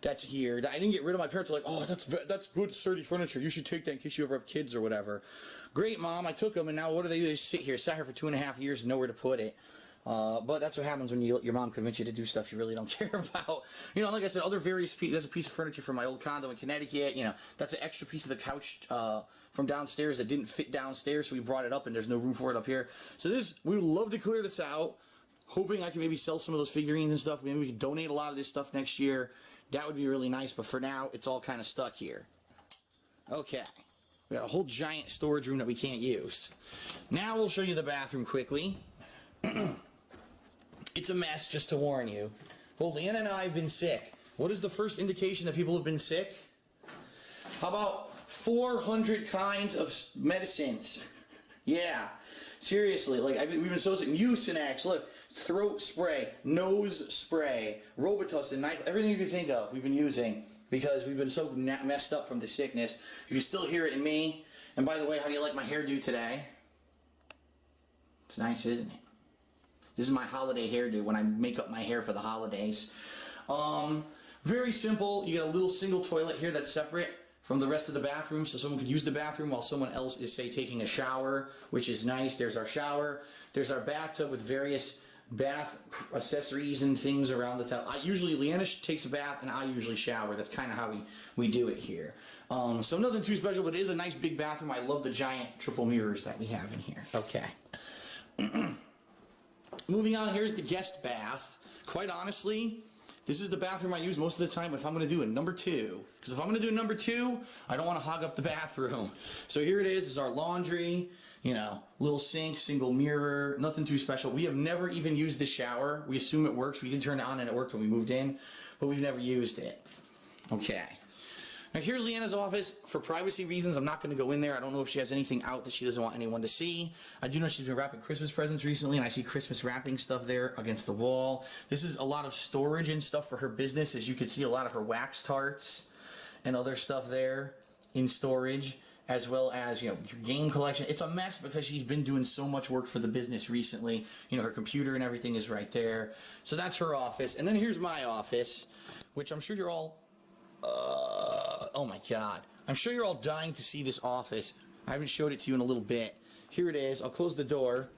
that's here that I didn't get rid of. My parents are like, oh, that's good sturdy furniture. You should take that in case you ever have kids or whatever. Great, Mom. I took them, and now what do? They just sat here for 2.5 years and nowhere to put it. But that's what happens when your mom convinces you to do stuff you really don't care about. You know, like I said, other various pieces. There's a piece of furniture from my old condo in Connecticut. You know, that's an extra piece of the couch from downstairs that didn't fit downstairs, so we brought it up, and there's no room for it up here. So we would love to clear this out, hoping I can maybe sell some of those figurines and stuff. Maybe we can donate a lot of this stuff next year. That would be really nice, but for now, it's all kind of stuck here. Okay. We got a whole giant storage room that we can't use. Now we'll show you the bathroom quickly. It's a mess, just to warn you. Both Leanna and I have been sick. What is the first indication that people have been sick? How about 400 kinds of medicines? Yeah, seriously, like we've been so sick. Mucinex, look, throat spray, nose spray, Robitussin, everything you can think of we've been using because we've been so messed up from the sickness. You can still hear it in me. And by the way, how do you like my hairdo today? It's nice, isn't it? This is my holiday hairdo when I make up my hair for the holidays. Very simple. You get a little single toilet here that's separate from the rest of the bathroom, so someone could use the bathroom while someone else is, say, taking a shower, which is nice. There's our shower. There's our bathtub with various bath accessories and things around the tub. Usually Leanna takes a bath and I usually shower. That's kind of how we do it here. So nothing too special, but it is a nice big bathroom. I love the giant triple mirrors that we have in here. Okay. Moving on, here's the guest bath. Quite honestly, this is the bathroom I use most of the time if I'm going to do a number 2. Because if I'm going to do a number 2, I don't want to hog up the bathroom. So here it is our laundry, you know, little sink, single mirror, nothing too special. We have never even used the shower. We assume it works. We did turn it on and it worked when we moved in, but we've never used it. Okay. Now here's Leanna's office. For privacy reasons, I'm not going to go in there. I don't know if she has anything out that she doesn't want anyone to see. I do know she's been wrapping Christmas presents recently, and I see Christmas wrapping stuff there against the wall. This is a lot of storage and stuff for her business. As you can see, a lot of her wax tarts and other stuff there in storage, as well as, you know, your game collection. It's a mess because she's been doing so much work for the business recently. You know, her computer and everything is right there. So that's her office. And then here's my office, which I'm sure you're all... oh my god. I'm sure you're all dying to see this office. I haven't showed it to you in a little bit. Here it is. I'll close the door.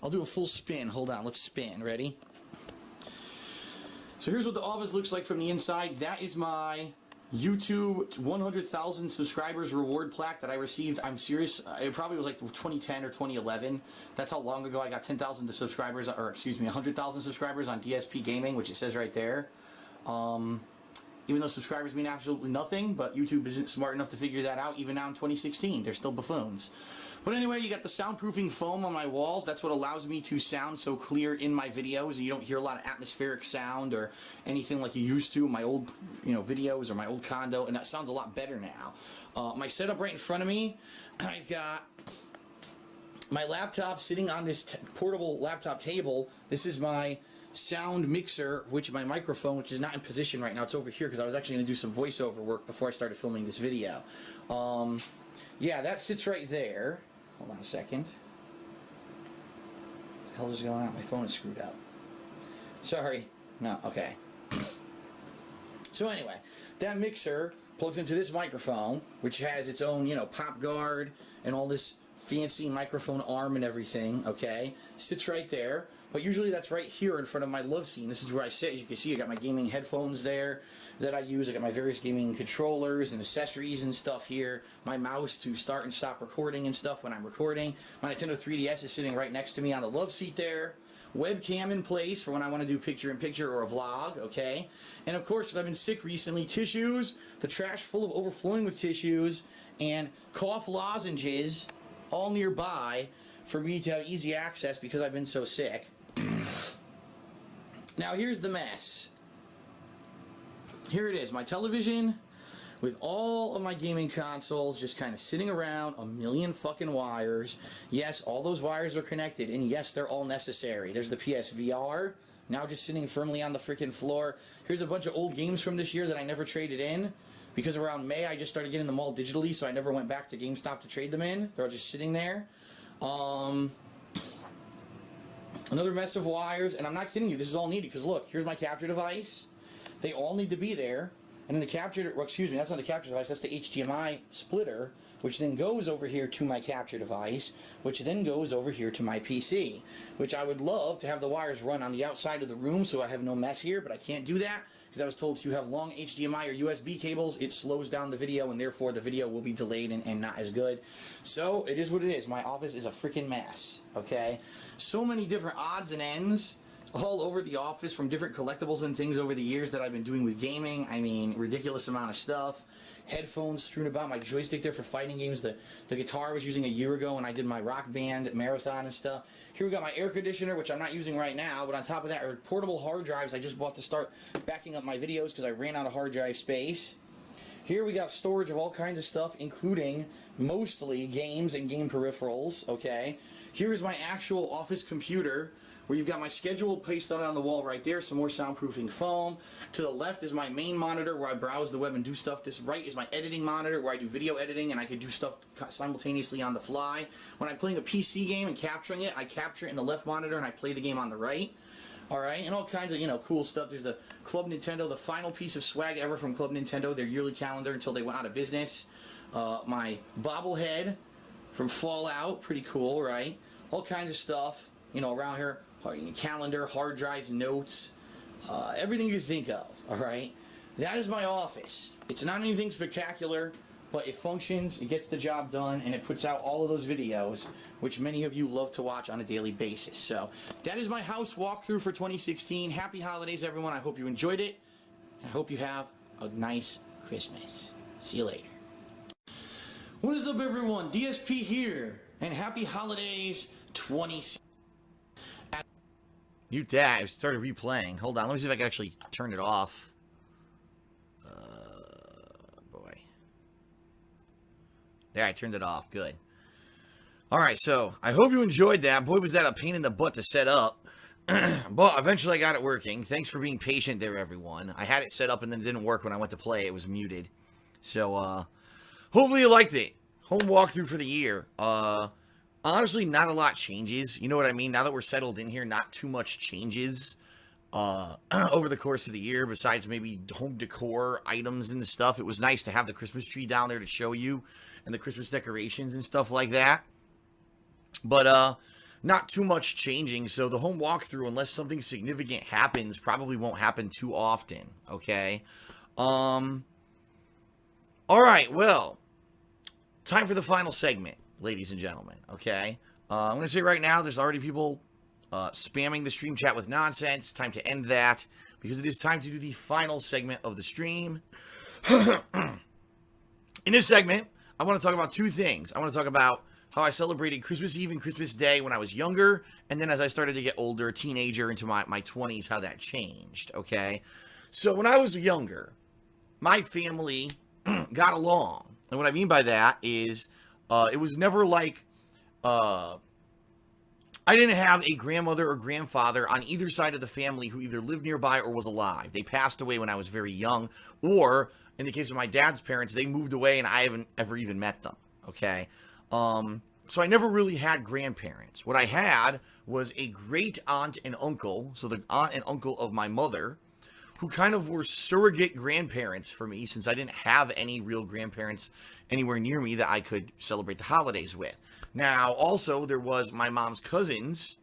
I'll do a full spin. Hold on. Let's spin. Ready? So here's what the office looks like from the inside. That is my YouTube 100,000 subscribers reward plaque that I received. I'm serious. It probably was like 2010 or 2011. That's how long ago I got 10,000 subscribers, or excuse me, 100,000 subscribers on DSP Gaming, which it says right there. even though subscribers mean absolutely nothing, but YouTube isn't smart enough to figure that out even now in 2016. They're still buffoons. But anyway, you got the soundproofing foam on my walls. That's what allows me to sound so clear in my videos, and you don't hear a lot of atmospheric sound or anything like you used to in my old, videos or my old condo, and that sounds a lot better now. My setup right in front of me, I've got my laptop sitting on this portable laptop table. This is my sound mixer, which my microphone, which is not in position right now, it's over here because I was actually going to do some voiceover work before I started filming this video. Yeah, that sits right there. Hold on a second. What the hell is going on? My phone is screwed up. Sorry. No, okay. So anyway, that mixer plugs into this microphone, which has its own, pop guard and all this fancy microphone arm and everything, okay? Sits right there. But usually that's right here in front of my love scene. This is where I sit. As you can see, I got my gaming headphones there that I use. I got my various gaming controllers and accessories and stuff here. My mouse to start and stop recording and stuff when I'm recording. My Nintendo 3DS is sitting right next to me on the love seat there. Webcam in place for when I want to do picture-in-picture or a vlog, okay? And of course, because I've been sick recently, tissues, the trash full of overflowing with tissues, and cough lozenges all nearby for me to have easy access because I've been so sick. Now here's the mess. Here it is, my television with all of my gaming consoles just kind of sitting around, a million fucking wires. Yes, all those wires are connected, and yes, they're all necessary. There's the PSVR, now just sitting firmly on the freaking floor. Here's a bunch of old games from this year that I never traded in, because around May I just started getting them all digitally, so I never went back to GameStop to trade them in. They're all just sitting there. Another mess of wires, and I'm not kidding you, this is all needed, because look, here's my capture device. They all need to be there. And then the capture, well, excuse me, that's not the capture device, that's the HDMI splitter, which then goes over here to my capture device, which then goes over here to my PC, which I would love to have the wires run on the outside of the room so I have no mess here, but I can't do that because I was told if you have long HDMI or USB cables, it slows down the video, and therefore the video will be delayed and not as good. So it is what it is. My office is a freaking mess, okay? So many different odds and ends all over the office from different collectibles and things over the years that I've been doing with gaming. I mean, ridiculous amount of stuff. Headphones strewn about, my joystick there for fighting games, the guitar I was using a year ago when I did my Rock Band marathon and stuff. Here we got my air conditioner, which I'm not using right now, but on top of that are portable hard drives I just bought to start backing up my videos because I ran out of hard drive space. Here we got storage of all kinds of stuff, including mostly games and game peripherals, okay? Here's my actual office computer, where you've got my schedule pasted on the wall right there, some more soundproofing foam. To the left is my main monitor where I browse the web and do stuff. This right is my editing monitor where I do video editing and I can do stuff simultaneously on the fly. When I'm playing a PC game and capturing it, I capture it in the left monitor and I play the game on the right. Alright, and all kinds of, cool stuff. There's the Club Nintendo, the final piece of swag ever from Club Nintendo, their yearly calendar until they went out of business. My bobblehead from Fallout, pretty cool, right? All kinds of stuff, around here. Calendar, hard drives, notes, everything you think of, alright? That is my office. It's not anything spectacular, but it functions, it gets the job done, and it puts out all of those videos, which many of you love to watch on a daily basis. So, that is my house walkthrough for 2016. Happy holidays, everyone. I hope you enjoyed it. I hope you have a nice Christmas. See you later. What is up, everyone? DSP here, and happy holidays 2016. Mute that. I started replaying. Hold on. Let me see if I can actually turn it off. Boy. There, I turned it off. Good. Alright, so I hope you enjoyed that. Boy, was that a pain in the butt to set up. But eventually I got it working. Thanks for being patient there, everyone. I had it set up and then it didn't work when I went to play. It was muted. So, hopefully you liked it. Home walkthrough for the year. Honestly, not a lot changes. You know what I mean? Now that we're settled in here, not too much changes over the course of the year, besides maybe home decor items and stuff. It was nice to have the Christmas tree down there to show you, and the Christmas decorations and stuff like that. But not too much changing, so the home walkthrough, unless something significant happens, probably won't happen too often, okay? Alright, well, time for the final segment, ladies and gentlemen, okay? I'm going to say right now, there's already people spamming the stream chat with nonsense. Time to end that. because it is time to do the final segment of the stream. In this segment, I want to talk about two things. I want to talk about how I celebrated Christmas Eve and Christmas Day when I was younger, and then as I started to get older, teenager, into my 20s, how that changed, okay? So when I was younger, my family got along. And what I mean by that is it was never like I didn't have a grandmother or grandfather on either side of the family who either lived nearby or was alive. They passed away when I was very young, or in the case of my dad's parents, they moved away and I haven't ever even met them, okay? So I never really had grandparents. What I had was a great aunt and uncle, so the aunt and uncle of my mother, who kind of were surrogate grandparents for me since I didn't have any real grandparents anywhere near me that I could celebrate the holidays with. Now, also, there was my mom's cousins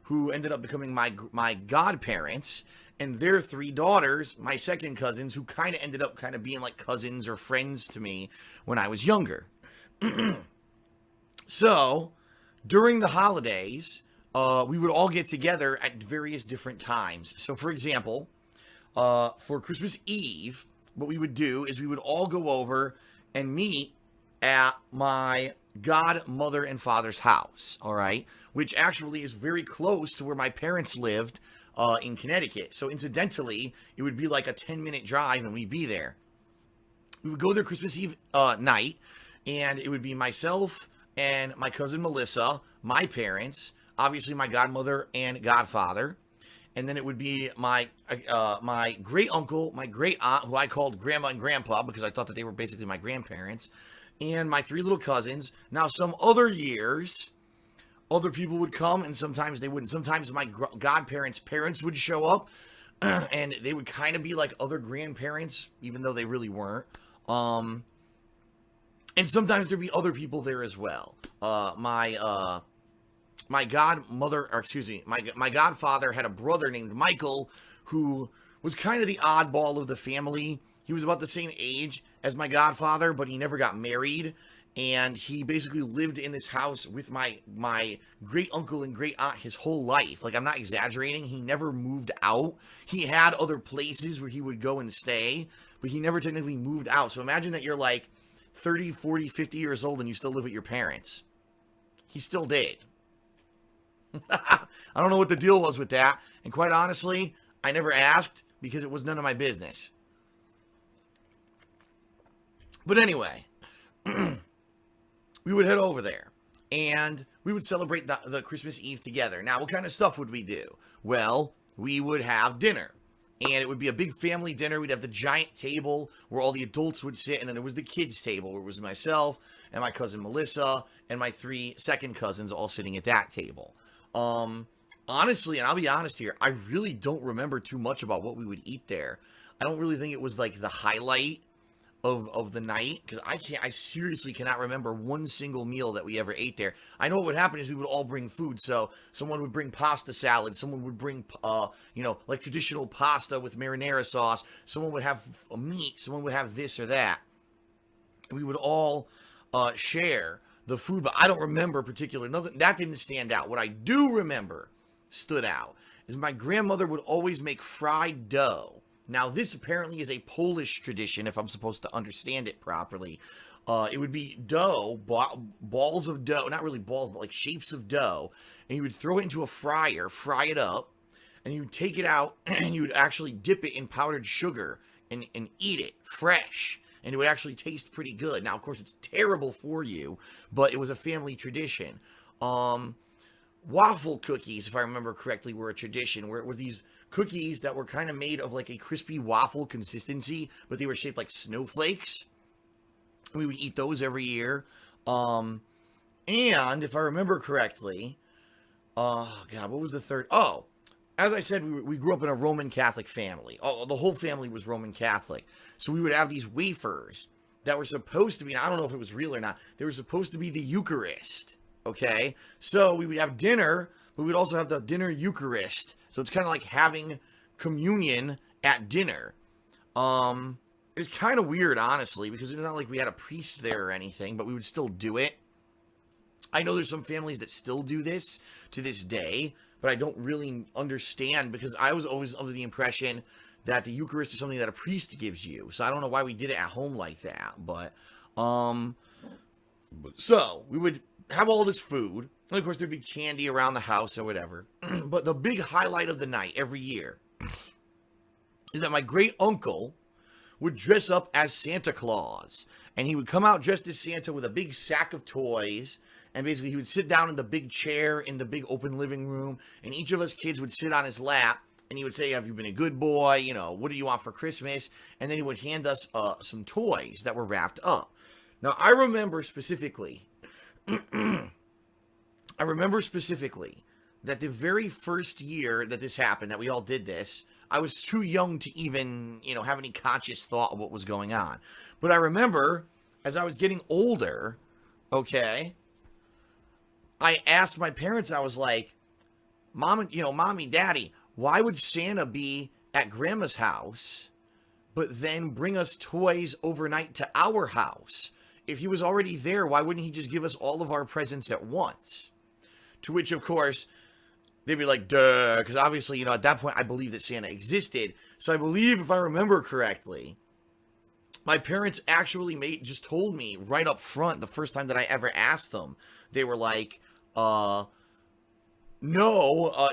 who ended up becoming my godparents, and their three daughters, my second cousins, who kind of ended up kind of being like cousins or friends to me when I was younger. So, during the holidays, we would all get together at various different times. So, for example, for Christmas Eve, what we would do is we would all go over and meet at my godmother and father's house, all right? Which actually is very close to where my parents lived in Connecticut. So incidentally, it would be like a 10-minute drive and we'd be there. We would go there Christmas Eve night, and it would be myself and my cousin Melissa, my parents, obviously my godmother and godfather, and then it would be my great uncle, my great aunt, who I called grandma and grandpa because I thought that they were basically my grandparents, and my three little cousins. Now, some other years, other people would come, and sometimes they wouldn't. Sometimes my godparents' parents would show up, and they would kind of be like other grandparents, even though they really weren't. And sometimes there'd be other people there as well. My godmother, or excuse me, my godfather had a brother named Michael who was kind of the oddball of the family. He was about the same age as my godfather, but he never got married. And he basically lived in this house with my great uncle and great aunt his whole life. Like, I'm not exaggerating. He never moved out. He had other places where he would go and stay, but he never technically moved out. So imagine that you're like 30, 40, 50 years old and you still live with your parents. He still did. I don't know what the deal was with that. And quite honestly, I never asked because it was none of my business. But anyway, we would head over there and we would celebrate the Christmas Eve together. Now, what kind of stuff would we do? Well, we would have dinner. And it would be a big family dinner. We'd have the giant table where all the adults would sit. And then there was the kids' table where it was myself and my cousin Melissa and my three second cousins all sitting at that table. Honestly, and I'll be honest here, I really don't remember too much about what we would eat there. I don't really think it was like the highlight of the night, because I seriously cannot remember one single meal that we ever ate there. I know what would happen is we would all bring food. So someone would bring pasta salad, someone would bring like traditional pasta with marinara sauce, someone would have meat, someone would have this or that. And we would all share the food, but I don't remember particularly. Nothing that didn't stand out. What I do remember stood out is my grandmother would always make fried dough. Now, this apparently is a Polish tradition, if I'm supposed to understand it properly. It would be dough, balls of dough, not really balls, but like shapes of dough, and you would throw it into a fryer, fry it up, and you would take it out, and you would actually dip it in powdered sugar and eat it fresh, and it would actually taste pretty good. Now, of course, it's terrible for you, but it was a family tradition. Waffle cookies, if I remember correctly, were a tradition, where it was these cookies that were kind of made of like a crispy waffle consistency, but they were shaped like snowflakes. We would eat those every year. And if I remember correctly, oh God, what was the third? Oh, as I said, we grew up in a Roman Catholic family. Oh, the whole family was Roman Catholic. So we would have these wafers that were supposed to be, I don't know if it was real or not, they were supposed to be the Eucharist. Okay? So we would have dinner, but we would also have the dinner Eucharist. So it's kind of like having communion at dinner. It was kind of weird, honestly, because it's not like we had a priest there or anything, but we would still do it. I know there's some families that still do this to this day, but I don't really understand because I was always under the impression that the Eucharist is something that a priest gives you. So I don't know why we did it at home like that. But, so we would have all this food. And of course, there'd be candy around the house or whatever. But the big highlight of the night every year is that my great uncle would dress up as Santa Claus. And he would come out dressed as Santa with a big sack of toys. And basically, he would sit down in the big chair in the big open living room. And each of us kids would sit on his lap. And he would say, have you been a good boy? You know, what do you want for Christmas? And then he would hand us some toys that were wrapped up. Now, I remember specifically that the very first year that this happened, that we all did this, I was too young to even, you know, have any conscious thought of what was going on. But I remember, as I was getting older, okay, I asked my parents, I was like, Mommy, Daddy, why would Santa be at Grandma's house, but then bring us toys overnight to our house? If he was already there, why wouldn't he just give us all of our presents at once? To which, of course, they'd be like, duh, because obviously, you know, at that point, I believe that Santa existed. So I believe, if I remember correctly, my parents actually just told me right up front, the first time that I ever asked them, they were like, no,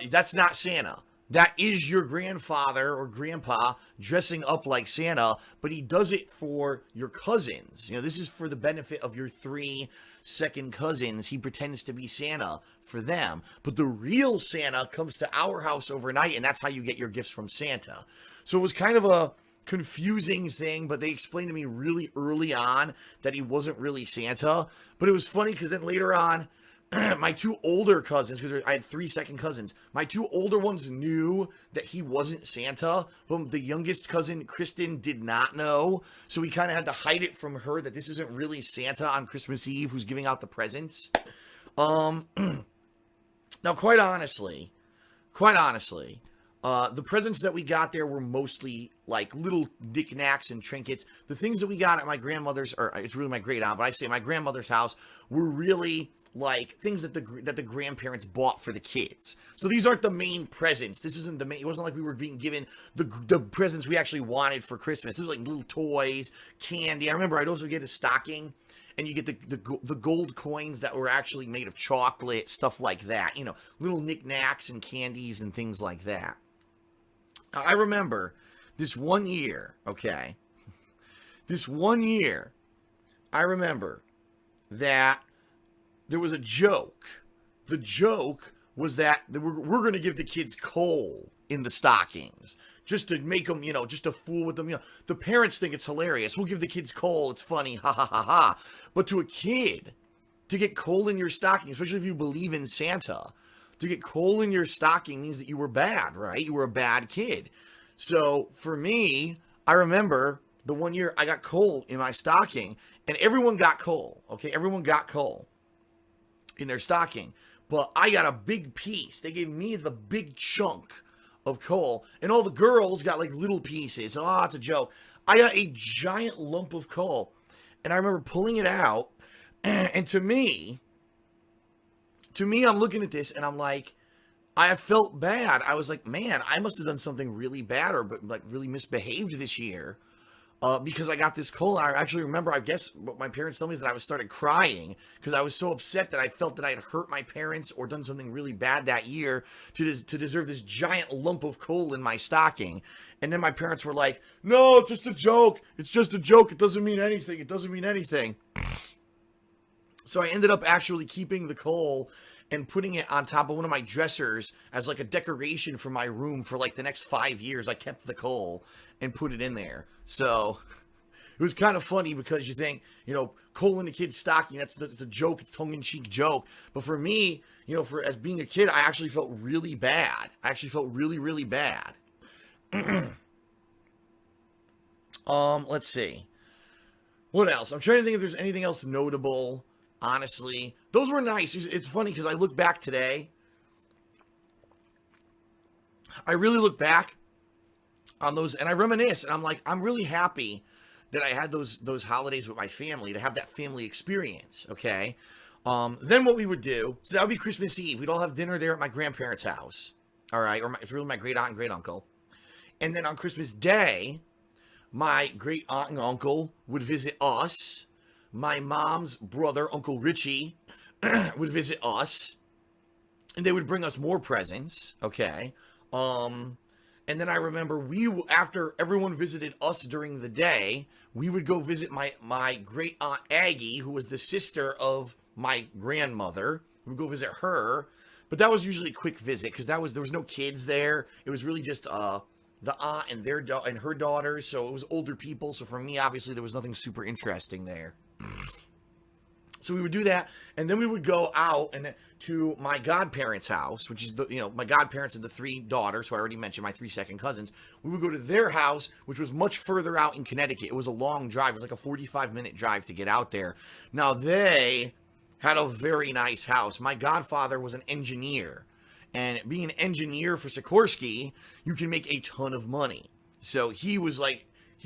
that's not Santa. That is your grandfather or grandpa dressing up like Santa, but he does it for your cousins. You know, this is for the benefit of your 3 second cousins. He pretends to be Santa for them. But the real Santa comes to our house overnight, and that's how you get your gifts from Santa. So it was kind of a confusing thing, but they explained to me really early on that he wasn't really Santa. But it was funny because then later on, my 2 older cousins, because I had 3 second cousins, my 2 older ones knew that he wasn't Santa, but the youngest cousin, Kristen, did not know. So we kind of had to hide it from her that this isn't really Santa on Christmas Eve who's giving out the presents. Now, quite honestly, the presents that we got there were mostly like little knickknacks and trinkets. The things that we got at my grandmother's, or it's really my great aunt, but I say my grandmother's house, were really like things that the grandparents bought for the kids. So these aren't the main presents. This isn't the main. It wasn't like we were being given the presents we actually wanted for Christmas. This was like little toys, candy. I remember I'd also get a stocking, and you get the gold coins that were actually made of chocolate, stuff like that. You know, little knickknacks and candies and things like that. Now, I remember this one year. Okay, this one year, I remember that there was a joke. The joke was that we're going to give the kids coal in the stockings just to make them, you know, just to fool with them. You know, the parents think it's hilarious. We'll give the kids coal. It's funny. Ha, ha, ha, ha. But to a kid, to get coal in your stocking, especially if you believe in Santa, to get coal in your stocking means that you were bad, right? You were a bad kid. So for me, I remember the one year I got coal in my stocking, and everyone got coal. Okay, everyone got coal in their stocking, but I got a big piece. They gave me the big chunk of coal, and all the girls got like little pieces. Oh, it's a joke. I got a giant lump of coal, and I remember pulling it out, and to me, I'm looking at this, and I'm like, I felt bad. I was like, man, I must have done something really bad or like really misbehaved this year. Because I got this coal. I actually remember, I guess what my parents told me is that I started crying because I was so upset that I felt that I had hurt my parents or done something really bad that year to deserve this giant lump of coal in my stocking. And then my parents were like, no, it's just a joke. It's just a joke. It doesn't mean anything. It doesn't mean anything. So I ended up actually keeping the coal and putting it on top of one of my dressers as like a decoration for my room for like the next 5 years. I kept the coal and put it in there. So it was kind of funny because you think, you know, coal in the kid's stocking, that's a joke, it's a tongue-in-cheek joke. But for me, you know, as being a kid, I actually felt really bad. I actually felt really, really bad. Let's see. What else? I'm trying to think if there's anything else notable. Honestly, those were nice. It's funny because I look back today. I really look back on those and I reminisce, and I'm like, I'm really happy that I had those holidays with my family, to have that family experience. Okay. Then what we would do, so that would be Christmas Eve. We'd all have dinner there at my grandparents' house. All right, or it's really my great aunt and great uncle. And then on Christmas Day, my great aunt and uncle would visit us. My mom's brother, Uncle Richie, would visit us. And they would bring us more presents, okay? And then I remember after everyone visited us during the day, we would go visit my great aunt Aggie, who was the sister of my grandmother. We'd go visit her, but that was usually a quick visit because there was no kids there. It was really just the aunt and and her daughters, so it was older people. So for me, obviously, there was nothing super interesting there. So we would do that, and then we would go out and to my godparents' house, which is my godparents and the 3 daughters, who I already mentioned, my 3 second cousins. We would go to their house, which was much further out in Connecticut. It was a long drive. It was like a 45-minute drive to get out there. Now, they had a very nice house. My godfather was an engineer, and being an engineer for Sikorsky, you can make a ton of money. So he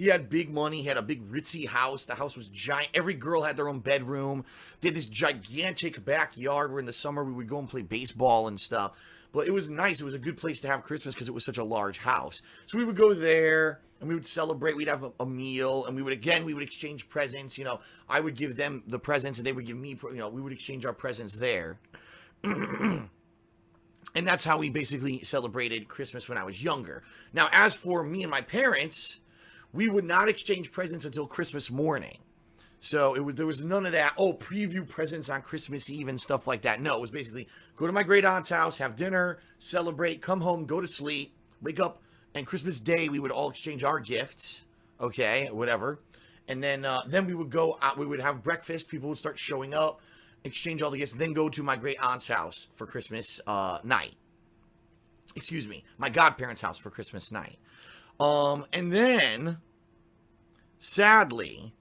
had big money. He had a big ritzy house. The house was giant. Every girl had their own bedroom. They had this gigantic backyard where in the summer we would go and play baseball and stuff. But it was nice. It was a good place to have Christmas because it was such a large house. So we would go there and we would celebrate. We'd have a meal, and we would exchange presents. I would give them the presents and they would give me, we would exchange our presents there. And that's how we basically celebrated Christmas when I was younger. Now, as for me and my parents, we would not exchange presents until Christmas morning. So there was none of that, preview presents on Christmas Eve and stuff like that. No, it was basically go to my great aunt's house, have dinner, celebrate, come home, go to sleep, wake up, and Christmas Day we would all exchange our gifts, okay, whatever. And then we would go out, we would have breakfast, people would start showing up, exchange all the gifts, then go to my great aunt's house for Christmas night. Excuse me, my godparents' house for Christmas night. And then, sadly,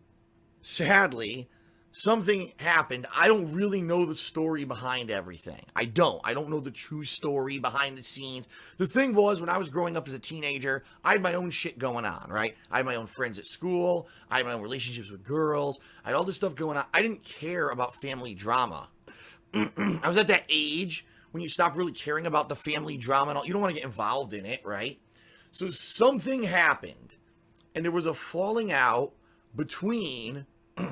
something happened. I don't really know the story behind everything. I don't know the true story behind the scenes. The thing was, when I was growing up as a teenager, I had my own shit going on, right? I had my own friends at school. I had my own relationships with girls. I had all this stuff going on. I didn't care about family drama. I was at that age when you stop really caring about the family drama and all. You don't want to get involved in it, right? So something happened, and there was a falling out between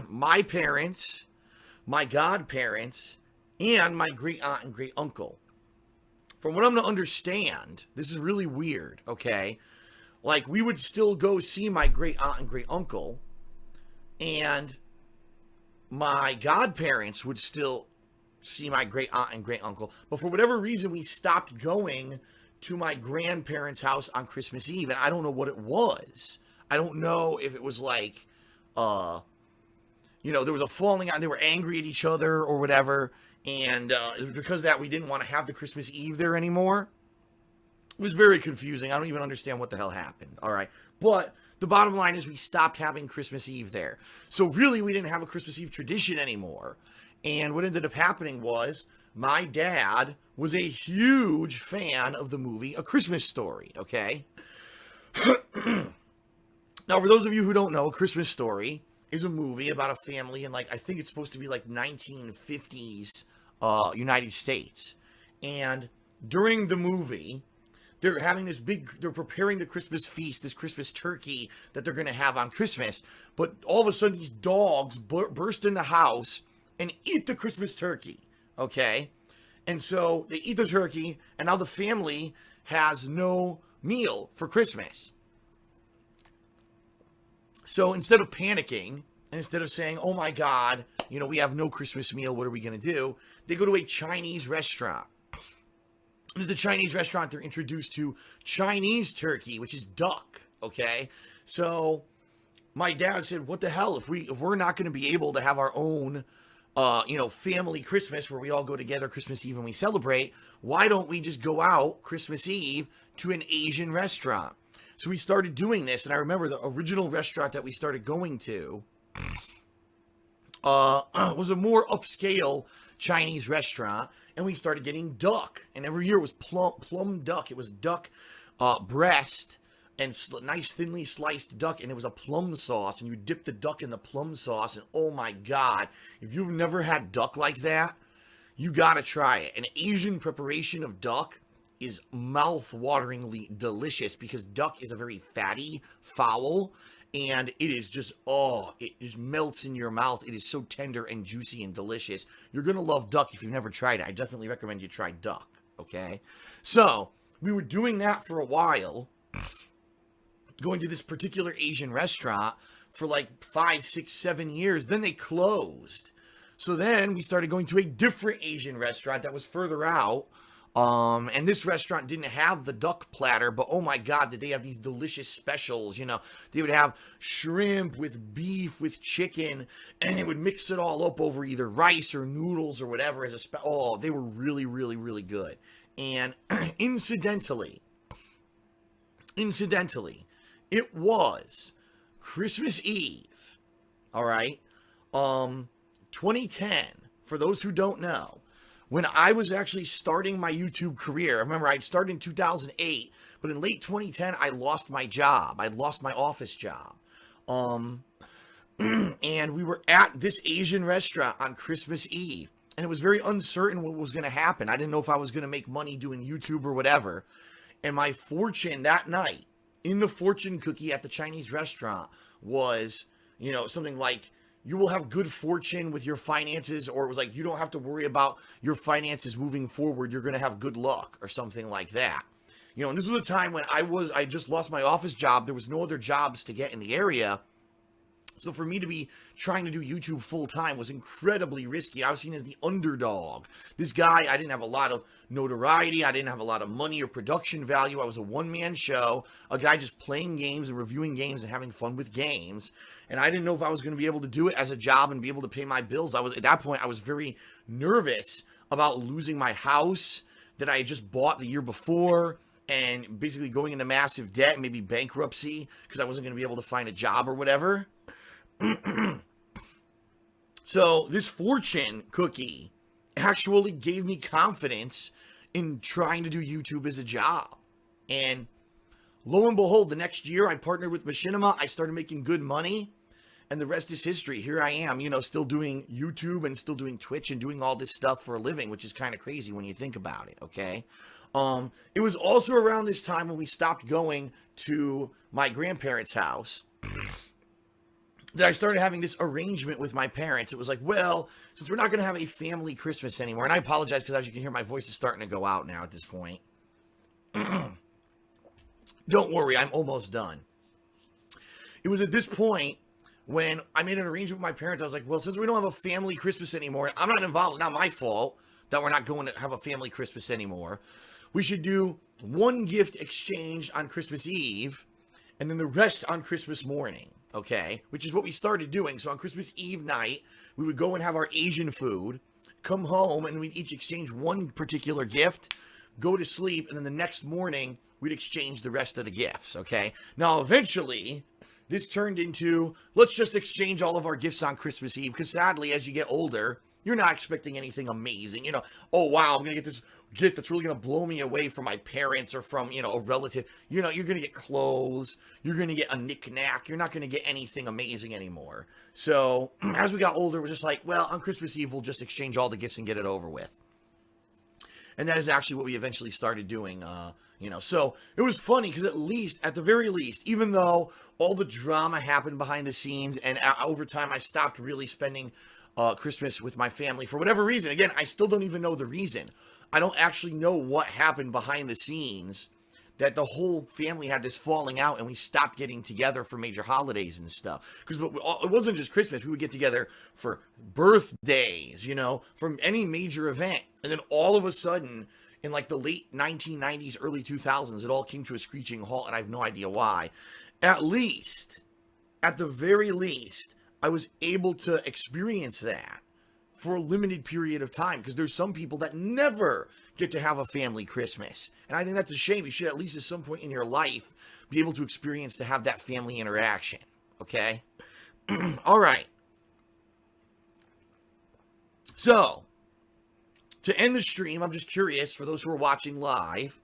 my parents, my godparents, and my great aunt and great uncle. From what I'm to understand, this is really weird, okay? Like, we would still go see my great aunt and great uncle, and my godparents would still see my great aunt and great uncle. But for whatever reason, we stopped going to my grandparents' house on Christmas Eve, and I don't know what it was. I don't know if it was like, there was a falling out, they were angry at each other or whatever, and it was because of that we didn't want to have the Christmas Eve there anymore. It was very confusing. I don't even understand what the hell happened, all right? But the bottom line is we stopped having Christmas Eve there. So really, we didn't have a Christmas Eve tradition anymore, and what ended up happening was my dad was a huge fan of the movie A Christmas Story, okay? Now, for those of you who don't know, A Christmas Story is a movie about a family in, I think it's supposed to be 1950s United States. And during the movie, they're having they're preparing the Christmas feast, this Christmas turkey that they're going to have on Christmas. But all of a sudden, these dogs burst in the house and eat the Christmas turkey, okay? And so they eat the turkey, and now the family has no meal for Christmas. So instead of panicking, and instead of saying, oh my God, we have no Christmas meal, what are we going to do? They go to a Chinese restaurant. And at the Chinese restaurant, they're introduced to Chinese turkey, which is duck, okay? So my dad said, what the hell, if we're not going to be able to have our own family Christmas where we all go together Christmas Eve and we celebrate, why don't we just go out Christmas Eve to an Asian restaurant? So we started doing this, and I remember the original restaurant that we started going to was a more upscale Chinese restaurant, and we started getting duck, and every year it was plum duck. It was duck breast and nice thinly sliced duck, and it was a plum sauce, and you dip the duck in the plum sauce, and oh my god, if you've never had duck like that, you gotta try it. An Asian preparation of duck is mouth-wateringly delicious because duck is a very fatty fowl, and it is just, oh, it just melts in your mouth. It is so tender and juicy and delicious. You're gonna love duck if you've never tried it. I definitely recommend you try duck, okay? So, we were doing that for a while, going to this particular Asian restaurant for like 5, 6, 7 years. Then they closed. So then we started going to a different Asian restaurant that was further out. And this restaurant didn't have the duck platter, but oh my god, did they have these delicious specials, you know. They would have shrimp with beef, with chicken, and they would mix it all up over either rice or noodles or whatever as a oh, they were really, really, really good. And incidentally, it was Christmas Eve, all right, 2010, for those who don't know, when I was actually starting my YouTube career. Remember, I started in 2008, but in late 2010, I lost my job. I lost my office job. And we were at this Asian restaurant on Christmas Eve, and it was very uncertain what was going to happen. I didn't know if I was going to make money doing YouTube or whatever. And my fortune that night in the fortune cookie at the Chinese restaurant was, you know, something like, you will have good fortune with your finances, or it was like, you don't have to worry about your finances moving forward. You're going to have good luck, or something like that. You know, and this was a time when I just lost my office job. There was no other jobs to get in the area. So for me to be trying to do YouTube full time was incredibly risky. I was seen as the underdog. This guy, I didn't have a lot of notoriety. I didn't have a lot of money or production value. I was a one-man show, a guy just playing games and reviewing games and having fun with games. And I didn't know if I was going to be able to do it as a job and be able to pay my bills. At that point, I was very nervous about losing my house that I had just bought the year before, and basically going into massive debt, maybe bankruptcy, because I wasn't going to be able to find a job or whatever. So this fortune cookie actually gave me confidence in trying to do YouTube as a job. And lo and behold, the next year I partnered with Machinima. I started making good money, and the rest is history. Here I am, you know, still doing YouTube and still doing Twitch and doing all this stuff for a living, which is kind of crazy when you think about it, okay? It was also around this time when we stopped going to my grandparents' house that I started having this arrangement with my parents. It was like, well, since we're not going to have a family Christmas anymore, and I apologize because as you can hear, my voice is starting to go out now at this point. Don't worry, I'm almost done. It was at this point when I made an arrangement with my parents. I was like, well, since we don't have a family Christmas anymore, I'm not involved, not my fault that we're not going to have a family Christmas anymore. We should do one gift exchange on Christmas Eve, and then the rest on Christmas morning. Okay, which is what we started doing. So on Christmas Eve night, we would go and have our Asian food, come home, and we'd each exchange one particular gift, go to sleep, and then the next morning, we'd exchange the rest of the gifts, okay? Now, eventually, this turned into, let's just exchange all of our gifts on Christmas Eve, because sadly, as you get older, you're not expecting anything amazing. You know, oh, wow, I'm going to get this gift that's really going to blow me away from my parents or from, you know, a relative. You know, you're going to get clothes. You're going to get a knick-knack. You're not going to get anything amazing anymore. So as we got older, it was just like, well, on Christmas Eve, we'll just exchange all the gifts and get it over with. And that is actually what we eventually started doing, you know. So it was funny because at the very least, even though all the drama happened behind the scenes and over time I stopped really spending Christmas with my family for whatever reason. Again, I still don't even know the reason. I don't actually know what happened behind the scenes that the whole family had this falling out and we stopped getting together for major holidays and stuff. Because it wasn't just Christmas. We would get together for birthdays, you know, from any major event. And then all of a sudden, in like the late 1990s, early 2000s, it all came to a screeching halt, and I have no idea why. At the very least, I was able to experience that for a limited period of time, because there's some people that never get to have a family Christmas. And I think that's a shame. You should at least at some point in your life be able to experience to have that family interaction. Okay? All right. So, to end the stream, I'm just curious, for those who are watching live,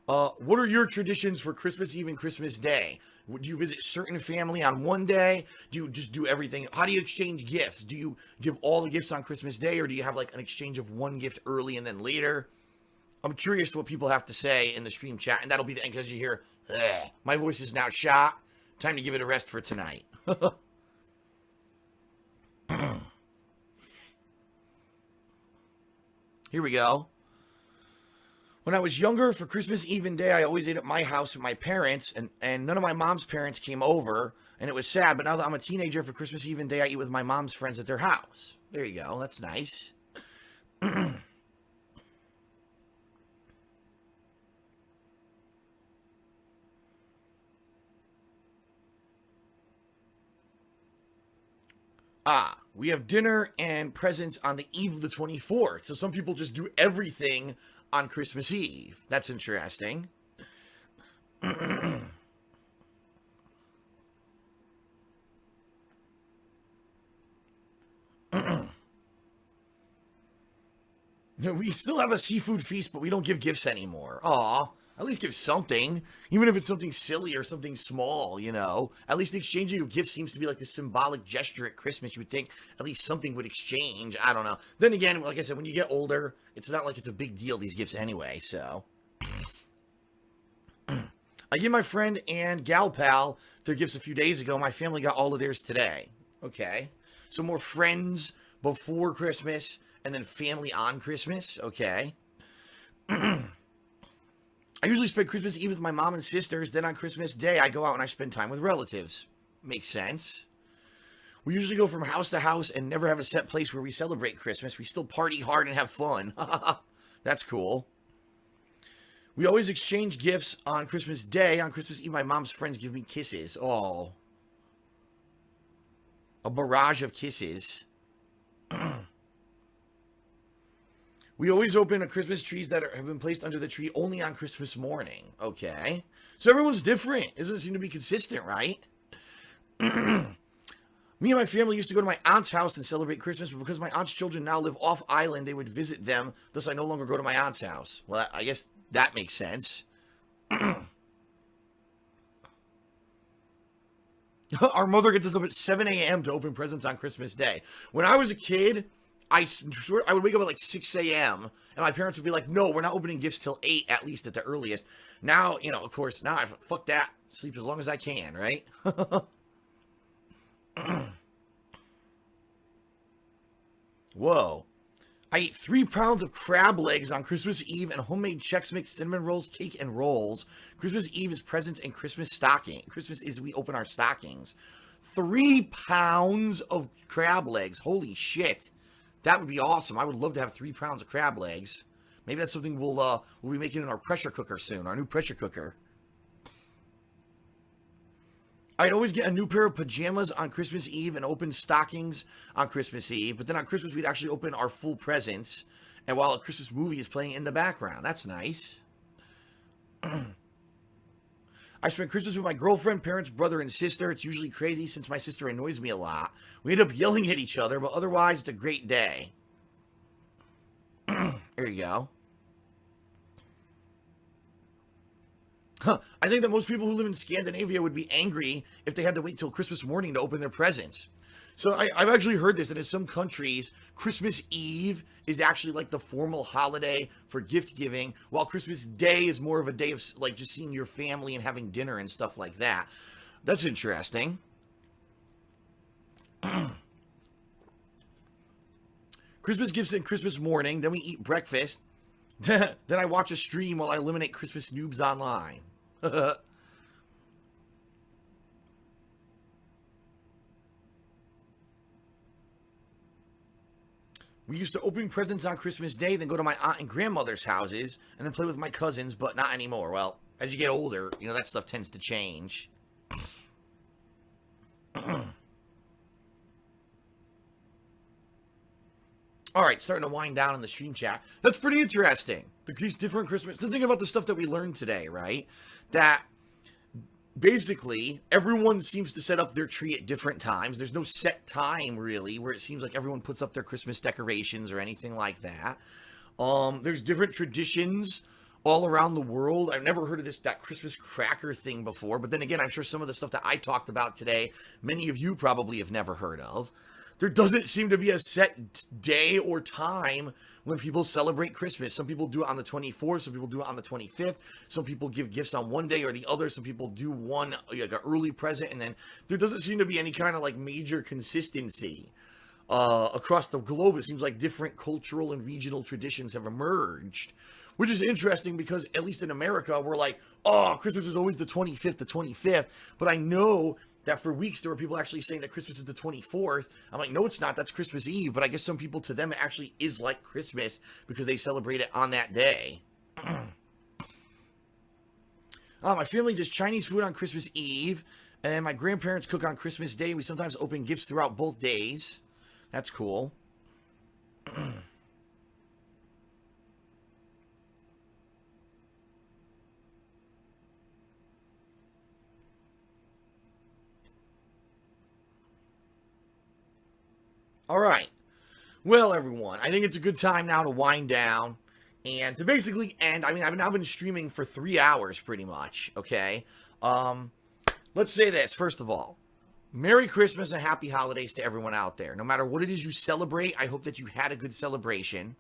What are your traditions for Christmas Eve and Christmas Day? Do you visit certain family on one day? Do you just do everything? How do you exchange gifts? Do you give all the gifts on Christmas Day, or do you have like an exchange of one gift early and then later? I'm curious to what people have to say in the stream chat, and that'll be the end because you hear, "Ugh, my voice is now shot. Time to give it a rest for tonight." Here we go. When I was younger, for Christmas Eve and Day, I always ate at my house with my parents, and none of my mom's parents came over, and it was sad. But now that I'm a teenager, for Christmas Eve and Day, I eat with my mom's friends at their house. There you go. That's nice. We have dinner and presents on the eve of the 24th. So some people just do everything on Christmas Eve. That's interesting. We still have a seafood feast, but we don't give gifts anymore. Aw, at least give something. Even if it's something silly or something small, you know. At least exchanging of gifts seems to be like the symbolic gesture at Christmas. You would think at least something would exchange. I don't know. Then again, like I said, when you get older, it's not like it's a big deal, these gifts anyway, so. I gave my friend and gal pal their gifts a few days ago. My family got all of theirs today. Okay. So more friends before Christmas and then family on Christmas. Okay. I usually spend Christmas Eve with my mom and sisters. Then on Christmas Day, I go out and I spend time with relatives. Makes sense. We usually go from house to house and never have a set place where we celebrate Christmas. We still party hard and have fun. That's cool. We always exchange gifts on Christmas Day. On Christmas Eve, my mom's friends give me kisses. Oh. A barrage of kisses. We always open Christmas trees that have been placed under the tree only on Christmas morning. Okay. So everyone's different. It doesn't seem to be consistent, right? Me and my family used to go to my aunt's house and celebrate Christmas, but because my aunt's children now live off island, they would visit them. Thus, I no longer go to my aunt's house. Well, I guess that makes sense. Our mother gets us up at 7 a.m. to open presents on Christmas Day. When I was a kid, I would wake up at like 6 a.m. and my parents would be like, no, we're not opening gifts till 8 at least at the earliest. Now, you know, of course, now I fuck that. Sleep as long as I can, right? Whoa. I ate 3 pounds of crab legs on Christmas Eve and homemade Chex Mix, cinnamon rolls, cake, and rolls. Christmas Eve is presents and Christmas stocking. Christmas is we open our stockings. 3 pounds of crab legs. Holy shit. That would be awesome. I would love to have 3 pounds of crab legs. Maybe that's something we'll be making in our pressure cooker soon, our new pressure cooker. I'd always get a new pair of pajamas on Christmas Eve and open stockings on Christmas Eve. But then on Christmas, we'd actually open our full presents. And while a Christmas movie is playing in the background. That's nice. I spent Christmas with my girlfriend, parents, brother, and sister. It's usually crazy since my sister annoys me a lot. We end up yelling at each other, but otherwise, it's a great day. There you go. I think that most people who live in Scandinavia would be angry if they had to wait till Christmas morning to open their presents. So I've actually heard this, that in some countries, Christmas Eve is actually like the formal holiday for gift giving, while Christmas Day is more of a day of like just seeing your family and having dinner and stuff like that. That's interesting. Christmas gifts and Christmas morning, then we eat breakfast. Then I watch a stream while I eliminate Christmas noobs online. We used to open presents on Christmas Day, then go to my aunt and grandmother's houses, and then play with my cousins, but not anymore. Well, as you get older, you know, that stuff tends to change. All right, starting to wind down in the stream chat. That's pretty interesting. These different Christmas... The thing about the stuff that we learned today, right? That basically everyone seems to set up their tree at different times. There's no set time, really, where it seems like everyone puts up their Christmas decorations or anything like that. There's different traditions all around the world. I've never heard of that Christmas cracker thing before, but then again, I'm sure some of the stuff that I talked about today, many of you probably have never heard of. There doesn't seem to be a set day or time when people celebrate Christmas. Some people do it on the 24th, some people do it on the 25th, some people give gifts on one day or the other, some people do one, like an early present, and then there doesn't seem to be any kind of like major consistency. Across the globe, it seems like different cultural and regional traditions have emerged, which is interesting because at least in America, we're like, oh, Christmas is always the 25th, but I know that for weeks there were people actually saying that Christmas is the 24th. I'm like, no, it's not. That's Christmas Eve. But I guess some people, to them, it actually is like Christmas because they celebrate it on that day. My family does Chinese food on Christmas Eve, and my grandparents cook on Christmas Day. We sometimes open gifts throughout both days. That's cool. All right. Well, everyone, I think it's a good time now to wind down and to basically end. I mean, I've now been streaming for 3 hours pretty much, okay? Let's say this, first of all. Merry Christmas and happy holidays to everyone out there. No matter what it is you celebrate, I hope that you had a good celebration.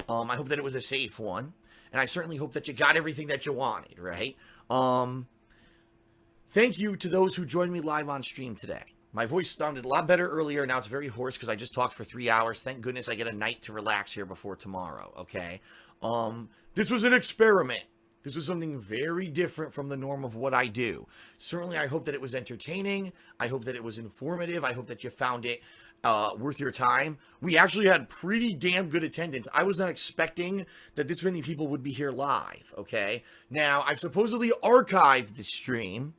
I hope that it was a safe one. And I certainly hope that you got everything that you wanted, right? Thank you to those who joined me live on stream today. My voice sounded a lot better earlier. Now it's very hoarse because I just talked for 3 hours. Thank goodness I get a night to relax here before tomorrow, okay? This was an experiment. This was something very different from the norm of what I do. Certainly, I hope that it was entertaining. I hope that it was informative. I hope that you found it worth your time. We actually had pretty damn good attendance. I was not expecting that this many people would be here live, okay? Now, I've supposedly archived the stream.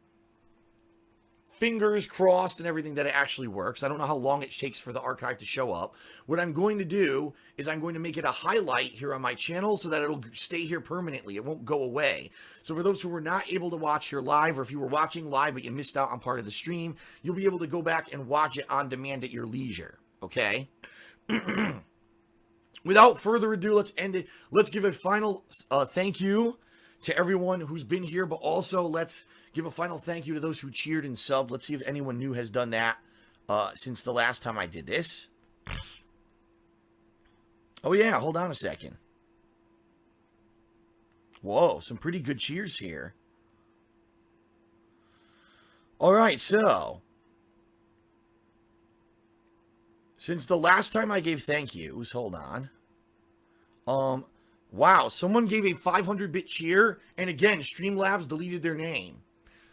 Fingers crossed and everything that it actually works. I don't know how long it takes for the archive to show up. What I'm going to do is I'm going to make it a highlight here on my channel so that it'll stay here permanently. It won't go away. So for those who were not able to watch here live, or if you were watching live but you missed out on part of the stream, you'll be able to go back and watch it on demand at your leisure. Okay? Without further ado, let's end it. Let's give a final thank you to everyone who's been here, but also let's give a final thank you to those who cheered and subbed. Let's see if anyone new has done that since the last time I did this. Oh, yeah. Hold on a second. Whoa. Some pretty good cheers here. All right. So, since the last time I gave thank yous, hold on. Wow. Someone gave a 500-bit cheer. And again, Streamlabs deleted their name.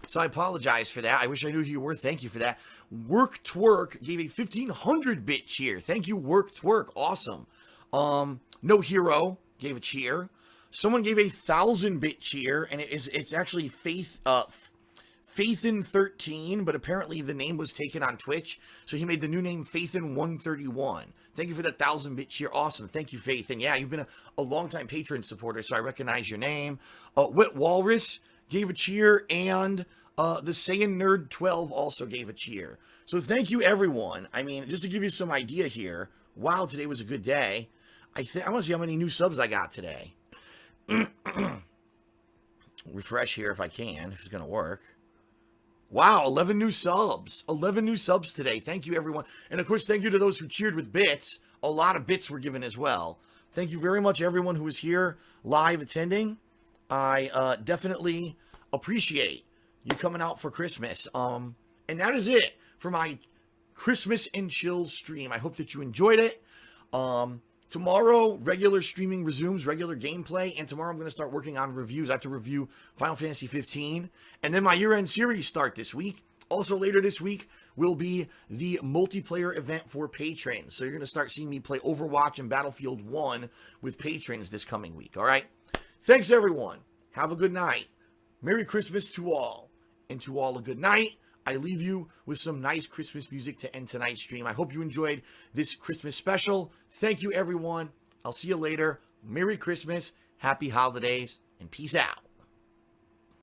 So I apologize for that. I wish I knew who you were. Thank you for that. Work Twerk gave a 1500-bit cheer. Thank you, Work Twerk. Awesome. No Hero gave a cheer. Someone gave a 1000-bit cheer, and it's actually Faithin13, but apparently the name was taken on Twitch, so he made the new name Faithin131. Thank you for that 1000-bit cheer. Awesome. Thank you, Faithin. Yeah, you've been a longtime Patreon supporter, so I recognize your name. Wit Walrus gave a cheer, and the Saiyan Nerd 12 also gave a cheer. So thank you, everyone. I mean, just to give you some idea here, wow, today was a good day. I want to see how many new subs I got today. Refresh here if I can, if it's going to work. Wow, 11 new subs. 11 new subs today. Thank you, everyone. And, of course, thank you to those who cheered with bits. A lot of bits were given as well. Thank you very much, everyone who was here live attending. I definitely appreciate you coming out for Christmas. And that is it for my Christmas and Chill stream. I hope that you enjoyed it. Tomorrow, regular streaming resumes, regular gameplay, and tomorrow I'm going to start working on reviews. I have to review Final Fantasy 15, and then my year-end series start this week. Also, later this week will be the multiplayer event for patrons. So you're going to start seeing me play Overwatch and Battlefield 1 with patrons this coming week, all right? Thanks, everyone. Have a good night. Merry Christmas to all, and to all a good night. I leave you with some nice Christmas music to end tonight's stream. I hope you enjoyed this Christmas special. Thank you, everyone. I'll see you later. Merry Christmas, happy holidays, and peace out.